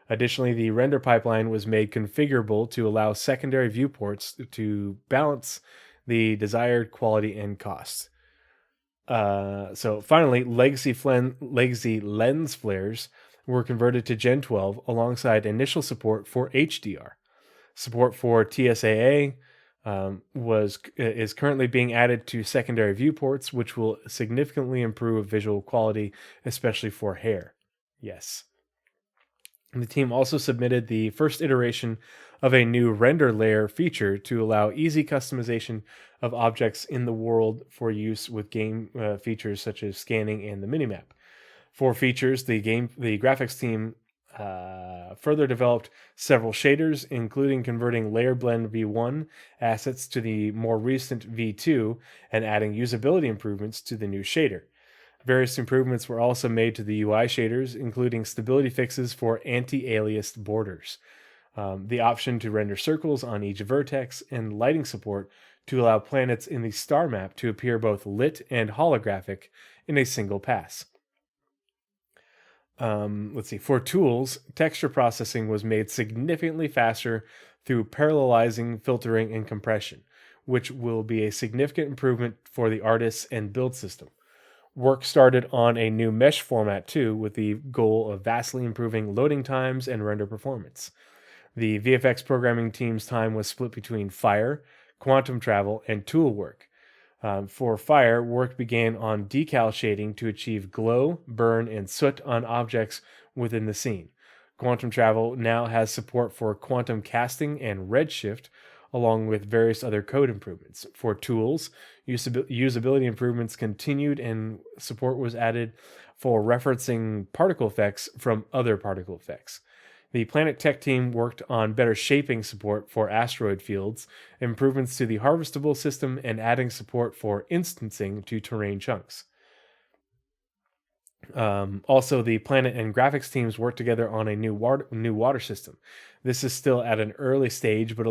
Additionally, the render pipeline was made configurable to allow secondary viewports to balance the desired quality and cost. So finally, legacy lens flares were converted to Gen 12 alongside initial support for HDR. Support for TSAA is currently being added to secondary viewports, which will significantly improve visual quality, especially for hair. Yes. And the team also submitted the first iteration of a new render layer feature to allow easy customization of objects in the world for use with game features such as scanning and the minimap. For features, the graphics team further developed several shaders, including converting Layer Blend V1 assets to the more recent V2 and adding usability improvements to the new shader. Various improvements were also made to the UI shaders, including stability fixes for anti-aliased borders, the option to render circles on each vertex, and lighting support to allow planets in the star map to appear both lit and holographic in a single pass. Let's see. For tools, texture processing was made significantly faster through parallelizing, filtering, and compression, which will be a significant improvement for the artists and build system. Work started on a new mesh format too, with the goal of vastly improving loading times and render performance. The VFX programming team's time was split between Fire, Quantum Travel, and Tool work. For Fire, work began on decal shading to achieve glow, burn, and soot on objects within the scene. Quantum Travel now has support for quantum casting and redshift, along with various other code improvements. For tools, usability improvements continued and support was added for referencing particle effects from other particle effects. The Planet Tech team worked on better shaping support for asteroid fields, improvements to the harvestable system, and adding support for instancing to terrain chunks. Also, the Planet and graphics teams worked together on a new water system. This is still at an early stage, but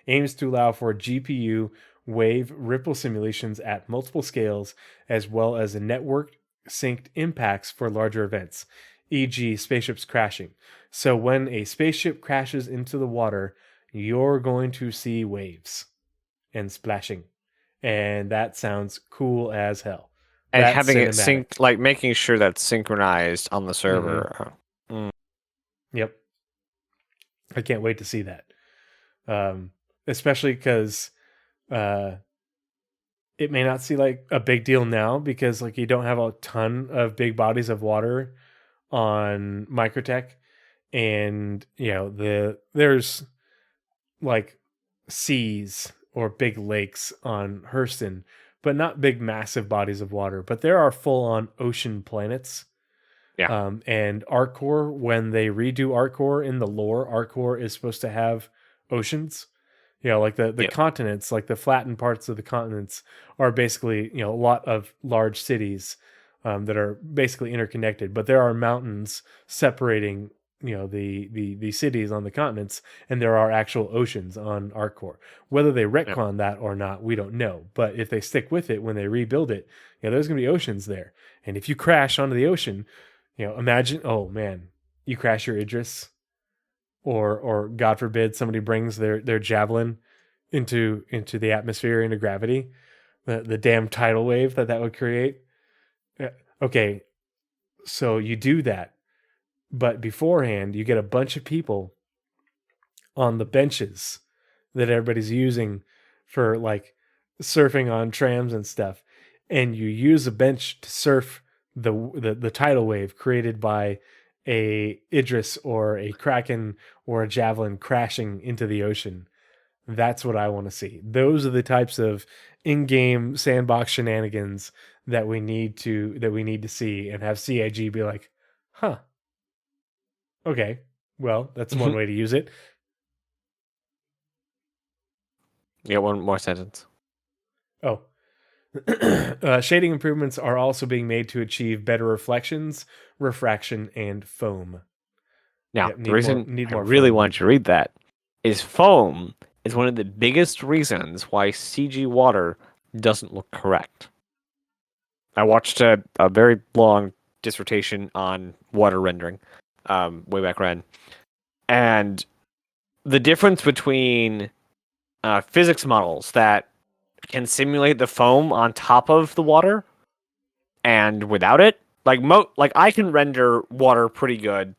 aims to allow for GPU wave ripple simulations at multiple scales, as well as network synced impacts for larger events. e.g., spaceships crashing. So when a spaceship crashes into the water, you're going to see waves and splashing. And that sounds cool as hell. And That's having it cinematic. synced, like making sure that's synchronized on the server. Yep. I can't wait to see that. Especially because it may not seem like a big deal now because like you don't have a ton of big bodies of water on Microtech, and there's like seas or big lakes on Hurston, but not big massive bodies of water. But there are full on ocean planets. Yeah. And Arcor, when they redo Arcor in the lore, Arcor is supposed to have oceans. Like the continents, like the flattened parts of the continents are basically, a lot of large cities that are basically interconnected. But there are mountains separating, the cities on the continents, and there are actual oceans on Arcor. Whether they retcon that or not, we don't know. But if they stick with it when they rebuild it, there's going to be oceans there. And if you crash onto the ocean, imagine, oh man, you crash your Idris. Or God forbid somebody brings their javelin into the atmosphere, into gravity, the damn tidal wave that would create. Okay, so you do that, but beforehand you get a bunch of people on the benches that everybody's using for like surfing on trams and stuff, and you use a bench to surf the tidal wave created by a Idris or a Kraken or a Javelin crashing into the ocean. That's what I want to see. Those are the types of in-game sandbox shenanigans that we need to see, and have CIG be like, huh, okay, well, that's one way to use it. Yeah, one more sentence. Oh. Shading improvements are also being made to achieve better reflections, refraction, and foam. Now, Yep, the reason I more really foam. want you to read that is foam is one of the biggest reasons why CG water doesn't look correct. I watched a very long dissertation on water rendering way back when. And the difference between physics models that can simulate the foam on top of the water and without it, like I can render water pretty good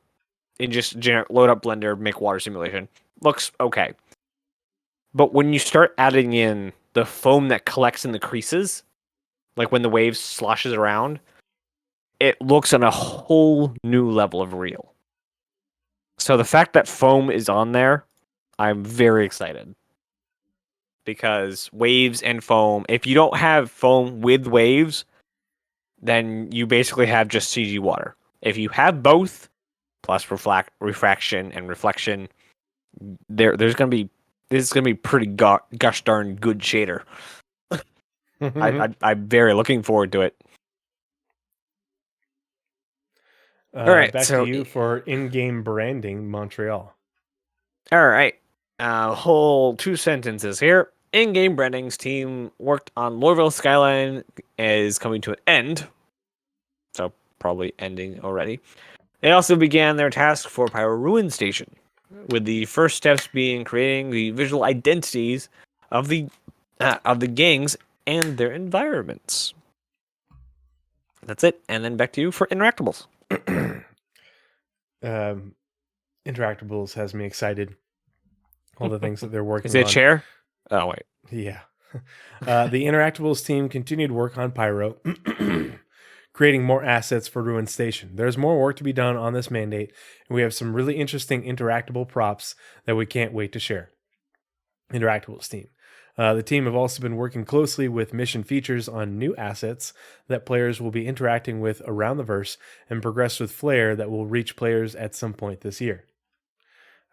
and just load up Blender, make water simulation. Looks okay. But when you start adding in the foam that collects in the creases, like when the wave sloshes around, it looks on a whole new level of real. So the fact that foam is on there, I'm very excited. Because waves and foam, if you don't have foam with waves, then you basically have just CG water. If you have both, plus refraction and reflection, this is gonna be pretty gosh darn good shader. I'm very looking forward to it. All right, back to you for in-game branding, Montreal. All right, whole 2 sentences here. In-game branding's team worked on Lorville Skyline is coming to an end, so probably ending already. They also began their task for Pyro Ruin Station, with the first steps being creating the visual identities of the gangs and their environments. That's it, and then back to you for Interactables. Interactables has me excited. All the things that they're working on. Is it a chair? Oh, wait. Yeah. The Interactables team continued work on Pyro, creating more assets for Ruin Station. There's more work to be done on this mandate, and we have some really interesting interactable props that we can't wait to share. Interactables team. The team have also been working closely with mission features on new assets that players will be interacting with around the verse, and progress with Flare that will reach players at some point this year.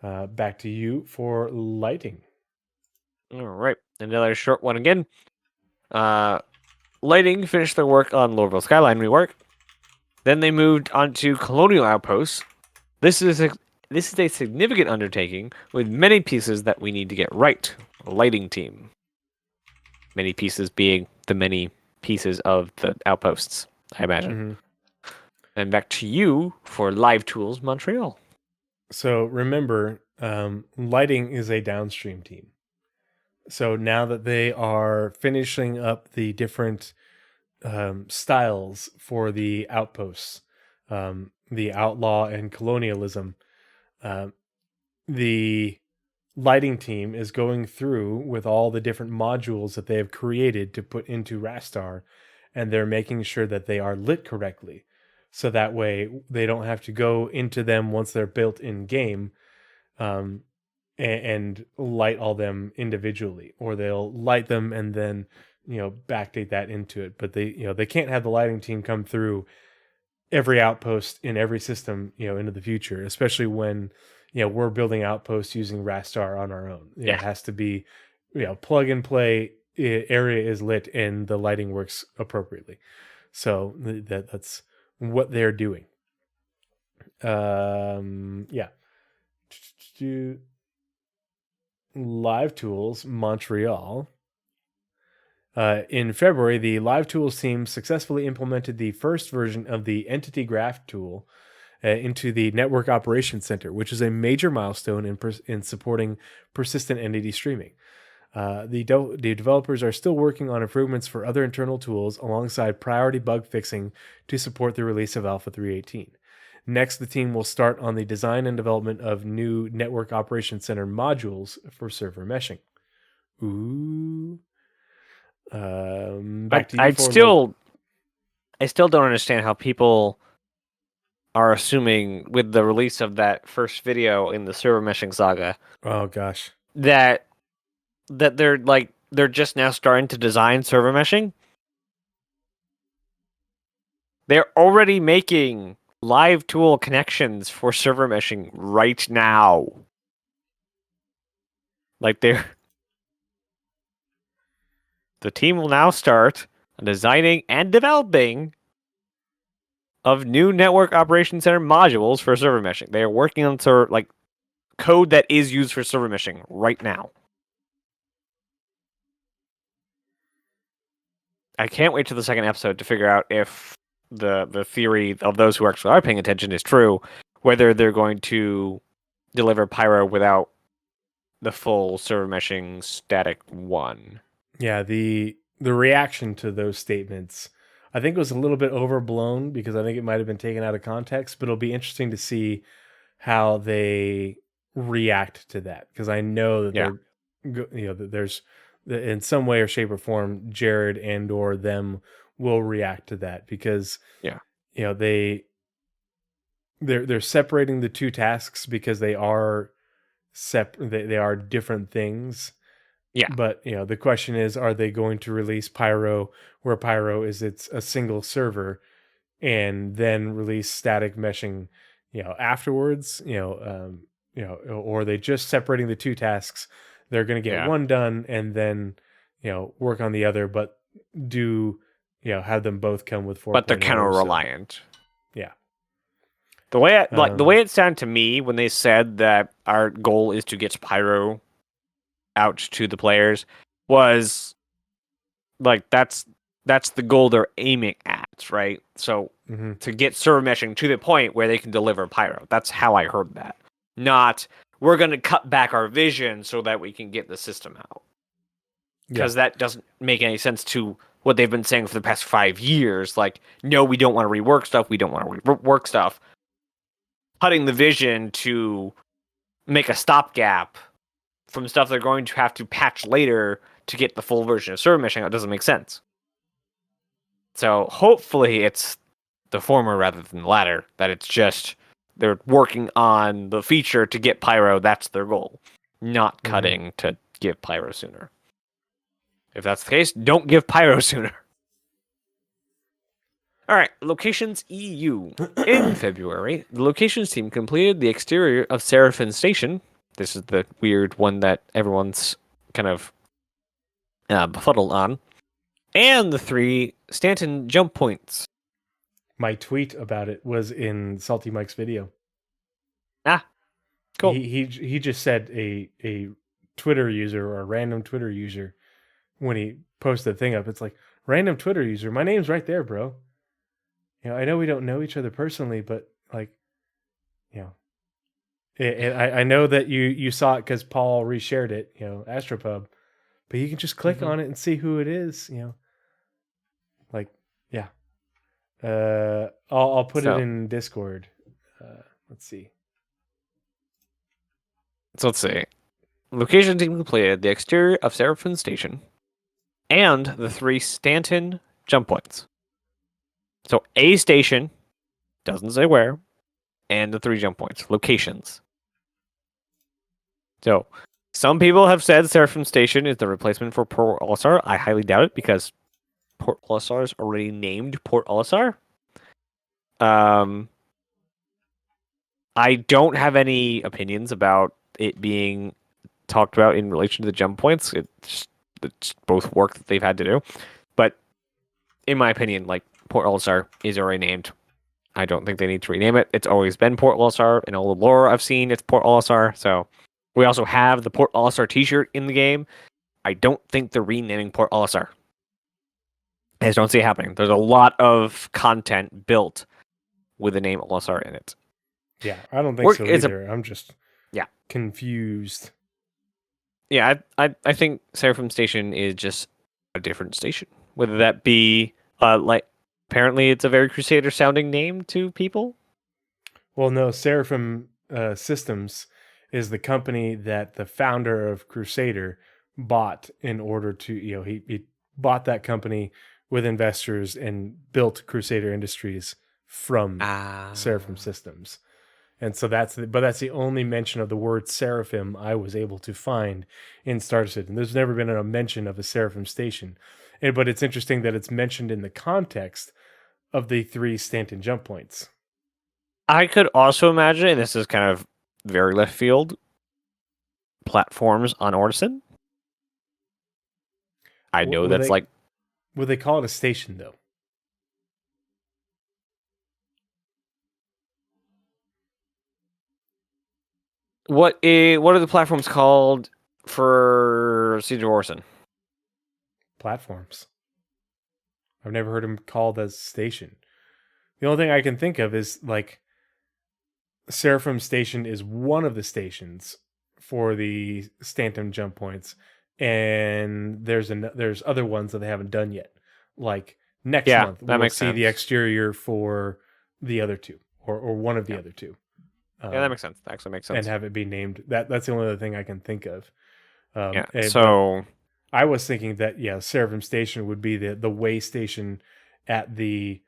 Back to you for lighting. All right, another short one again. Lighting finished their work on Lorville Skyline rework. Then they moved on to Colonial Outposts. This is a significant undertaking with many pieces that we need to get right. Lighting team. Many pieces being the many pieces of the outposts, I imagine. And back to you for Live Tools Montreal. So remember, lighting is a downstream team. So now that they are finishing up the different styles for the outposts, the outlaw and colonialism, the lighting team is going through with all the different modules that they have created to put into Rastar, and they're making sure that they are lit correctly. So that way they don't have to go into them once they're built in game, and light all them individually, or they'll light them and then backdate that into it. But they can't have the lighting team come through every outpost in every system into the future, especially when we're building outposts using Rastar on our own. It has to be plug and play. Area is lit and the lighting works appropriately. So that's what they're doing. Live Tools Montreal. In February, the Live Tools team successfully implemented the first version of the Entity Graph tool into the Network Operations Center, which is a major milestone in supporting persistent entity streaming. The developers are still working on improvements for other internal tools alongside priority bug fixing to support the release of Alpha 3.18. Next, the team will start on the design and development of new Network Operations Center modules for server meshing. Ooh. Back to you. I still don't understand how people are assuming with the release of that first video in the server meshing saga. Oh gosh. That they're just now starting to design server meshing. They're already making live tool connections for server meshing right now. The team will now start designing and developing of new Network Operations Center modules for server meshing. They are working on code that is used for server meshing right now. I can't wait to the second episode to figure out if the theory of those who actually are paying attention is true, whether they're going to deliver Pyro without the full server meshing static one. Yeah, the reaction to those statements, I think, was a little bit overblown because I think it might have been taken out of context, but it'll be interesting to see how they react to that, because I know that that there's in some way or shape or form Jared and or them will react to that, because they're separating the two tasks because they are they are different things. Yeah. But the question is, are they going to release Pyro where Pyro is it's a single server, and then release static meshing afterwards, or are they just separating the two tasks? They're going to get one done and then work on the other, but have them both come with 4.0. But they're kind of reliant. Yeah. The way the way it sounded to me when they said that our goal is to get Pyro out to the players was that's the goal they're aiming at, right? So to get server meshing to the point where they can deliver Pyro. That's how I heard that. Not we're going to cut back our vision so that we can get the system out. Because that doesn't make any sense to what they've been saying for the past 5 years. No, we don't want to rework stuff. We don't want to rework stuff. Cutting the vision to make a stopgap from stuff they're going to have to patch later to get the full version of server meshing out doesn't make sense. So hopefully it's the former rather than the latter, that it's just they're working on the feature to get Pyro, that's their goal, not cutting to give Pyro sooner. If that's the case, don't give Pyro sooner. All right, Locations EU. In February, the Locations team completed the exterior of Seraphim Station. This is the weird one that everyone's kind of befuddled on. And the 3 Stanton jump points. My tweet about it was in Salty Mike's video. Cool. He just said a Twitter user or a random Twitter user, when he posted the thing up, it's like, random Twitter user, my name's right there, bro. I know we don't know each other personally, but like, and I know that you saw it because Paul reshared it, Astropub, but you can just click on it and see who it is, like, yeah. I'll put it in Discord. Let's see. So let's see. Location team completed the exterior of Seraphim Station and the 3 Stanton jump points. So a station, doesn't say where, and the 3 jump points, locations. So some people have said Seraphim Station is the replacement for Port Olisar. I highly doubt it because Port Olisar is already named Port Olisar. I don't have any opinions about it being talked about in relation to the jump points. It's both work that they've had to do. But in my opinion, like, Port Olisar is already named. I don't think they need to rename it. It's always been Port Olisar. In all the lore I've seen, it's Port Olisar. So we also have the Port Olisar t-shirt in the game. I don't think they're renaming Port Olisar. I just don't see it happening. There's a lot of content built with the name Olisar in it. Yeah, I don't think so either. I'm just confused. Yeah, I think Seraphim Station is just a different station. Whether that be apparently it's a very Crusader sounding name to people. Well, no, Seraphim Systems is the company that the founder of Crusader bought in order to, he bought that company with investors and built Crusader Industries from Seraphim Systems. And so that's the only mention of the word Seraphim I was able to find in Star Citizen. There's never been a mention of a Seraphim station. But it's interesting that it's mentioned in the context of the 3 Stanton jump points. I could also imagine, and this is kind of very left field, platforms on Orison. I know that's like... Would they call it a station, though? What are the platforms called for Siege of Orison? Platforms. I've never heard them called as station. The only thing I can think of is like Seraphim Station is one of the stations for the Stanton jump points, and there's other ones that they haven't done yet. Like next month, we'll see the exterior for the other 2, or one of the other 2. Yeah, that makes sense. That actually makes sense. And have it be named. That's the only other thing I can think of. So I was thinking that Seraphim Station would be the way station at the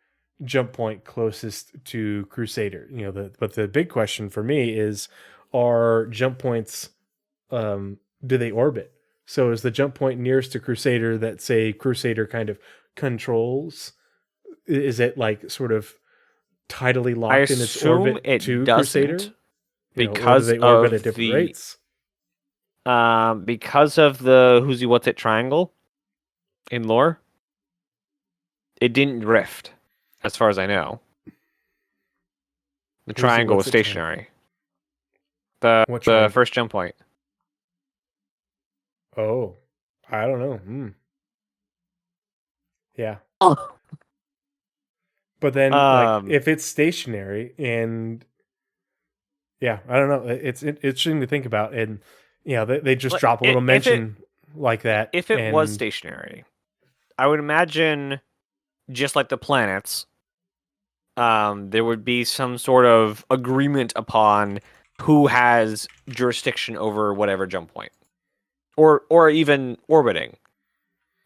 jump point closest to Crusader. But the big question for me is, are jump points, do they orbit? So is the jump point nearest to Crusader that, say, Crusader kind of controls? Is it like sort of tidally locked in its orbit to Crusader? Because they orbit at different rates? Because of the Who's You What's It triangle in lore, it didn't drift, as far as I know. The triangle was stationary. The first jump point. Oh, I don't know. Yeah. Oh. But then, if it's stationary, and I don't know, it's interesting to think about, and they just drop a little mention like that. If it was stationary, I would imagine, just like the planets, there would be some sort of agreement upon who has jurisdiction over whatever jump point, or even orbiting.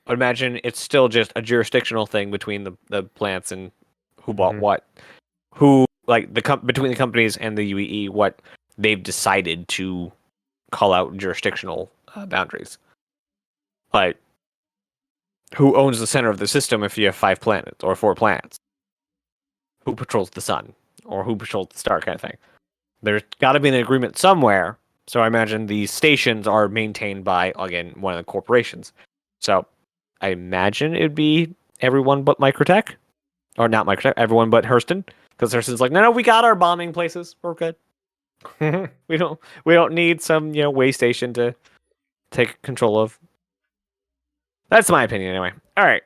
I'd imagine it's still just a jurisdictional thing between the planets and who bought what, who, like, between the companies and the UEE, what they've decided to call out jurisdictional boundaries. Like, who owns the center of the system if you have 5 planets or 4 planets? Who patrols the sun, or who patrols the star, kind of thing. There's got to be an agreement somewhere. So I imagine these stations are maintained by, again, one of the corporations. So I imagine it'd be everyone but Microtech. Or not Microtech, everyone but Hurston. Because Hurston's like, no, we got our bombing places. We're good. We don't need some, way station to take control of. That's my opinion anyway. All right.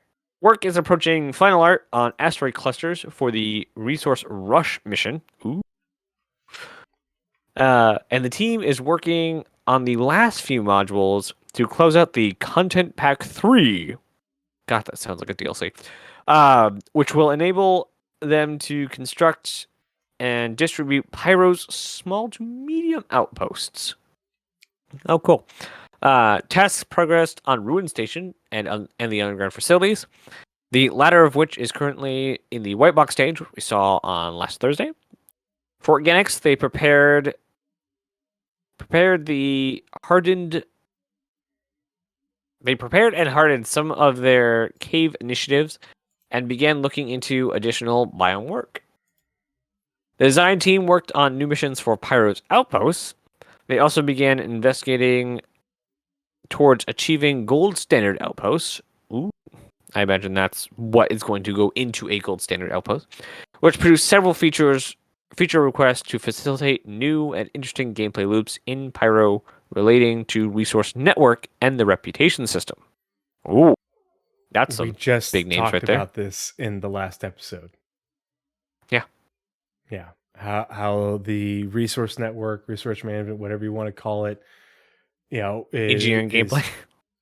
Work is approaching final art on asteroid clusters for the Resource Rush mission. Ooh. And the team is working on the last few modules to close out the Content Pack 3. God, that sounds like a DLC. Which will enable them to construct and distribute Pyro's small to medium outposts. Oh, cool. Tasks progressed on Ruin Station and the underground facilities, the latter of which is currently in the white box stage we saw on last Thursday. For organics, they prepared the hardened. They prepared and hardened some of their cave initiatives and began looking into additional biome work. The design team worked on new missions for Pyro's outposts. They also began investigating towards achieving gold standard outposts. Ooh, I imagine that's what is going to go into a gold standard outpost, which produced several feature requests to facilitate new and interesting gameplay loops in Pyro relating to resource network and the reputation system. Ooh, that's We some just big names talked right there. about this in the last episode. Yeah. Yeah. How the resource network, resource management, whatever you want to call it, Engineering gameplay.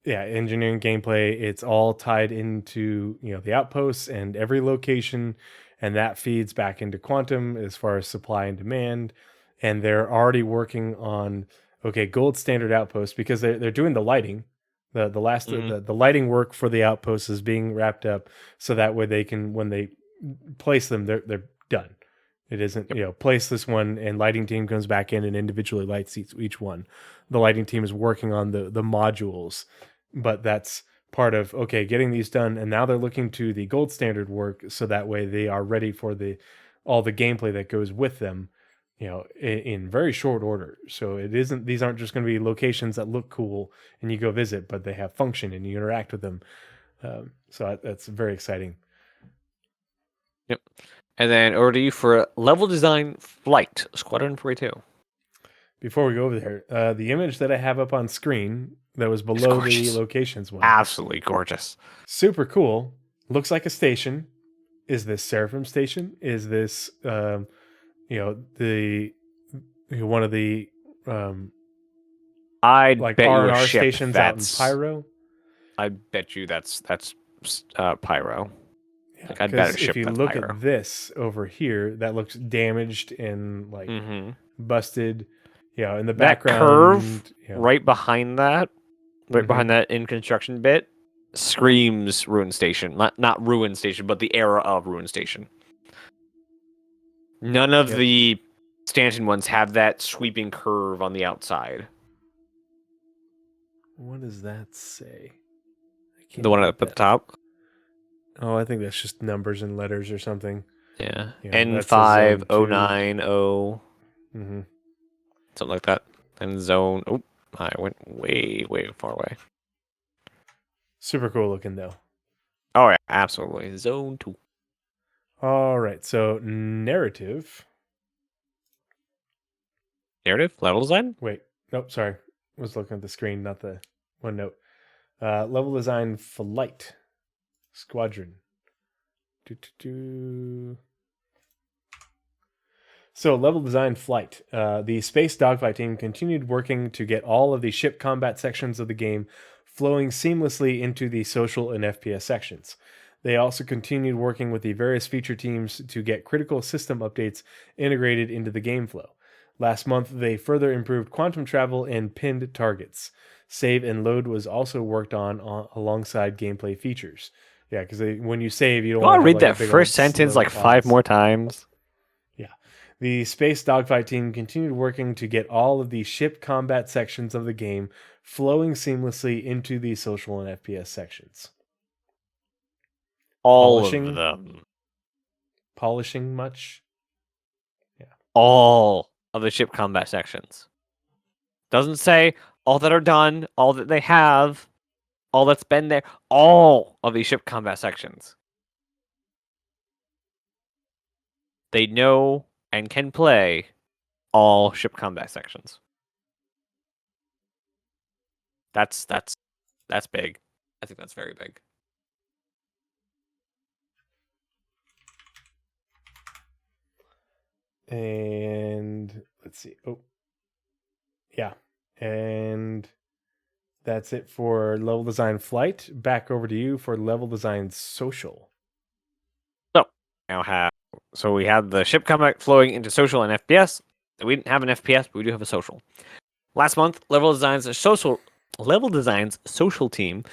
Yeah, engineering gameplay. It's all tied into, the outposts and every location, and that feeds back into Quantum as far as supply and demand. And they're already working on gold standard outposts because they're doing the lighting. The lighting work for the outposts is being wrapped up, so that way they can, when they place them, they're done. It isn't, place this one and lighting team comes back in and individually lights each one. The lighting team is working on the modules, but that's part of, getting these done. And now they're looking to the gold standard work, so that way they are ready for all the gameplay that goes with them, in very short order. So these aren't just going to be locations that look cool and you go visit, but they have function and you interact with them. So that's very exciting. Yep. And then over to you for level design flight, Squadron 42. Before we go over there, the image that I have up on screen that was below the locations one. Absolutely gorgeous. Super cool. Looks like a station. Is this Seraphim Station? Is this, one of the I like bet you R&R a ship stations out in Pyro? I bet you that's Pyro. Yeah, Like, I'd bet a ship if you that's look Pyro. at this over here, that looks damaged and busted. Yeah, in the That background, curve right behind that, behind that in construction bit, screams Ruin Station. Not Ruin Station, but the era of Ruin Station. None of the Stanton ones have that sweeping curve on the outside. What does that say? The one up at the top? Oh, I think that's just numbers and letters or something. Yeah. That's a zone N5090. Something like that. And zone. Oh, I went way, way far away. Super cool looking, though. Oh, yeah, absolutely. Zone 2. All right, so narrative. Narrative? Level design? Wait, nope, sorry. I was looking at the screen, not the OneNote. Level design flight. Squadron. So, level design flight. The Space Dogfight team continued working to get all of the ship combat sections of the game flowing seamlessly into the social and FPS sections. They also continued working with the various feature teams to get critical system updates integrated into the game flow. Last month, they further improved quantum travel and pinned targets. Save and load was also worked on alongside gameplay features. Yeah, because when you save, you don't want to read that first sentence like 5 more times. Yeah. The Space Dogfight team continued working to get all of the ship combat sections of the game flowing seamlessly into the social and FPS sections. All of them. Polishing much? Yeah. All of the ship combat sections. Doesn't say all that are done, all that they have, all that's been there. All of these ship combat sections. They know and can play all ship combat sections. That's big. I think that's very big. And let's see. Oh, yeah. And that's it for level design flight. Back over to you for level design social. So we had the ship combat flowing into social and FPS. We didn't have an FPS, but we do have a social. Last month, Level Design's social team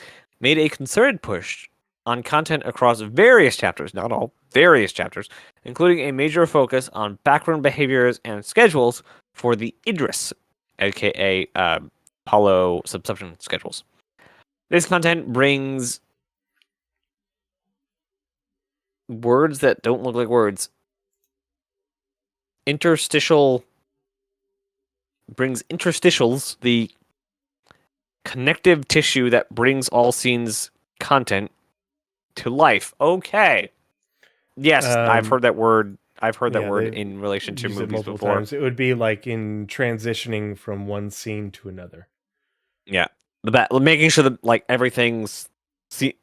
made a concerted push on content across various chapters, not all, various chapters, including a major focus on background behaviors and schedules for the Idris, aka Apollo subscription schedules. This content brings words that don't look like words. Brings interstitials, the connective tissue that brings all scenes content to life. Okay. Yes, I've heard that word. I've heard that word in relation to movies before. Times. It would be like in transitioning from one scene to another. Yeah, making sure that like everything's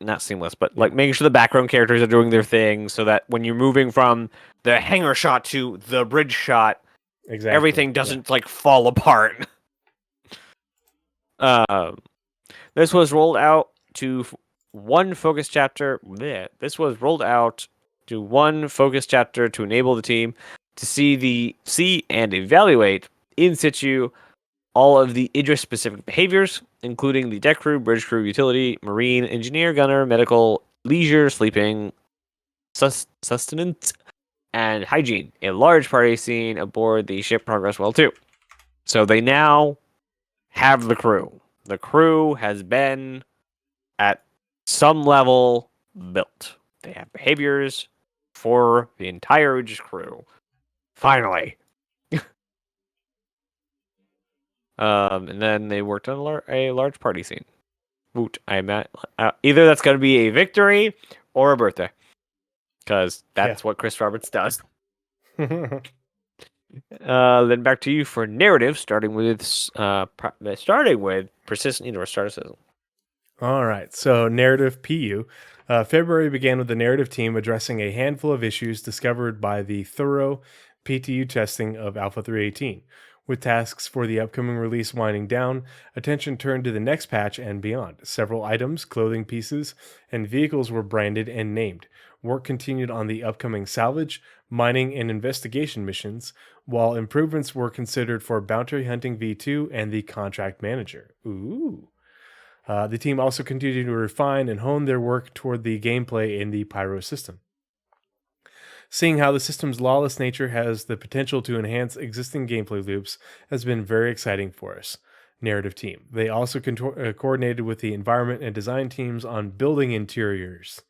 not seamless, but like making sure the background characters are doing their thing, so that when you're moving from the hangar shot to the bridge shot, everything doesn't like fall apart. This was rolled out to one focus chapter. This was rolled out to one focus chapter to enable the team to see and evaluate in situ all of the Idris specific behaviors, including the deck crew, bridge crew, utility, marine, engineer, gunner, medical, leisure, sleeping, sustenance, and hygiene. A large party scene aboard the ship progressed well too. So they now have the crew. The crew has been at some level built. They have behaviors for the entire Aegis crew. Finally. And then they worked on a large party scene. Woot! Either that's going to be a victory or a birthday, because that's what Chris Roberts does. Then back to you for narrative, starting with persistent indoor Star Citizen. All right, so narrative PU. February began with the narrative team addressing a handful of issues discovered by the thorough PTU testing of Alpha 318. With tasks for the upcoming release winding down, attention turned to the next patch and beyond. Several items, clothing pieces, and vehicles were branded and named. Work continued on the upcoming salvage, mining, and investigation missions, while improvements were considered for Bounty Hunting V2 and the Contract Manager. Ooh. The team also continued to refine and hone their work toward the gameplay in the Pyro system. Seeing how the system's lawless nature has the potential to enhance existing gameplay loops has been very exciting for us. Narrative team. They also coordinated with the environment and design teams on building interiors.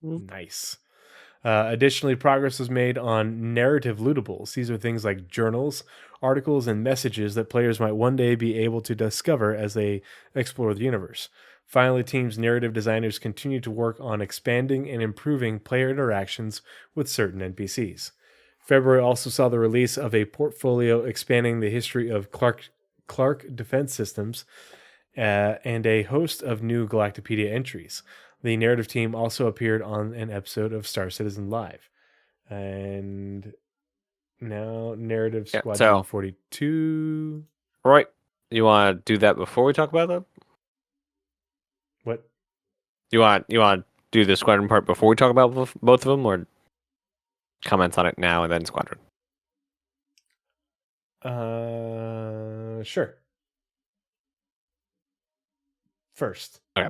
Nice. Additionally, progress was made on narrative lootables. These are things like journals, articles, and messages that players might one day be able to discover as they explore the universe. Finally, team's narrative designers continue to work on expanding and improving player interactions with certain NPCs. February also saw the release of a portfolio expanding the history of Clark defense systems and a host of new Galactopedia entries. The narrative team also appeared on an episode of Star Citizen Live. And now narrative Squadron 42. Right. You want to do that before we talk about that? What? You want to do the Squadron part before we talk about both of them, or comments on it now and then Squadron? Sure. First. Okay.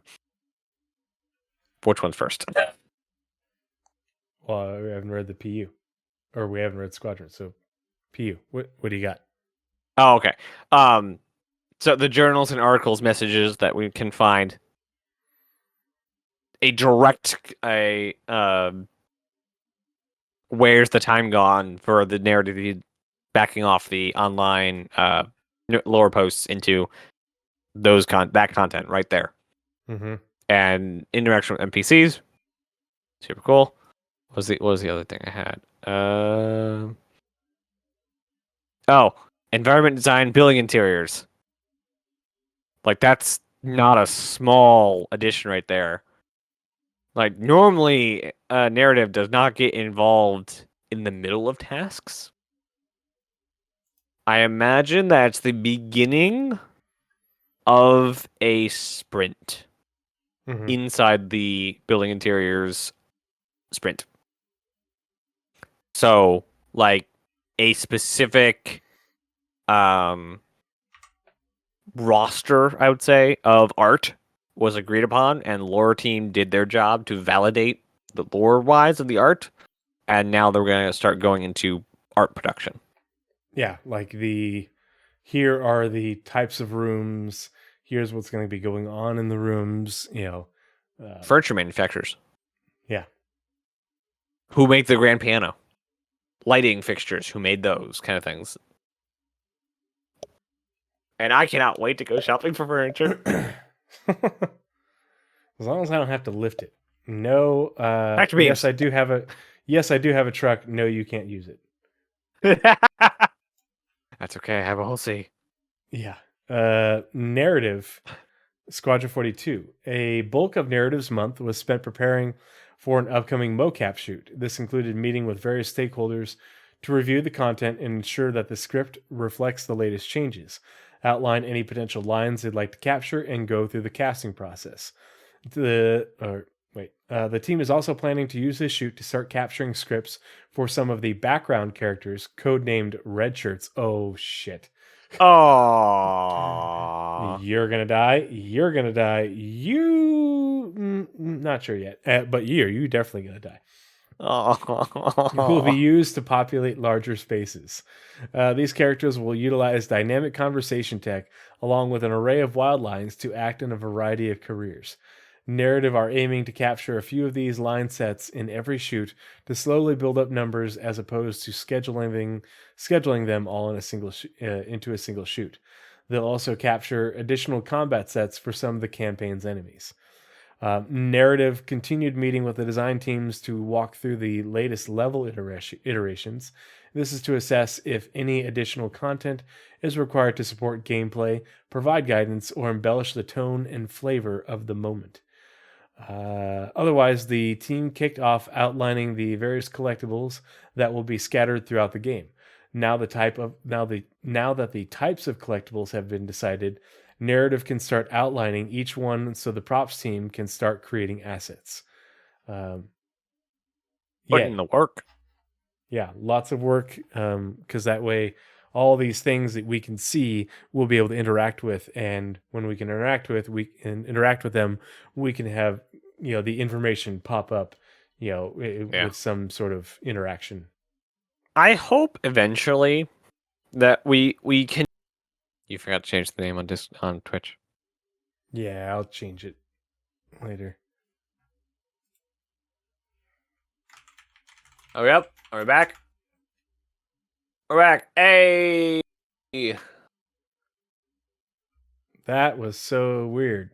Which one's first? Well, we haven't read the PU. Or we haven't read Squadron, so PU. What do you got? Oh, okay. So the journals and articles messages that we can find a direct where's the time gone for the narrative backing off the online lore posts into those that content right there. Mm-hmm. And interaction with NPCs, super cool. What was the other thing I had? Environment design, building interiors. Like that's not a small addition right there. Like normally, narrative does not get involved in the middle of tasks. I imagine that's the beginning of a sprint inside the building interiors sprint. So, like, a specific roster, I would say, of art was agreed upon, and lore team did their job to validate the lore-wise of the art, and now they're going to start going into art production. Yeah, like here are the types of rooms. Here's what's going to be going on in the rooms. Furniture manufacturers. Yeah. Who make the grand piano? Lighting fixtures. Who made those kind of things? And I cannot wait to go shopping for furniture. As long as I don't have to lift it. No. Tractor beams. Yes, I do have a. Yes, I do have a truck. No, you can't use it. That's okay. I have a whole C. Yeah. Narrative. Squadron 42. A bulk of Narratives Month was spent preparing for an upcoming mocap shoot. This included meeting with various stakeholders to review the content and ensure that the script reflects the latest changes, outline any potential lines they'd like to capture, and go through the casting process. The team is also planning to use this shoot to start capturing scripts for some of the background characters, codenamed Red Shirts. Oh, shit. Oh, You're gonna die. You're gonna die. Not sure yet, but you definitely gonna die. Will be used to populate larger spaces. These characters will utilize dynamic conversation tech along with an array of wild lines to act in a variety of careers. Narrative are aiming to capture a few of these line sets in every shoot to slowly build up numbers as opposed to scheduling them all in a single into a single shoot. They'll also capture additional combat sets for some of the campaign's enemies. Narrative continued meeting with the design teams to walk through the latest level iterations. This is to assess if any additional content is required to support gameplay, provide guidance, or embellish the tone and flavor of the moment. Otherwise, the team kicked off outlining the various collectibles that will be scattered throughout the game. Now that the types of collectibles have been decided, Narrative can start outlining each one so the props team can start creating assets. Putting the work. Yeah, lots of work, because that way all these things that we can see we'll be able to interact with, and when we can interact with them, we can have the information pop up with some sort of interaction. I hope eventually that we can. You forgot to change the name on Twitch. Yeah, I'll change it later. Oh, yep. Are we back? We're back. Hey! That was so weird.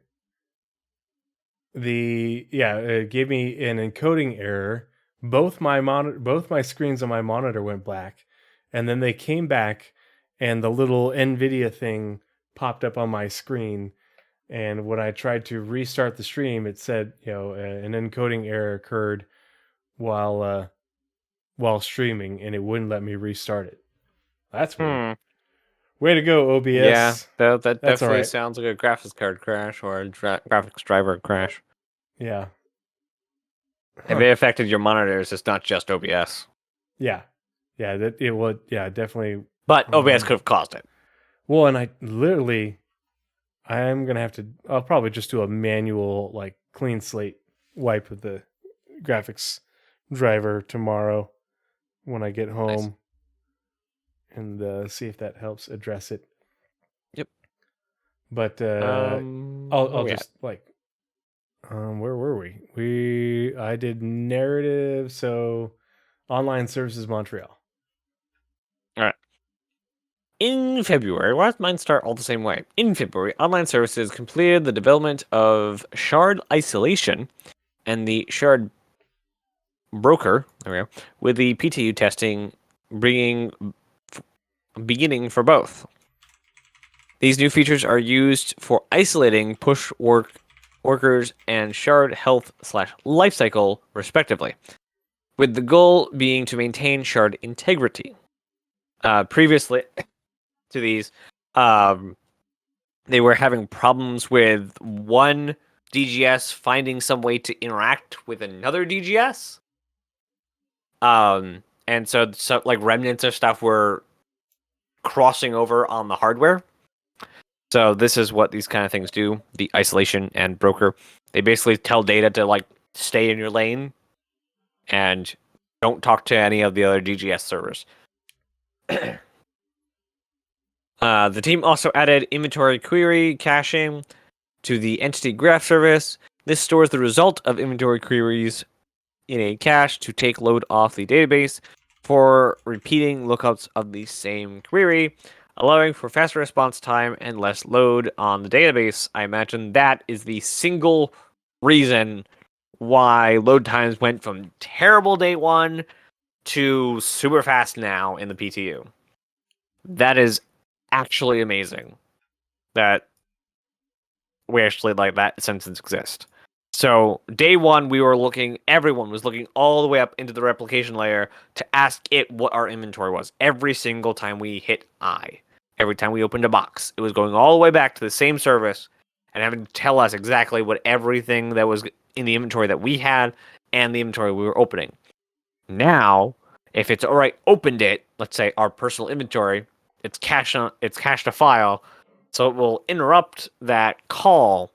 It gave me an encoding error. Both my screens on my monitor went black, and then they came back, and the little NVIDIA thing popped up on my screen. And when I tried to restart the stream, it said, an encoding error occurred while streaming, and it wouldn't let me restart it. That's weird. Way to go, OBS. Yeah, that definitely right. sounds like a graphics card crash or a graphics driver crash. Yeah. It may have affected your monitors. It's not just OBS. Yeah. Yeah, that it would. Yeah, definitely. But OBS could have caused it. Well, and I'm gonna have to. I'll probably just do a manual, clean slate wipe of the graphics driver tomorrow when I get home, Nice. and see if that helps address it. Yep. But I'll just where were we? I did narrative, so online services Montreal. All right. In February, why does mine start all the same way? In February, Online Services completed the development of Shard Isolation and the Shard Broker, with the PTU testing beginning for both. These new features are used for isolating push workers and Shard health / lifecycle, respectively, with the goal being to maintain Shard integrity. Previously, to these. They were having problems with one DGS finding some way to interact with another DGS. And so like remnants of stuff were crossing over on the hardware. So this is what these kind of things do. The isolation and broker. They basically tell data to like stay in your lane and don't talk to any of the other DGS servers. The team also added inventory query caching to the entity graph service. This stores the result of inventory queries in a cache to take load off the database for repeating lookups of the same query, allowing for faster response time and less load on the database. I imagine that is the single reason why load times went from terrible day one to super fast now in the PTU. That is actually amazing that we actually like that sentence exists. So day one, everyone was looking all the way up into the replication layer to ask it what our inventory was. Every single time we hit I, every time we opened a box, it was going all the way back to the same service and having to tell us exactly what everything that was in the inventory that we had and the inventory we were opening. Now, if it's already opened it, let's say our personal inventory, it's cached a file, so it will interrupt that call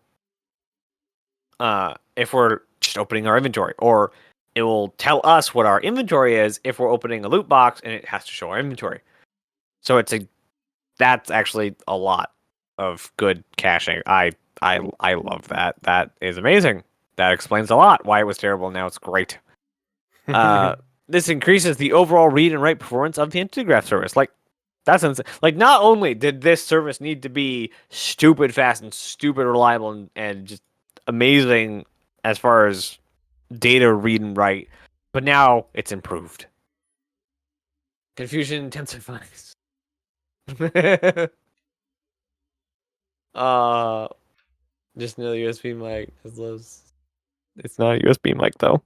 if we're just opening our inventory, or it will tell us what our inventory is if we're opening a loot box and it has to show our inventory. So that's actually a lot of good caching. I love that. That is amazing. That explains a lot why it was terrible. Now it's great. This increases the overall read and write performance of the entity graph service. Like, that's insane. Like, not only did this service need to be stupid fast and stupid reliable and just amazing as far as data read and write, but now it's improved. Confusion intensifies. Just another USB mic. It's not a USB mic though.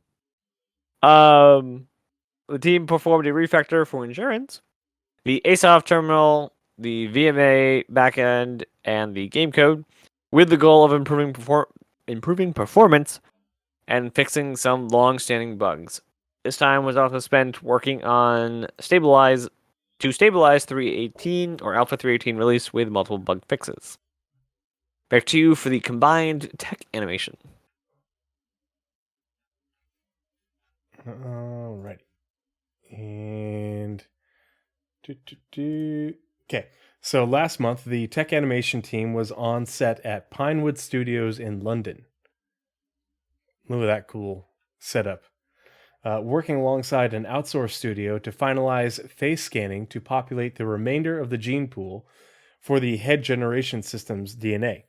The team performed a refactor for insurance, the ASOF terminal, the VMA backend, and the game code, with the goal of improving performance and fixing some long-standing bugs. This time was also spent working on stabilize 318 or Alpha 318 release with multiple bug fixes. Back to you for the combined tech animation. Alrighty. And okay. So last month, the tech animation team was on set at Pinewood Studios in London. Look at that cool setup. Working alongside an outsourced studio to finalize face scanning to populate the remainder of the gene pool for the head generation system's DNA.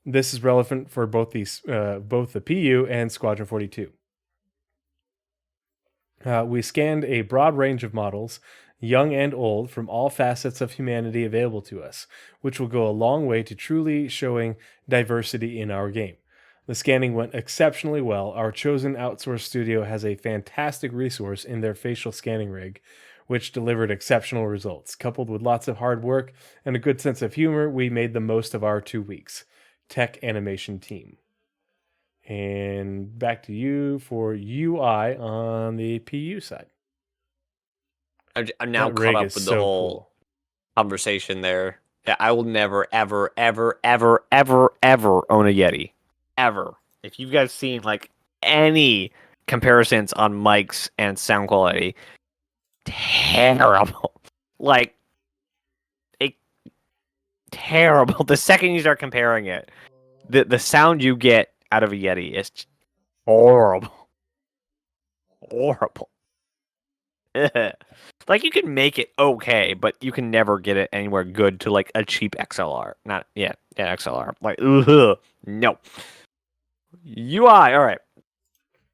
This is relevant for both the PU and Squadron 42. We scanned a broad range of models, young and old, from all facets of humanity available to us, which will go a long way to truly showing diversity in our game. The scanning went exceptionally well. Our chosen outsourced studio has a fantastic resource in their facial scanning rig, which delivered exceptional results. Coupled with lots of hard work and a good sense of humor, we made the most of our 2 weeks. Tech animation team. And back to you for UI on the PU side. I'm now That caught rig up is with so the whole cool. conversation there. Yeah, I will never, ever, ever, ever, ever, ever own a Yeti. Ever. If you guys seen like any comparisons on mics and sound quality, terrible. Like, terrible. The second you start comparing it, the sound you get out of a Yeti is horrible. Horrible. Like, you can make it okay, but you can never get it anywhere good to like a cheap XLR. XLR. Like, no. UI, all right.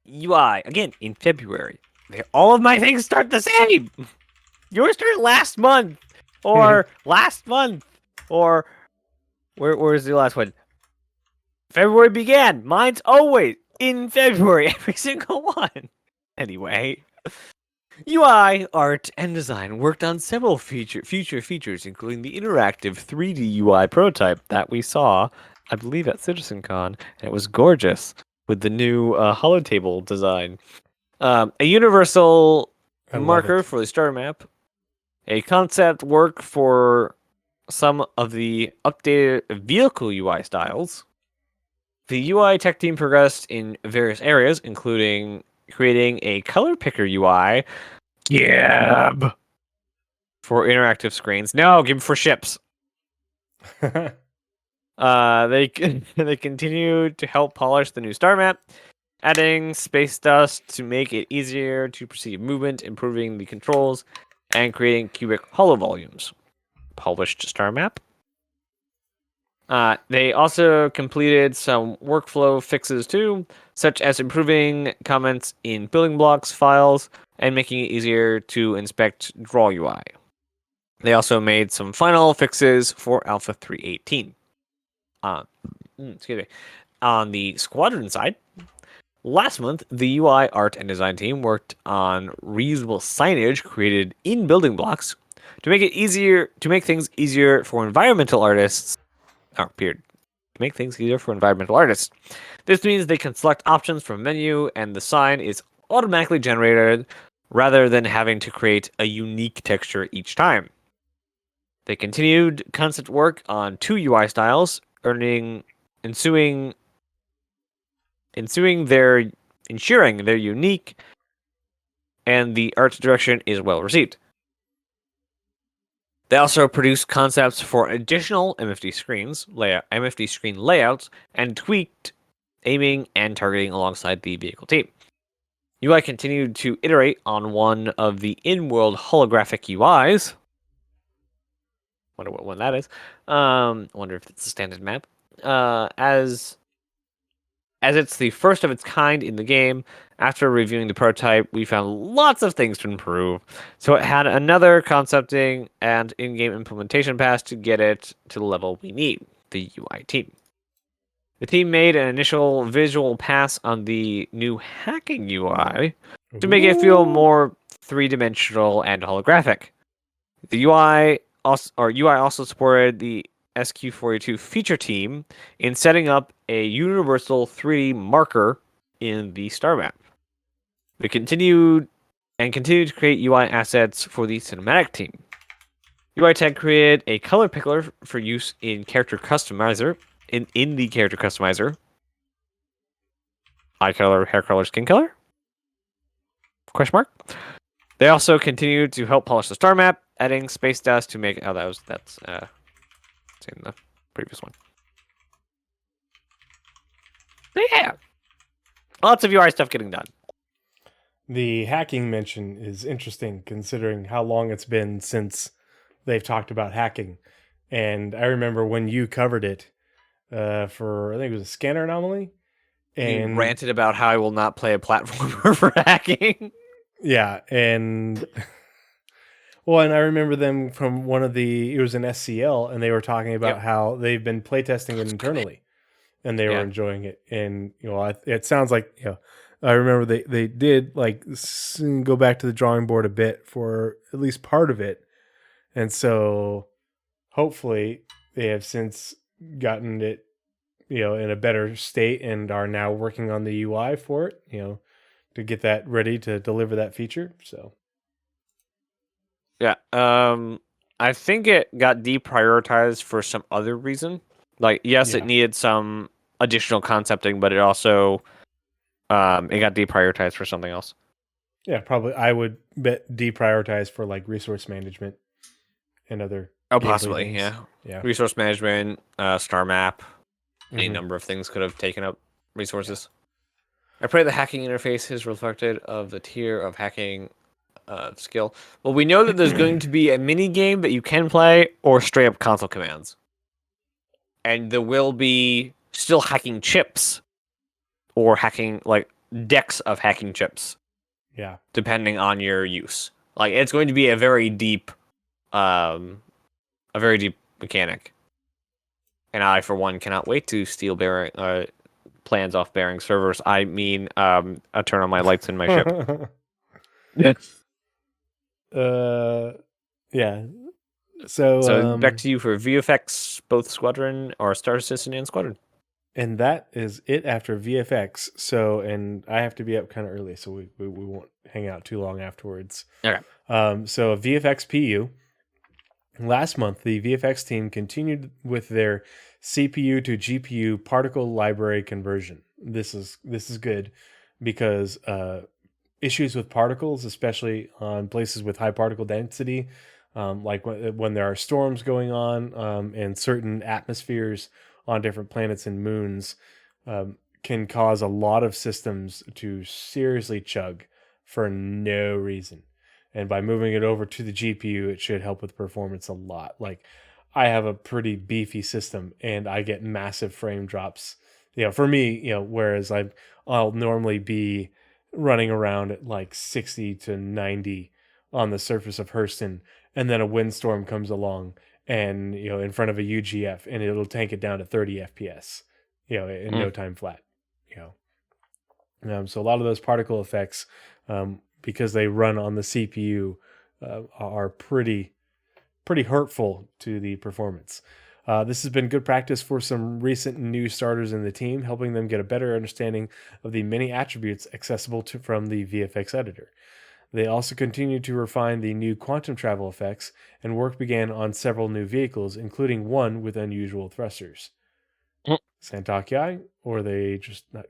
UI again in February. All of my things start the same. Yours started last month, or last month, or where's the last one? February began. Mine's always in February, every single one. Anyway, UI, art, and design worked on several future features, including the interactive 3D UI prototype that we saw, I believe, at CitizenCon, and it was gorgeous with the new holotable design. A universal I love marker it. for the star map, a concept work for some of the updated vehicle UI styles. The UI tech team progressed in various areas, including creating a color picker UI. Gib for interactive screens. No, Gib for ships. They they continue to help polish the new star map, adding space dust to make it easier to perceive movement, improving the controls, and creating cubic hollow volumes. Polished star map. They also completed some workflow fixes too, such as improving comments in building blocks files and making it easier to inspect draw UI. They also made some final fixes for Alpha 3.18. Excuse me. On the Squadron side, last month, the UI art and design team worked on reusable signage created in building blocks to make things easier for environmental artists. To make things easier for environmental artists. This means they can select options from a menu, and the sign is automatically generated rather than having to create a unique texture each time. They continued concept work on 2 UI styles, ensuring they're unique, and the art direction is well received. They also produced concepts for additional MFD screen layouts, and tweaked aiming and targeting alongside the vehicle team. UI continued to iterate on one of the in-world holographic UIs. Wonder what one that is. Wonder if it's a standard map. As it's the first of its kind in the game, after reviewing the prototype, we found lots of things to improve. So it had another concepting and in-game implementation pass to get it to the level we need, the UI team. The team made an initial visual pass on the new hacking UI to make it feel more three-dimensional and holographic. The UI also supported the SQ42 feature team in setting up a universal 3D marker in the star map. They continued to create UI assets for the cinematic team. UI Tech created a color picker for use in character customizer in the character customizer. Eye color, hair color, skin color? Question mark. They also continued to help polish the star map, adding space dust to make that's in the previous one. But yeah. Lots of UI stuff getting done. The hacking mention is interesting considering how long it's been since they've talked about hacking. And I remember when you covered it for, I think it was a scanner anomaly. And you ranted about how I will not play a platformer for hacking. Yeah, and well, and I remember them from it was an SCL, and they were talking about how they've been playtesting it internally, and they were enjoying it. And it sounds like I remember they did like go back to the drawing board a bit for at least part of it, and so hopefully they have since gotten it in a better state and are now working on the UI for it, to get that ready to deliver that feature. So yeah, I think it got deprioritized for some other reason. Like, yes, it needed some additional concepting, but it also it got deprioritized for something else. Yeah, probably. I would bet deprioritized for like resource management and other. Oh, possibly, yeah. Resource management, star map, any number of things could have taken up resources. I pray the hacking interface is reflected of the tier of hacking skill. Well, we know that there's going to be a mini game that you can play or straight up console commands. And there will be still hacking chips or hacking like decks of hacking chips. Yeah. Depending on your use. Like, it's going to be a very deep mechanic. And I, for one, cannot wait to steal plans off Bearing servers. I mean, I turn on my lights in my ship. Yeah. So So back to you for VFX, both Squadron or Star Citizen and Squadron. and that is it after VFX. So, and I have to be up kind of early, so we won't hang out too long afterwards. Okay. So VFX PU. Last month, the VFX team continued with their CPU to GPU particle library conversion. This is good because issues with particles, especially on places with high particle density, like when there are storms going on and certain atmospheres on different planets and moons, can cause a lot of systems to seriously chug for no reason. And by moving it over to the GPU, it should help with performance a lot. Like, I have a pretty beefy system, and I get massive frame drops. For me, whereas I'll normally be running around at like 60 to 90 on the surface of Hurston, and then a windstorm comes along, and in front of a UGF, and it'll tank it down to 30 FPS, in no time flat. So a lot of those particle effects, because they run on the CPU, are pretty hurtful to the performance. This has been good practice for some recent new starters in the team, helping them get a better understanding of the many attributes accessible from the VFX editor. They also continue to refine the new quantum travel effects, and work began on several new vehicles, including one with unusual thrusters. Santakai, or they just not,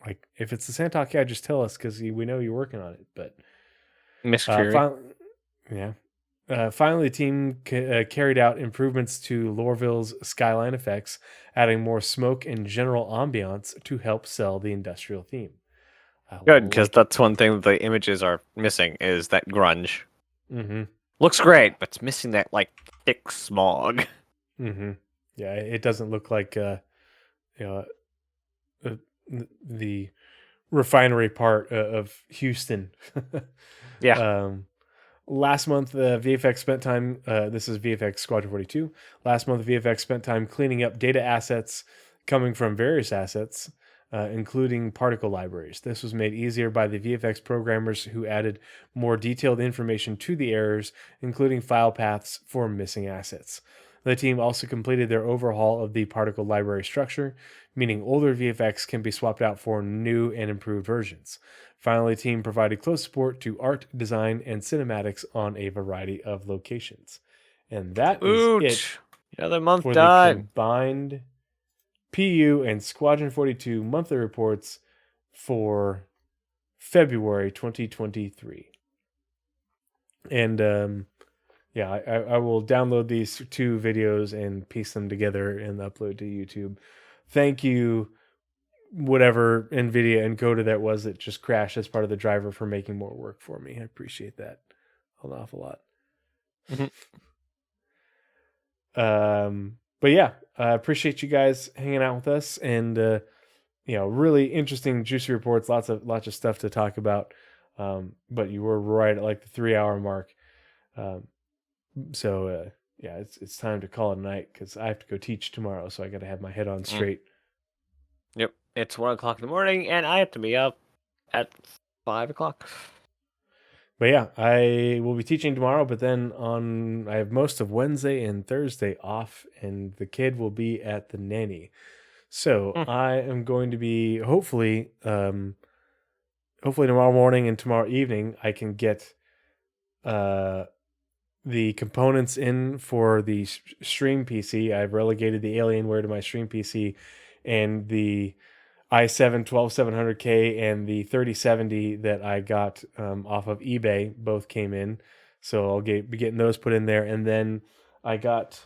like, if it's the Santakai, just tell us, because we know you're working on it. But Miss Fury. Finally, the team carried out improvements to Lorville's skyline effects, adding more smoke and general ambiance to help sell the industrial theme. Good, because that's one thing that the images are missing, is that grunge. Mm-hmm. Looks great, but it's missing that, like, thick smog. Mm-hmm. Yeah, it doesn't look like the refinery part of Houston. Yeah. Last month, VFX spent time. This is VFX Squadron 42. Last month, VFX spent time cleaning up data assets coming from various assets, including particle libraries. This was made easier by the VFX programmers, who added more detailed information to the errors, including file paths for missing assets. The team also completed their overhaul of the particle library structure, meaning older VFX can be swapped out for new and improved versions. Finally, the team provided close support to art, design, and cinematics on a variety of locations. And that is it Another month for done. the combined PU and Squadron 42 monthly reports for February 2023. And I will download these two videos and piece them together and upload to YouTube. Thank you, whatever NVIDIA encoder that was that just crashed as part of the driver, for making more work for me. I appreciate that an awful lot. Mm-hmm. But yeah, I appreciate you guys hanging out with us, and really interesting, juicy reports. Lots of stuff to talk about. But you were right at like the 3-hour mark. So it's time to call it a night, because I have to go teach tomorrow, so I got to have my head on straight. Yep, it's 1 o'clock in the morning, and I have to be up at 5 o'clock. But yeah, I will be teaching tomorrow, but then I have most of Wednesday and Thursday off, and the kid will be at the nanny. So I am going to be hopefully tomorrow morning and tomorrow evening I can get the components in for the stream PC. I've relegated the Alienware to my stream PC, and the i7 12700K and the 3070 that I got off of eBay both came in. So I'll be getting those put in there. And then I got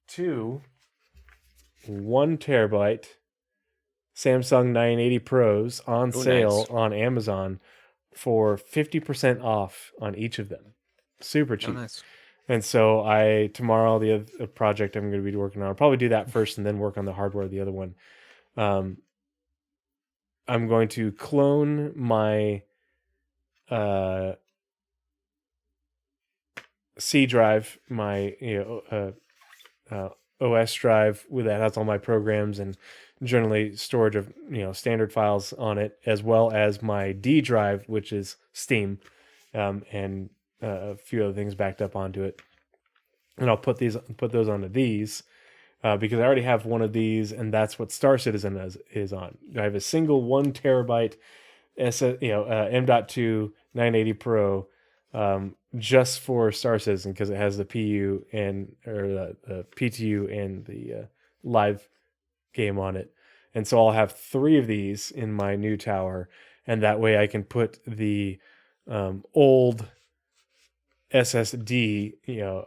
2 1 terabyte Samsung 980 Pros on sale on Amazon for 50% off on each of them. Super cheap. Nice. And so tomorrow, the other project I'm going to be working on, I'll probably do that first and then work on the hardware of the other one. I'm going to clone my C drive, my OS drive that has all my programs and generally storage of standard files on it, as well as my D drive, which is Steam, and a few other things backed up onto it. And I'll put those onto these because I already have one of these, and that's what Star Citizen is on. I have a single 1 terabyte M.2 980 Pro just for Star Citizen because it has the PU the PTU and the live game on it. And so I'll have 3 of these in my new tower, and that way I can put the old SSD,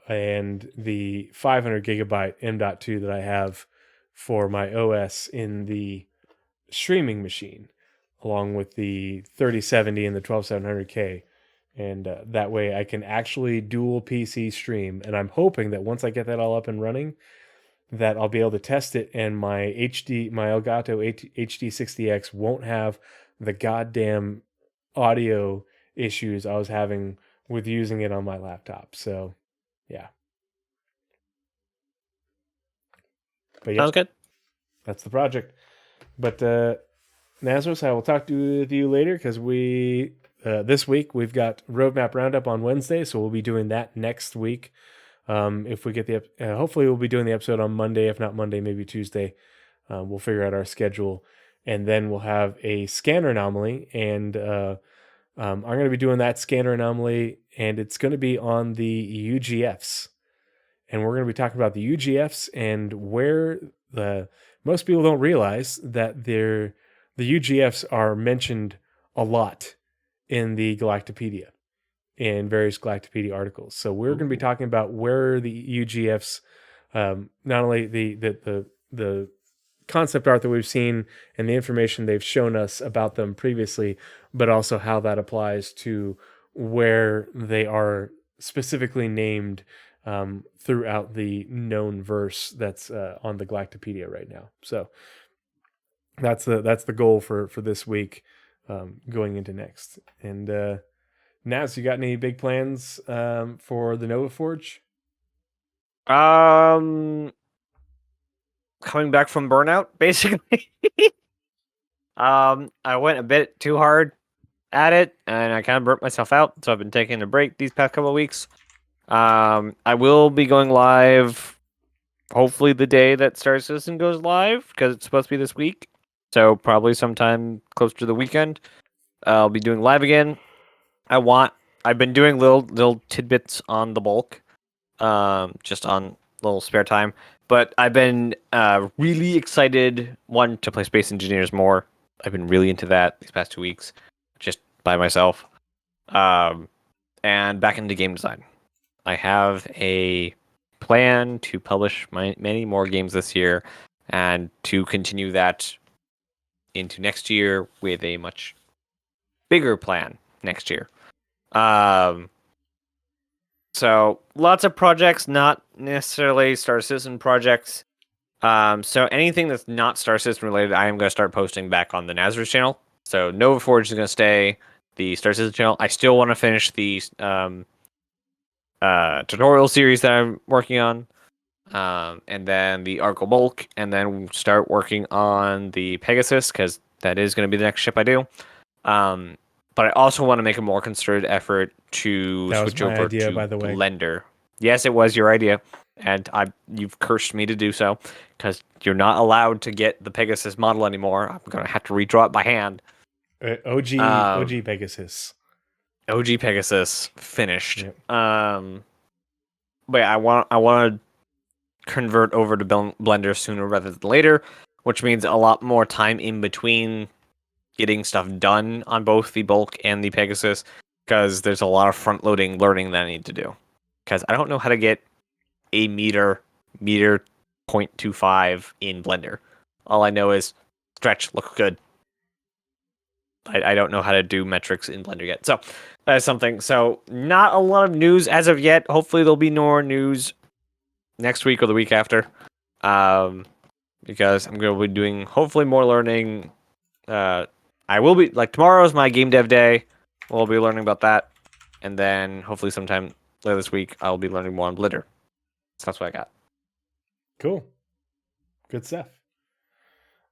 and the 500 gigabyte M.2 that I have for my OS in the streaming machine, along with the 3070 and the 12700K. And that way I can actually dual PC stream. And I'm hoping that once I get that all up and running, that I'll be able to test it, and my Elgato HD60X won't have the goddamn audio issues I was having with using it on my laptop. So, yeah. But yeah, Sounds good. That's the project. But Nazeris, I will talk to you later because this week we've got Roadmap Roundup on Wednesday, so we'll be doing that next week. If we get hopefully we'll be doing the episode on Monday. If not Monday, maybe Tuesday. We'll figure out our schedule, and then we'll have a scanner anomaly, and I'm going to be doing that scanner anomaly, and it's going to be on the UGFs, and we're going to be talking about the UGFs and where most people don't realize that the UGFs are mentioned a lot in the Galactopedia, in various Galactopedia articles. So we're going to be talking about where the UGFs, not only the concept art that we've seen and the information they've shown us about them previously, but also how that applies to where they are specifically named throughout the known verse that's on the Galactopedia right now. So that's the goal for this week, going into next. And Naz, you got any big plans for the Nova Forge? Coming back from burnout, basically. I went a bit too hard at it, and I kind of burnt myself out, so I've been taking a break these past couple of weeks. I will be going live, hopefully the day that Star Citizen goes live, because it's supposed to be this week, so probably sometime close to the weekend. I'll be doing live again. I've been doing little tidbits on the bulk, just on little spare time. But I've been really excited, one, to play Space Engineers more. I've been really into that these past 2 weeks, just by myself. And back into game design. I have a plan to publish many more games this year, and to continue that into next year with a much bigger plan next year. So lots of projects, not necessarily Star Citizen projects. So anything that's not Star Citizen related, I am going to start posting back on the Nazeris channel. So Nova Forge is going to stay, the Star Citizen channel. I still want to finish the tutorial series that I'm working on, and then the Arco Bulk, and then start working on the Pegasus, because that is going to be the next ship I do. But I also want to make a more concerted effort to switch over to Blender. Yes, it was your idea, and you've cursed me to do so, because you're not allowed to get the Pegasus model anymore. I'm going to have to redraw it by hand. OG Pegasus. OG Pegasus finished. Yep. But yeah, I want to convert over to Blender sooner rather than later, which means a lot more time in between getting stuff done on both the Bulk and the Pegasus, because there's a lot of front-loading learning that I need to do. Because I don't know how to get a meter 0.25 in Blender. All I know is stretch, look good. I don't know how to do metrics in Blender yet. So that's something. So not a lot of news as of yet. Hopefully there'll be more news next week or the week after. Because I'm going to be doing hopefully more learning. I will be, tomorrow is my game dev day. We'll be learning about that. And then hopefully sometime later this week, I'll be learning more on Blender. So that's what I got. Cool. Good stuff.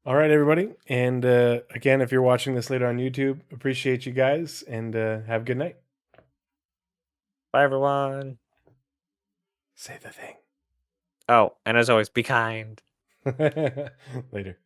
All right, everybody. And again, if you're watching this later on YouTube, appreciate you guys, and have a good night. Bye, everyone. Say the thing. Oh, and as always, be kind. Later.